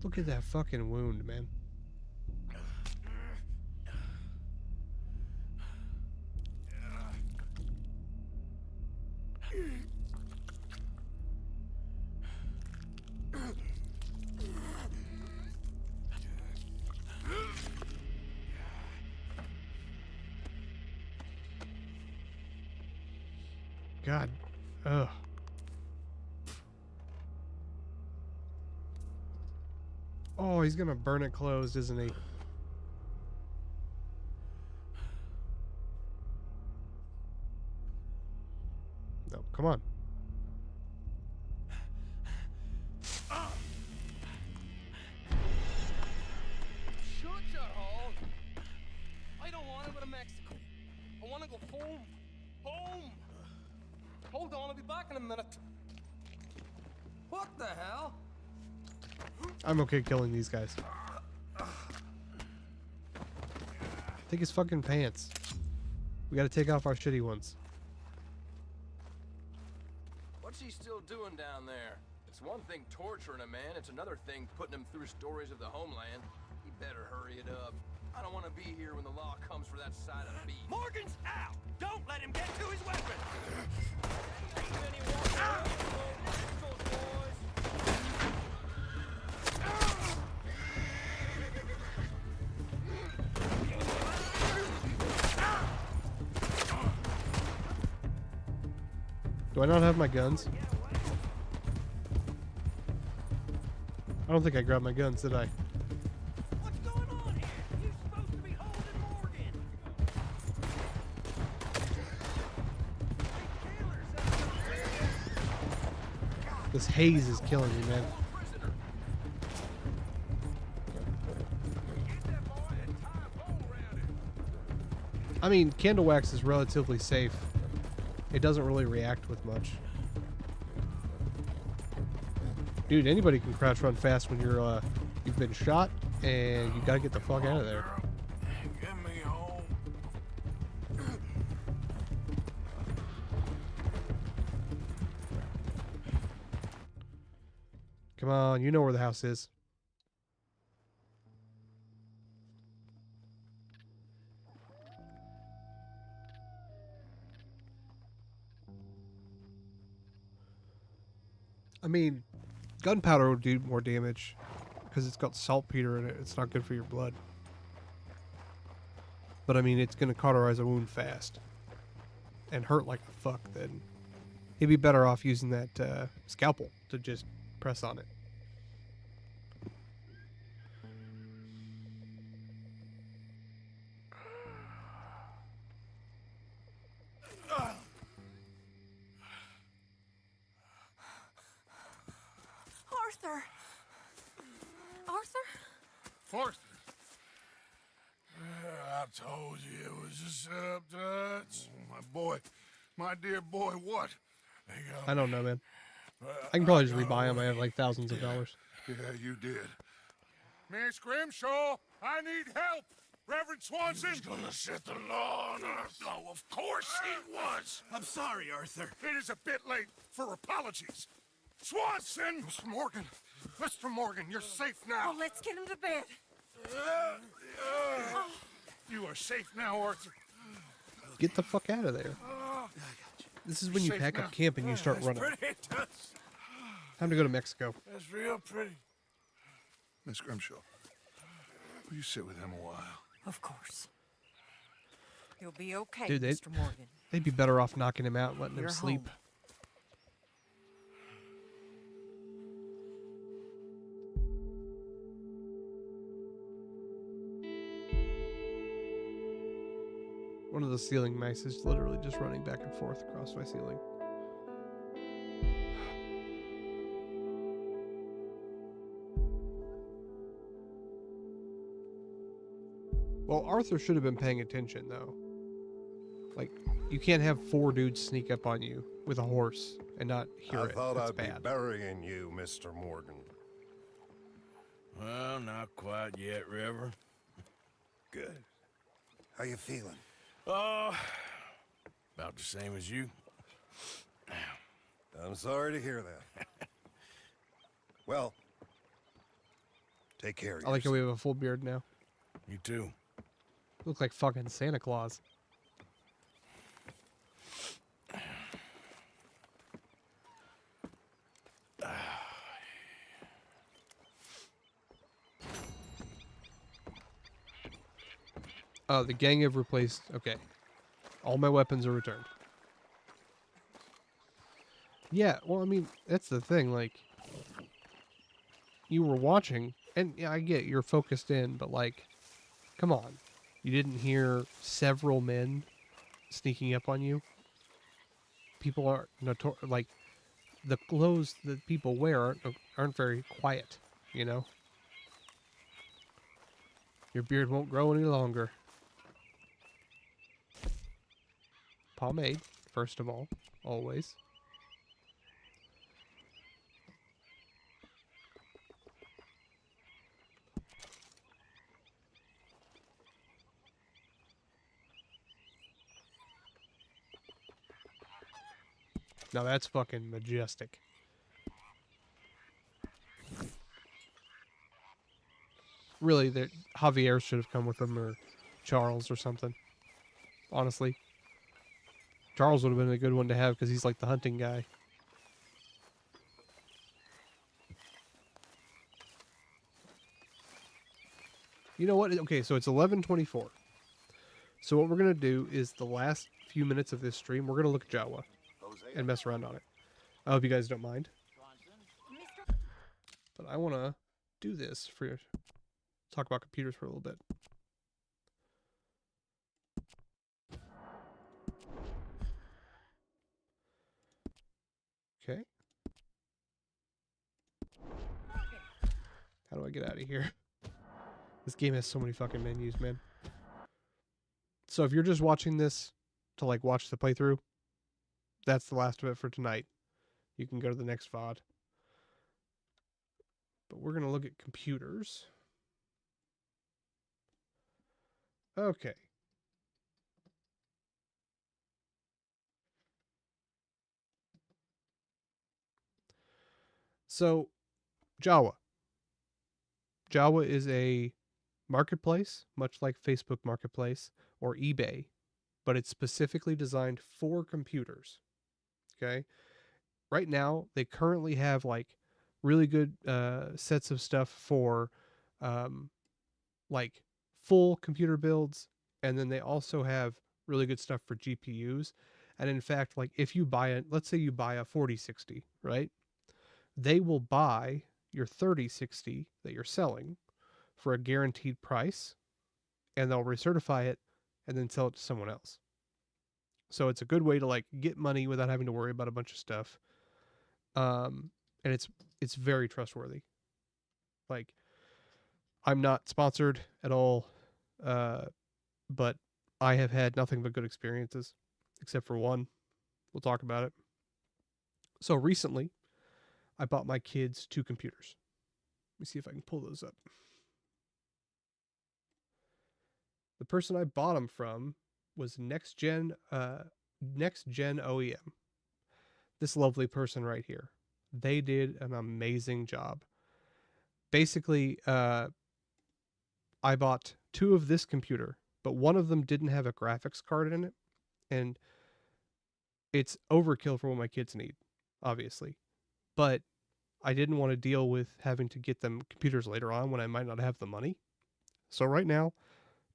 Look at that fucking wound, man. God. Ugh. Oh, he's gonna burn it closed, isn't he? No, come on. Shut your hole. I don't want to go to Mexico. I want to go home. Home. Hold on, I'll be back in a minute. What the hell? I'm okay killing these guys. Take his fucking pants. We gotta take off our shitty ones. What's he still doing down there? It's one thing torturing a man, it's another thing putting him through stories of the homeland. He better hurry it up. I don't want to be here when the law comes for that side of the beef. Morgan's out! Don't let him get to his weapon! Do I not have my guns? I don't think I grabbed my guns, did I? What's going on here? You're supposed to be holding Morgan! This haze is killing me, man. I mean, candle wax is relatively safe. It doesn't really react with much. Dude, anybody can crouch run fast when you're you've been shot and you gotta get the fuck out of there. Get me home. Come on, you know where the house is. I mean, gunpowder would do more damage because it's got saltpeter in it. It's not good for your blood. But I mean, it's going to cauterize a wound fast and hurt like a fuck. Then he'd be better off using that scalpel to just press on it. Arthur! Arthur? Arthur. I told you it was a setup, Dutch. Oh, my boy. My dear boy, what? I don't know, man. I can probably just rebuy them. I have like thousands of dollars. Yeah, you did. Miss Grimshaw, I need help. Reverend Swanson. He's gonna set the law on us. Oh, of course he was. I'm sorry, Arthur. It is a bit late for apologies. Swanson! Mr. Morgan. Mr. Morgan, you're safe now. Oh, let's get him to bed. You are safe now, Arthur. Get the fuck out of there. This is when you Safe pack now. up camp and you start That's running. pretty, Dutch. Time to go to Mexico. That's real pretty. Miss Grimshaw, will you sit with him a while? Of course. You'll be okay, Dude, Mr. Morgan. they'd be better off knocking him out and letting him You're sleep. home. One of the ceiling mice is literally just running back and forth across my ceiling. Well, Arthur should have been paying attention, though. Like, you can't have 4 dudes sneak up on you with a horse and not hear I it. thought That's I'd bad. be burying you, Mr. Morgan. Well, not quite yet, Reverend. Good. How you feeling? Oh, about the same as you. I'm sorry to hear that. Well, take care of I like how yourself. we have a full beard now. You too. Look like fucking Santa Claus. Oh, the gang have replaced... Okay. All my weapons are returned. Yeah, well, I mean, that's the thing, like... You were watching, and yeah, I get you're focused in, but like... Come on. You didn't hear several men sneaking up on you? People are like... The clothes that people wear aren't very quiet, you know? Your beard won't grow any longer. Pomade, first of all, always. Now that's fucking majestic. Really, Javier should have come with him, or Charles or something. Honestly. Charles would have been a good one to have because he's like the hunting guy. You know what? Okay, so it's 11:24. So what we're going to do is the last few minutes of this stream, we're going to look at Jawa and mess around on it. I hope you guys don't mind. But I want to do this for talk about computers for a little bit. Okay. How do I get out of here? This game has so many fucking menus, man. So if you're just watching this to like watch the playthrough, that's the last of it for tonight. You can go to the next VOD. But we're going to look at computers. Okay. So Jawa. Jawa is a marketplace, much like Facebook Marketplace or eBay, but it's specifically designed for computers. Okay. Right now, they currently have like really good sets of stuff for like full computer builds, and then they also have really good stuff for GPUs. And in fact, like if you buy it, let's say you buy a 4060, right? They will buy your 3060 that you're selling for a guaranteed price, and they'll recertify it and then sell it to someone else. So it's a good way to like get money without having to worry about a bunch of stuff. And it's very trustworthy. Like, I'm not sponsored at all, but I have had nothing but good experiences, except for one. We'll talk about it. So recently, I bought my kids 2 computers. Let me see if I can pull those up. The person I bought them from was Next Gen OEM. This lovely person right here. They did an amazing job. Basically, I bought 2 of this computer, but one of them didn't have a graphics card in it, and it's overkill for what my kids need, obviously. But I didn't want to deal with having to get them computers later on when I might not have the money. So right now,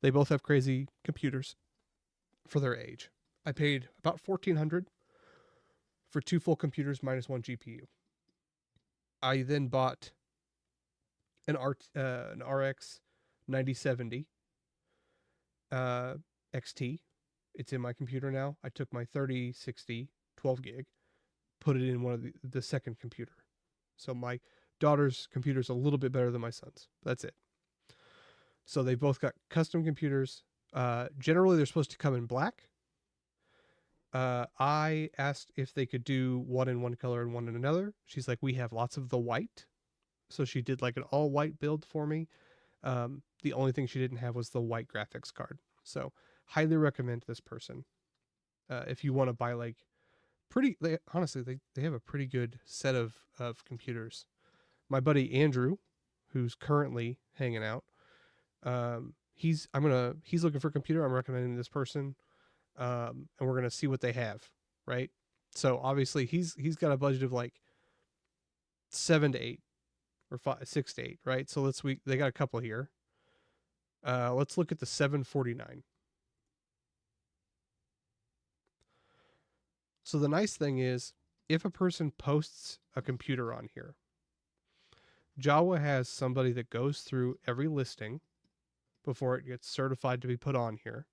they both have crazy computers for their age. I paid about $1,400 for 2 full computers minus 1 GPU. I then bought an RX 9070 XT. It's in my computer now. I took my 3060 12 gig, put it in one of the second computer. So my daughter's computer is a little bit better than my son's. That's it. So they both got custom computers. Generally, they're supposed to come in black. I asked if they could do one in one color and one in another. She's like, we have lots of the white. So she did like an all white build for me. The only thing she didn't have was the white graphics card. So highly recommend this person. If you want to buy like honestly, they have a pretty good set of computers. My buddy Andrew, who's currently hanging out, he's looking for a computer. I'm recommending this person. And we're going to see what they have. Right. So obviously he's got a budget of like 7 to 8 or 6 to 8. Right. So they got a couple here. Let's look at the 749. So the nice thing is, if a person posts a computer on here, Jawa has somebody that goes through every listing before it gets certified to be put on here.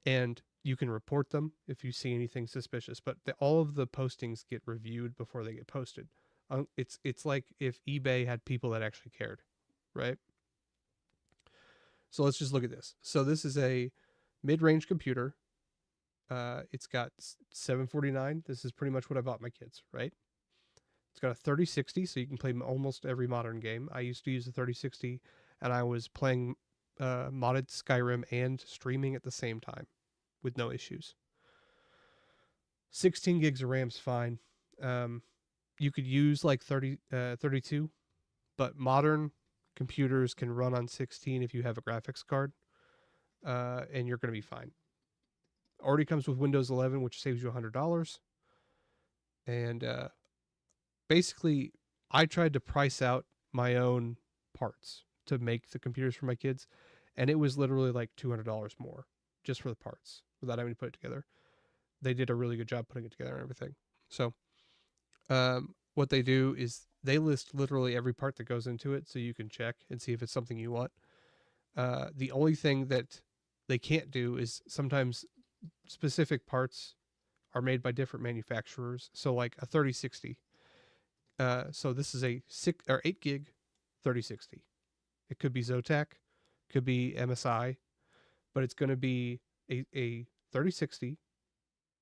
And you can report them if you see anything suspicious, but all of the postings get reviewed before they get posted. It's like if eBay had people that actually cared, right? So let's just look at this. So this is a mid-range computer. It's got 749. This is pretty much what I bought my kids, right? It's got a 3060, so you can play almost every modern game. I used to use the 3060, and I was playing modded Skyrim and streaming at the same time with no issues. 16 gigs of RAM's fine. You could use like 32, but modern computers can run on 16 if you have a graphics card, and you're going to be fine. Already comes with Windows 11, which saves you $100. And basically, I tried to price out my own parts to make the computers for my kids, and it was literally like $200 more just for the parts without having to put it together. They did a really good job putting it together and everything. So what they do is they list literally every part that goes into it so you can check and see if it's something you want. The only thing that they can't do is sometimes specific parts are made by different manufacturers. So like a 3060. So this is a 8 gig 3060. It could be Zotac, could be MSI, but it's going to be a 3060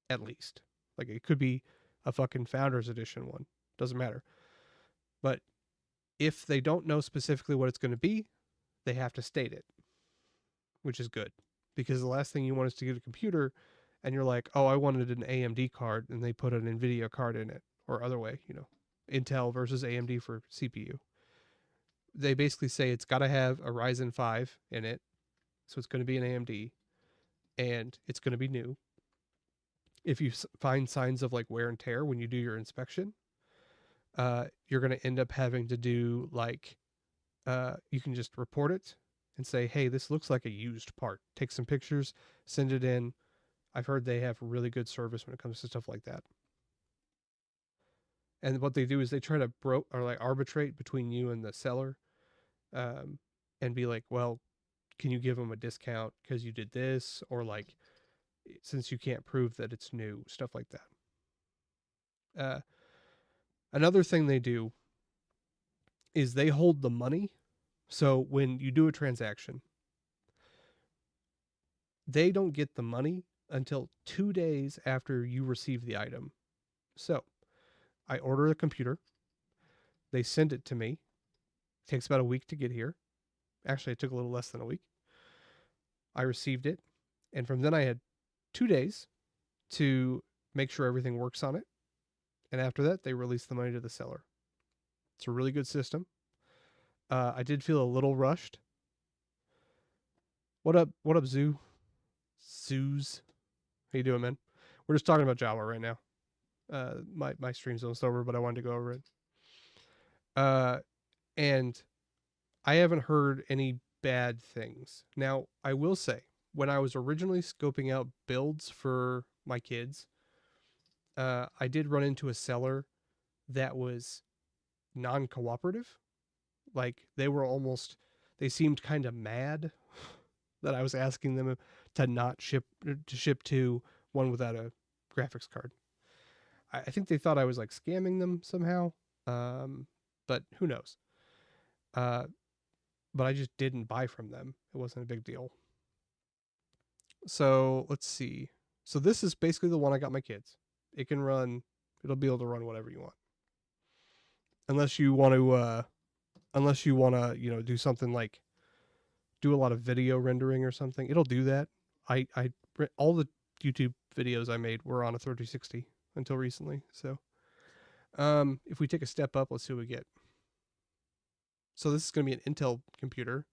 at least. Like it could be a fucking Founders Edition one. Doesn't matter. But if they don't know specifically what it's going to be, they have to state it, which is good. Because the last thing you want is to get a computer and you're like, oh, I wanted an AMD card, and they put an NVIDIA card in it, or other way, Intel versus AMD for CPU. They basically say it's got to have a Ryzen 5 in it, so it's going to be an AMD, and it's going to be new. If you find signs of like wear and tear when you do your inspection, you're going to end up having to do like, you can just report it and say, hey, this looks like a used part. Take some pictures, send it in. I've heard they have really good service when it comes to stuff like that. And what they do is they try to arbitrate between you and the seller, and be like, well, can you give them a discount because you did this? Or like, since you can't prove that it's new, stuff like that. Another thing they do is they hold the money. So when you do a transaction, they don't get the money until 2 days after you receive the item. So I order a computer. They send it to me. It takes about a week to get here. Actually, it took a little less than a week. I received it. And from then I had 2 days to make sure everything works on it. And after that, they release the money to the seller. It's a really good system. I did feel a little rushed. What up, Zoo? Zoos? How you doing, man? We're just talking about Java right now. My stream's almost over, but I wanted to go over it. And I haven't heard any bad things. Now, I will say, when I was originally scoping out builds for my kids, I did run into a seller that was non-cooperative. Like, they seemed kind of mad that I was asking them to ship to one without a graphics card. I think they thought I was like scamming them somehow. But who knows? But I just didn't buy from them. It wasn't a big deal. So let's see. So this is basically the one I got my kids. It'll be able to run whatever you want. Unless you want to, do something like do a lot of video rendering or something. It'll do that. All the YouTube videos I made were on a 3060 until recently. So, if we take a step up, let's see what we get. So this is going to be an Intel computer.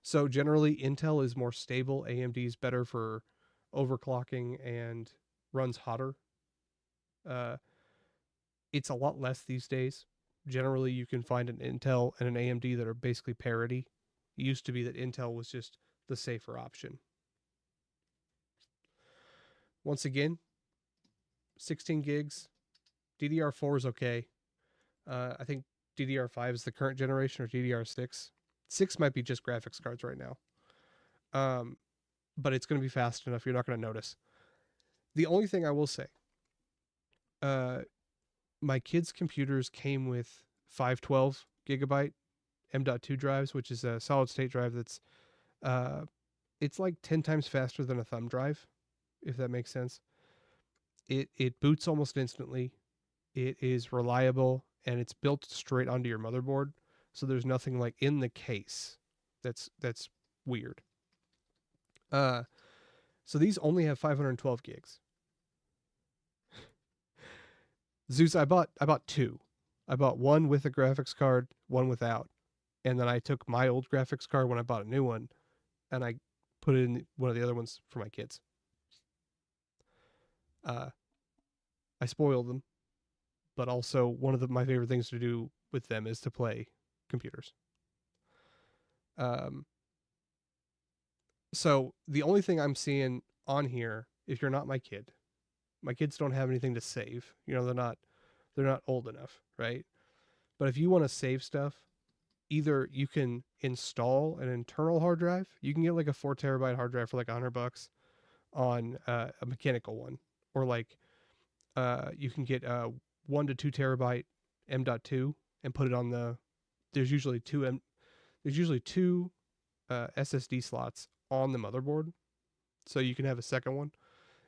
So generally Intel is more stable. AMD is better for overclocking and runs hotter. It's a lot less these days. Generally, you can find an Intel and an AMD that are basically parity. It used to be that Intel was just the safer option. Once again, 16 gigs. DDR4 is okay. I think DDR5 is the current generation, or DDR6. 6 might be just graphics cards right now. But it's going to be fast enough. You're not going to notice. The only thing I will say, my kids' computers came with 512 gigabyte M.2 drives, which is a solid state drive that's, it's like 10 times faster than a thumb drive, if that makes sense. It boots almost instantly. It is reliable, and it's built straight onto your motherboard. So there's nothing like in the case that's weird. So these only have 512 gigs. Zeus, I bought two. I bought one with a graphics card, one without. And then I took my old graphics card when I bought a new one, and I put it in one of the other ones for my kids. I spoiled them, but also one of my favorite things to do with them is to play computers. So the only thing I'm seeing on here, if you're not my kids don't have anything to save. You know, they're not old enough, right? But if you want to save stuff, either you can install an internal hard drive. You can get like a 4 terabyte hard drive for like $100 on a mechanical one, or like you can get 1 to 2 terabyte M.2 and put it on there's usually two SSD slots on the motherboard, so you can have a second one.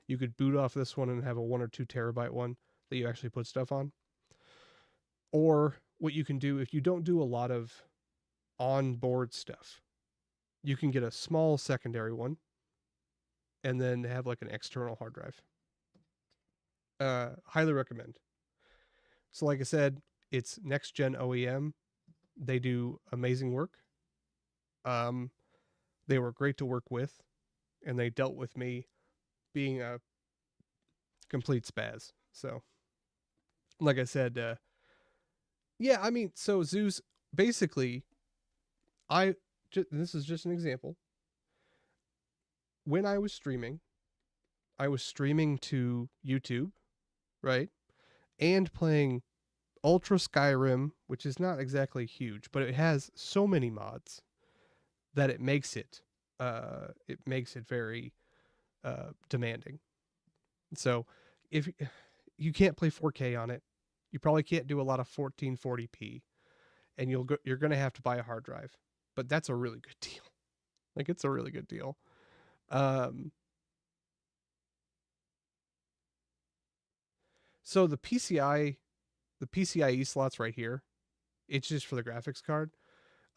You could boot off this one and have a 1 or 2 terabyte one that you actually put stuff on. Or what you can do, if you don't do a lot of on-board stuff, you can get a small secondary one and then have like an external hard drive. Highly recommend. So like I said, It's next gen OEM. They do amazing work. They were great to work with, and they dealt with me being a complete spaz. So, like I said, yeah, I mean, so Zeus, basically, this is just an example. When I was streaming to YouTube, right? And playing Ultra Skyrim, which is not exactly huge, but it has so many mods that it makes it very demanding. So if you can't play 4K on it, you probably can't do a lot of 1440p, and you're going to have to buy a hard drive. But that's a really good deal. Like, it's a really good deal. So the PCIe slots right here, it's just for the graphics card.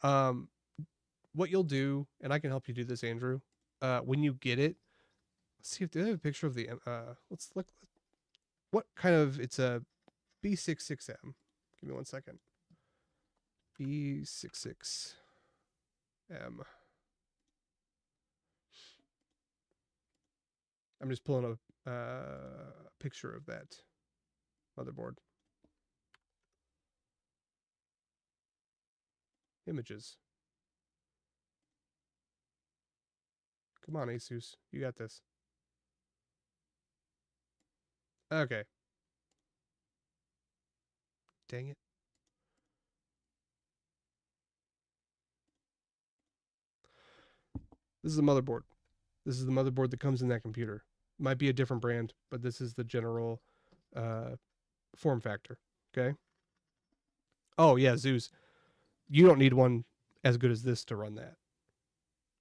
What you'll do, and I can help you do this, Andrew, when you get it, let's see if they have a picture of the, let's look, what kind of, it's a B66M. Give me 1 second. B66M. I'm just pulling up a picture of that motherboard. Images. Come on, Asus. You got this. Okay. Dang it. This is the motherboard. This is the motherboard that comes in that computer. Might be a different brand, but this is the general form factor. Okay. Oh yeah, Zeus. You don't need one as good as this to run that.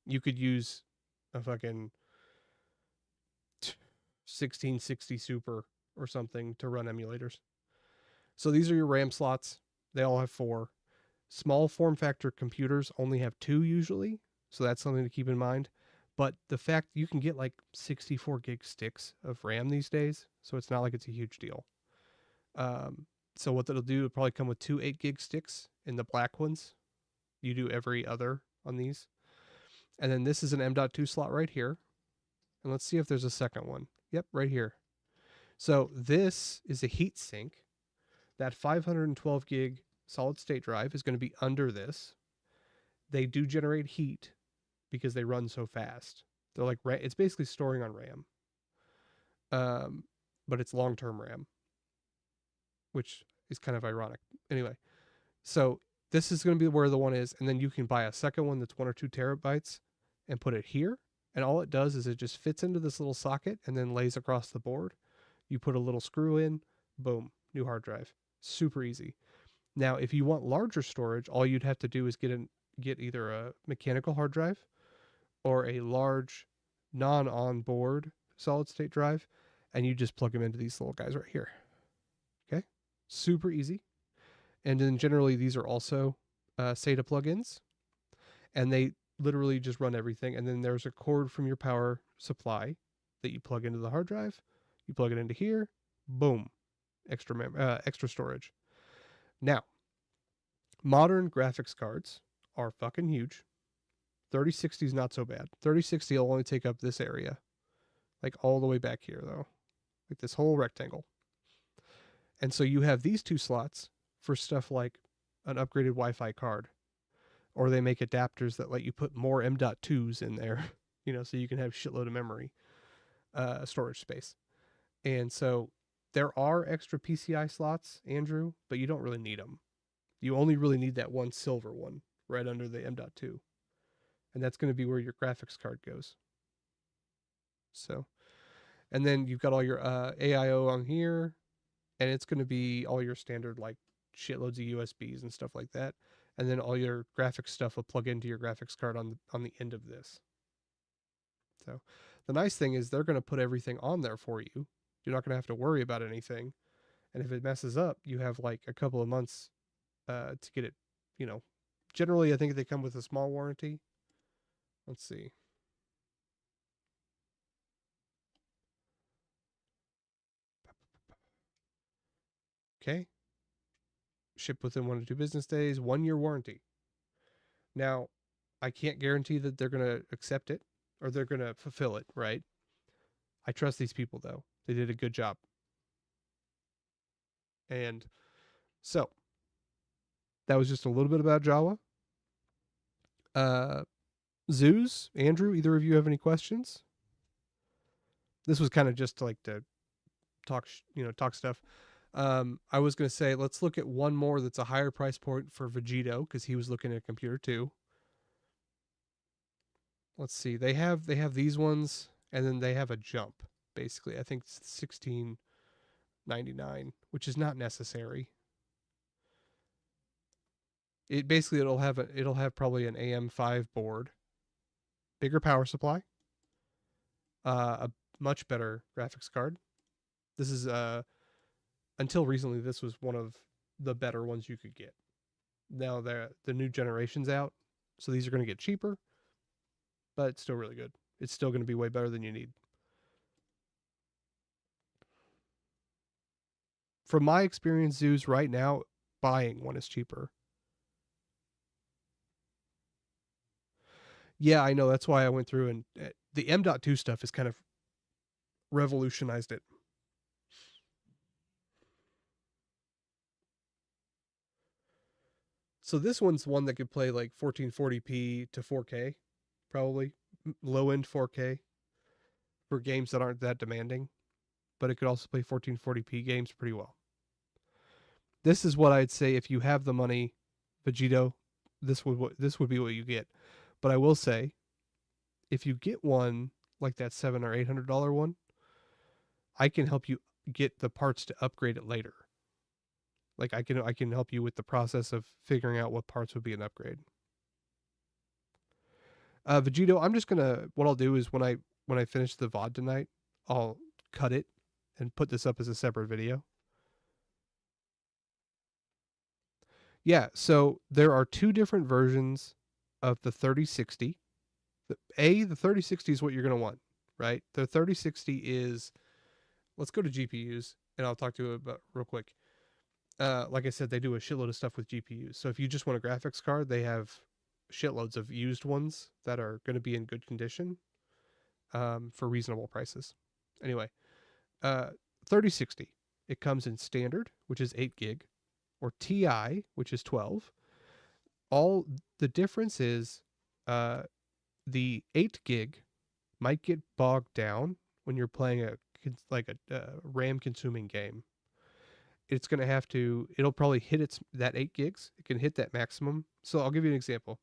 You could use a fucking 1660 Super or something to run emulators. So these are your RAM slots. They all have 4. Small form factor computers only have 2 usually, so that's something to keep in mind. But the fact you can get like 64 gig sticks of RAM these days, so it's not like it's a huge deal. So what that'll do, it'll probably come with 2 8 gig sticks in the black ones. You do every other on these. And then this is an M.2 slot right here. And let's see if there's a second one. Yep, right here. So this is a heat sink. That 512 gig solid state drive is going to be under this. They do generate heat because they run so fast. They're like, it's basically storing on RAM. But it's long-term RAM, which is kind of ironic. Anyway, so this is going to be where the one is, and then you can buy a second one that's 1 or 2 terabytes and put it here. And all it does is it just fits into this little socket and then lays across the board. You put a little screw in, boom, new hard drive. Super easy. Now, if you want larger storage, all you'd have to do is get either a mechanical hard drive or a large non-on-board solid-state drive, and you just plug them into these little guys right here. Okay? Super easy. And then generally these are also SATA plugins, and they literally just run everything. And then there's a cord from your power supply that you plug into the hard drive. You plug it into here, boom, extra storage. Now, modern graphics cards are fucking huge. 3060 is not so bad. 3060 will only take up this area, like all the way back here though, like this whole rectangle. And so you have these 2 slots for stuff like an upgraded Wi-Fi card, or they make adapters that let you put more M.2s in there, you know, so you can have shitload of memory, storage space. And so there are extra PCI slots, Andrew, but you don't really need them. You only really need that one silver one right under the M.2. And that's going to be where your graphics card goes. So, and then you've got all your AIO on here, and it's going to be all your standard like shitloads of USBs and stuff like that. And then all your graphics stuff will plug into your graphics card on the end of this. So the nice thing is they're going to put everything on there for you. You're not going to have to worry about anything. And if it messes up, you have like a couple of months to get it, you know. Generally, I think they come with a small warranty. Let's see. Okay. ship within 1 to 2 business days, 1-year warranty. Now, I can't guarantee that they're going to accept it or they're going to fulfill it, right? I trust these people, though. They did a good job. And so, that was just a little bit about Jawa. Zeus, Andrew, either of you have any questions? This was kind of just like to talk, talk stuff. I was going to say, let's look at one more that's a higher price point for Vegito, because he was looking at a computer too. Let's see. They have these ones, and then they have a jump, basically. I think it's $16.99, which is not necessary. It'll have probably an AM5 board, bigger power supply, a much better graphics card. This is until recently, this was one of the better ones you could get. Now the new generation's out, so these are going to get cheaper, but it's still really good. It's still going to be way better than you need. From my experience, Zeus, right now, buying one is cheaper. Yeah, I know. That's why I went through, and the M.2 stuff has kind of revolutionized it. So this one's one that could play like 1440p to 4K, probably low-end 4K for games that aren't that demanding, but it could also play 1440p games pretty well. This is what I'd say if you have the money, Vegito, this would be what you get. But I will say, if you get one like that $700 or $800 one, I can help you get the parts to upgrade it later. Like I can help you with the process of figuring out what parts would be an upgrade. Vegito, I'm just gonna, what I'll do is when I finish the VOD tonight, I'll cut it and put this up as a separate video. Yeah, so there are 2 different versions of the 3060. The 3060 is what you're going to want, right? The 3060 is, let's go to GPUs, and I'll talk to you about real quick. Like I said, they do a shitload of stuff with GPUs. So if you just want a graphics card, they have shitloads of used ones that are going to be in good condition for reasonable prices. Anyway, 3060, it comes in standard, which is 8 gig, or TI, which is 12. All the difference is the 8 gig might get bogged down when you're playing a RAM consuming game. It's going to have to, it'll probably hit that 8 gigs. It can hit that maximum. So I'll give you an example.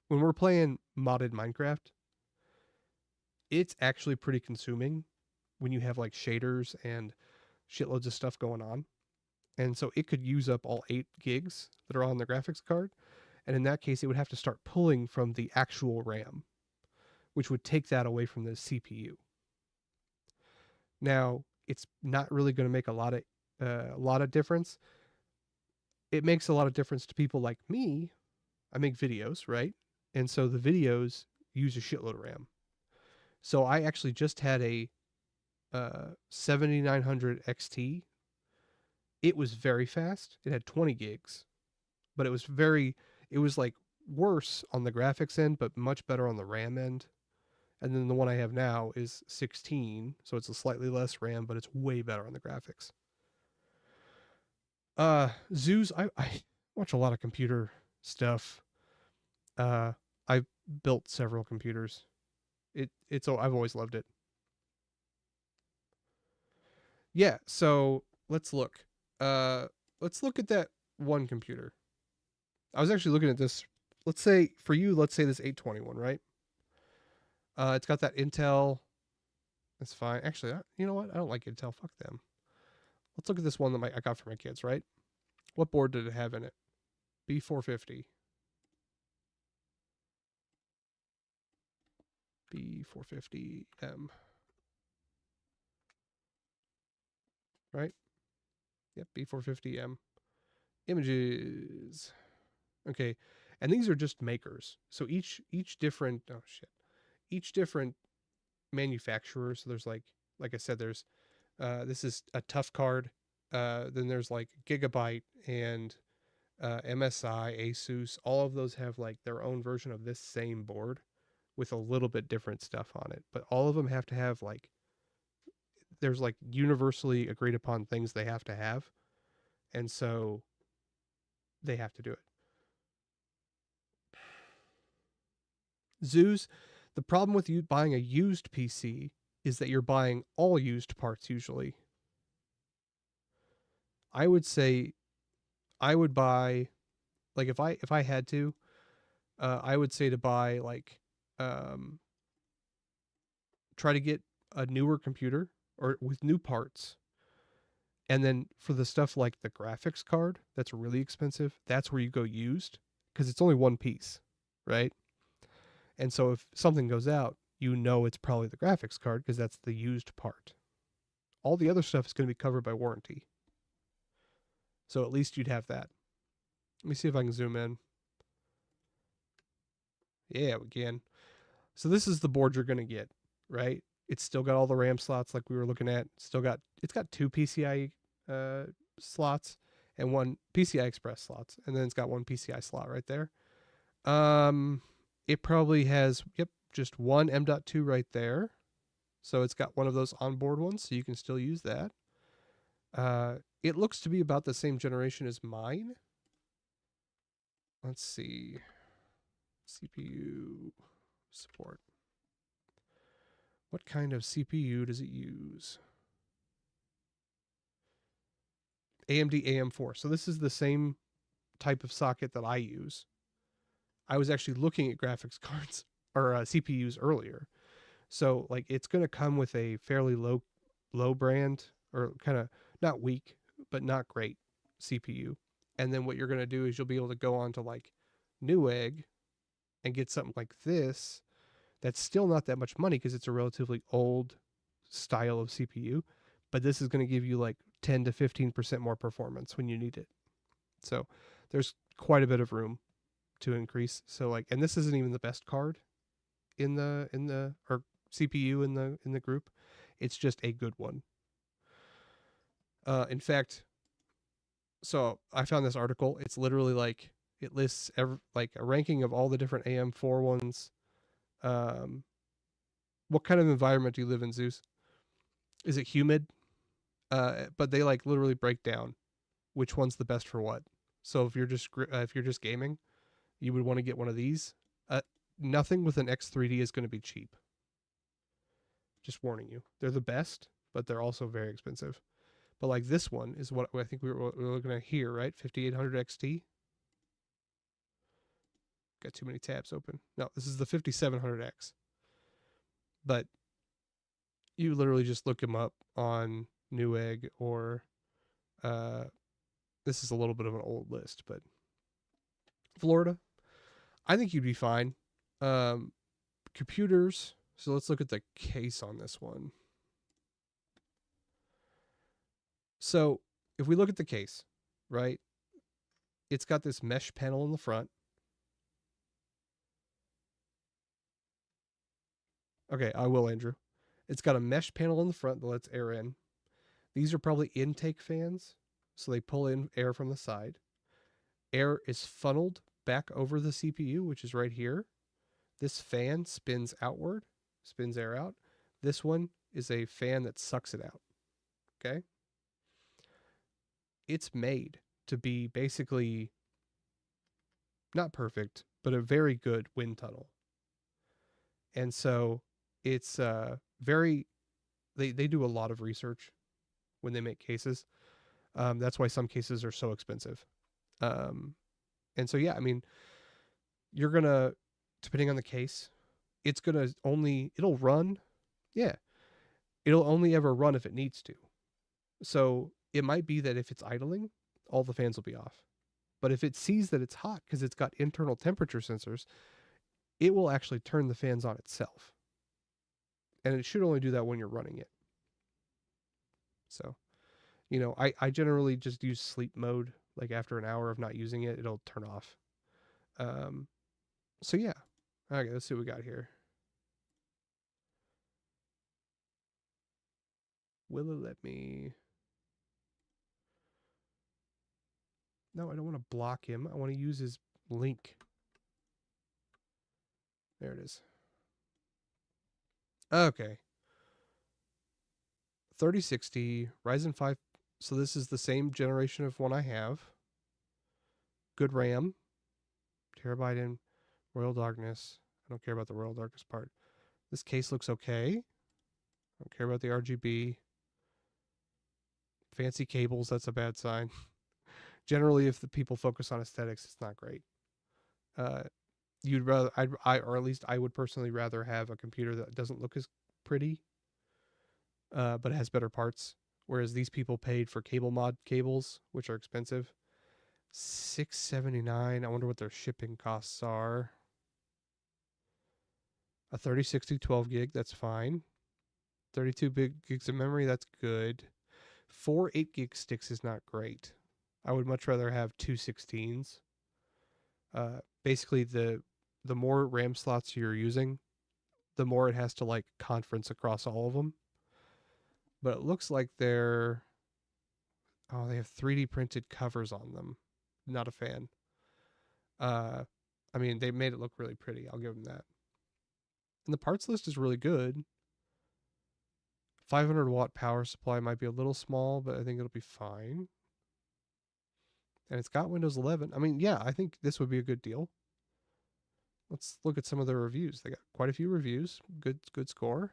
When we're playing modded Minecraft, it's actually pretty consuming when you have like shaders and shitloads of stuff going on. And so it could use up all 8 gigs that are on the graphics card. And in that case, it would have to start pulling from the actual RAM, which would take that away from the CPU. Now, it's not really going to make a lot of difference. It makes a lot of difference to people like me. I make videos, right? And so the videos use a shitload of RAM. So I actually just had a 7900 XT. It was very fast. It had 20 gigs, but it was like worse on the graphics end, but much better on the RAM end. And then the one I have now is 16, so it's a slightly less RAM, but it's way better on the graphics. Zeus, I watch a lot of computer stuff. I've built several computers. I've always loved it. Yeah, so let's look. Let's look at that one computer. I was actually looking at this. Let's say this 821, right? It's got that Intel. That's fine. Actually, you know what? I don't like Intel. Fuck them. Let's look at this one that I got for my kids, right? What board did it have in it? B450. B450M. Right? Yep, B450M. Images. Okay. And these are just makers. So each different manufacturer. So there's like I said, there's this is a tough card. Then there's like Gigabyte and MSI, Asus. All of those have like their own version of this same board with a little bit different stuff on it. But all of them have to have like, there's like universally agreed upon things they have to have. And so they have to do it. Zeus, the problem with you buying a used PC is that you're buying all used parts usually. I would say I would buy, like if I had to, I would say to buy like try to get a newer computer or with new parts. And then for the stuff like the graphics card, that's really expensive. That's where you go used because it's only one piece, right? And so if something goes out, you know it's probably the graphics card because that's the used part. All the other stuff is going to be covered by warranty. So at least you'd have that. Let me see if I can zoom in. Yeah, we can. So this is the board you're going to get, right? It's still got all the RAM slots like we were looking at. It's got 2 PCI slots and 1 PCI Express slots. And then it's got 1 PCI slot right there. It probably has, just 1 M.2 right there. So it's got one of those onboard ones, so you can still use that. It looks to be about the same generation as mine. Let's see. CPU support. What kind of CPU does it use? AMD AM4. So this is the same type of socket that I use. I was actually looking at graphics cards or CPUs earlier. So like it's going to come with a fairly low brand or kind of not weak, but not great CPU. And then what you're going to do is you'll be able to go on to like Newegg and get something like this. That's still not that much money because it's a relatively old style of CPU, but this is going to give you like 10 to 15% more performance when you need it. So there's quite a bit of room to increase. So like, and this isn't even the best card in the or CPU in the group. It's just a good one. In fact, so I found this article. It's literally like it lists like a ranking of all the different AM4 ones. What kind of environment do you live in, Zeus? Is it humid? But they like literally break down which one's the best for what. So if you're just gaming, you would want to get one of these. Nothing with an X3D is going to be cheap. Just warning you. They're the best, but they're also very expensive. But like this one is what I think we were looking at here, right? 5800 XT. Got too many tabs open. No, this is the 5700X. But you literally just look them up on Newegg or this is a little bit of an old list, but Florida, I think you'd be fine. Computers. So let's look at the case on this one. So if we look at the case, right, it's got this mesh panel in the front. Okay, I will, Andrew. It's got a mesh panel in the front that lets air in. These are probably intake fans, so they pull in air from the side. Air is funneled back over the CPU, which is right here. This fan spins outward, spins air out. This one is a fan that sucks it out. Okay? It's made to be basically not perfect, but a very good wind tunnel. And so it's very, they do a lot of research when they make cases. That's why some cases are so expensive. And so, yeah, I mean, you're going to, depending on the case, it's going to only, it'll run. Yeah. It'll only ever run if it needs to. So it might be that if it's idling, all the fans will be off. But if it sees that it's hot because it's got internal temperature sensors, it will actually turn the fans on itself. And it should only do that when you're running it. So, you know, I generally just use sleep mode. Like after an hour of not using it, it'll turn off. So yeah. Okay, let's see what we got here. Will it let me? No, I don't want to block him. I want to use his link. There it is. Okay. 3060, Ryzen 5. So this is the same generation of one I have. Good RAM. Terabyte in Royal Darkness. I don't care about the Royal Darkness part. This case looks okay. I don't care about the RGB. Fancy cables, that's a bad sign. Generally, if the people focus on aesthetics, it's not great. You'd rather, or at least I would personally rather have a computer that doesn't look as pretty, but has better parts. Whereas these people paid for cable mod cables, which are expensive. $679. I wonder what their shipping costs are. A 3060 12 gig, that's fine. 32 gigs of memory, that's good. 4 8 gig sticks is not great. I would much rather have two 16s. Basically, the more RAM slots you're using, the more it has to like conference across all of them. But it looks like they have 3D printed covers on them. Not a fan. I mean, they made it look really pretty. I'll give them that. And the parts list is really good. 500 watt power supply might be a little small, but I think it'll be fine. And it's got Windows 11. I mean, yeah, I think this would be a good deal. Let's look at some of their reviews. They got quite a few reviews. Good score.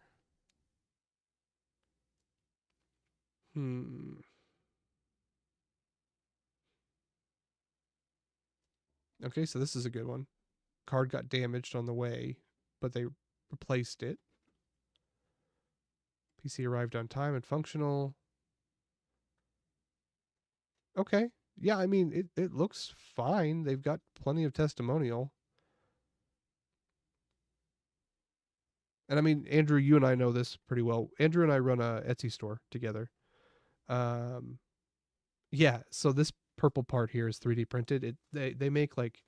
Okay, so this is a good one. Card got damaged on the way, but they replaced it. PC arrived on time and functional. Okay. Yeah, I mean, it looks fine. They've got plenty of testimonial. And I mean, Andrew, you and I know this pretty well. Andrew and I run a Etsy store together. Yeah, so this purple part here is 3D printed. They make like,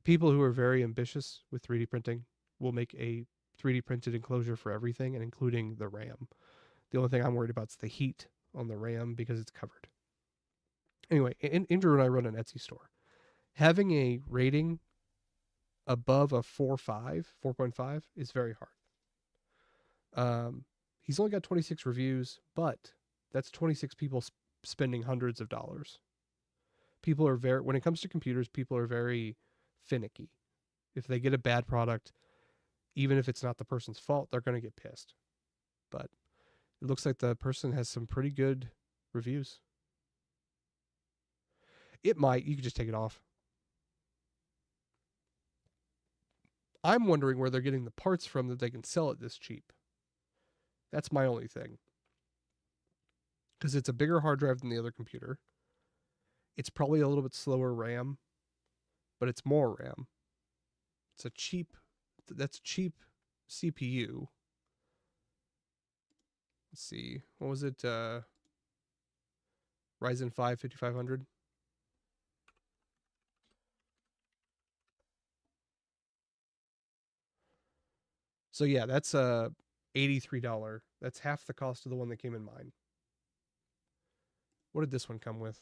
people who are very ambitious with 3D printing will make a 3D printed enclosure for everything, and including the RAM. The only thing I'm worried about is the heat on the RAM because it's covered. Anyway, Andrew and I run an Etsy store. Having a rating above a 4.5 is very hard. He's only got 26 reviews, but that's 26 people spending hundreds of dollars. People are when it comes to computers, people are very finicky. If they get a bad product, even if it's not the person's fault, they're going to get pissed. But it looks like the person has some pretty good reviews. You could just take it off. I'm wondering where they're getting the parts from that they can sell it this cheap. That's my only thing. Because it's a bigger hard drive than the other computer. It's probably a little bit slower RAM, but it's more RAM. It's that's cheap CPU. Let's see. What was it? Ryzen 5 5500. So yeah, that's $83. That's half the cost of the one that came in mine. What did this one come with?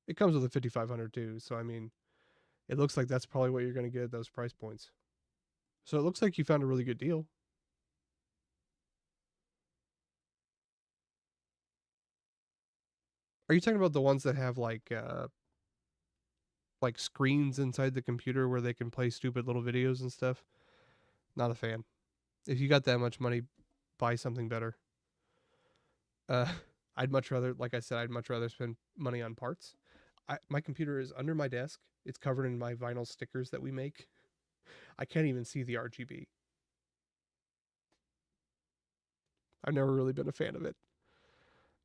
It comes with a 5500 too, so I mean, it looks like that's probably what you're going to get at those price points. So it looks like you found a really good deal. Are you talking about the ones that have like screens inside the computer where they can play stupid little videos and stuff? Not a fan. If you got that much money, buy something better. I'd much rather, like I said, I'd much rather spend money on parts. My computer is under my desk. It's covered in my vinyl stickers that we make. I can't even see the RGB. I've never really been a fan of it.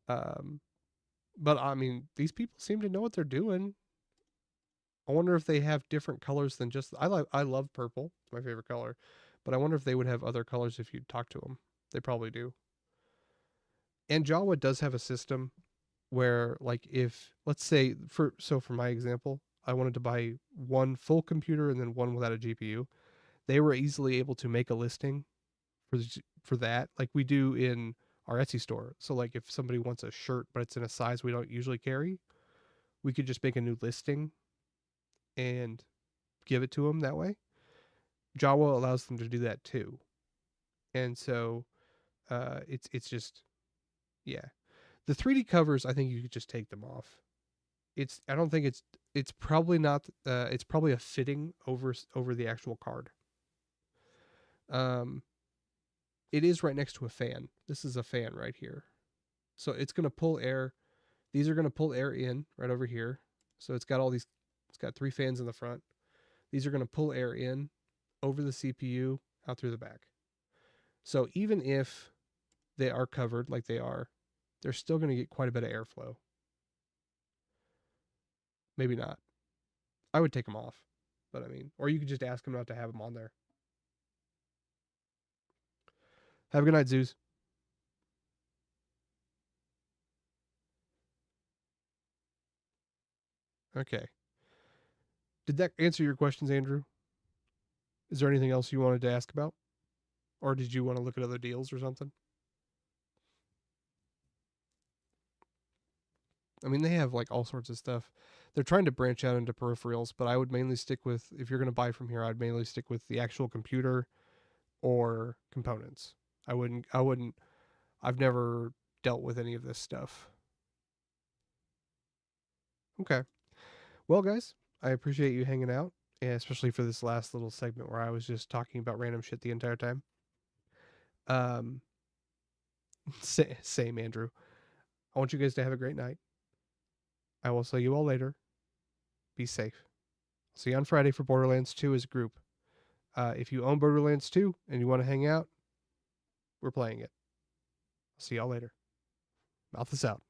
But I mean, these people seem to know what they're doing. I wonder if they have different colors than just, I love purple. It's my favorite color. But I wonder if they would have other colors if you talk to them. They probably do. And Jawa does have a system where, like, if, let's say, for my example, I wanted to buy one full computer and then one without a GPU. They were easily able to make a listing for that, like we do in our Etsy store. So like if somebody wants a shirt but it's in a size we don't usually carry, we could just make a new listing and give it to them that way. Jawa allows them to do that too. And so it's just, yeah. The 3D covers, I think you could just take them off. I don't think it's probably not, it's probably a fitting over the actual card. It is right next to a fan. This is a fan right here. So it's going to pull air. These are going to pull air in right over here. So it's got it's got 3 fans in the front. These are going to pull air in over the CPU out through the back. So even if they are covered like they are, they're still going to get quite a bit of airflow. Maybe not. I would take them off, but I mean, or you could just ask them not to have them on there. Have a good night, Zeus. Okay. Did that answer your questions, Andrew? Is there anything else you wanted to ask about? Or did you want to look at other deals or something? I mean, they have like all sorts of stuff. They're trying to branch out into peripherals, but I would mainly stick with, if you're going to buy from here, I'd mainly stick with the actual computer or components. I've never dealt with any of this stuff. Okay. Well, guys, I appreciate you hanging out, especially for this last little segment where I was just talking about random shit the entire time. Same, Andrew. I want you guys to have a great night. I will see you all later. Be safe. See you on Friday for Borderlands 2 as a group. If you own Borderlands 2 and you want to hang out, we're playing it. See y'all later. Mouth is out.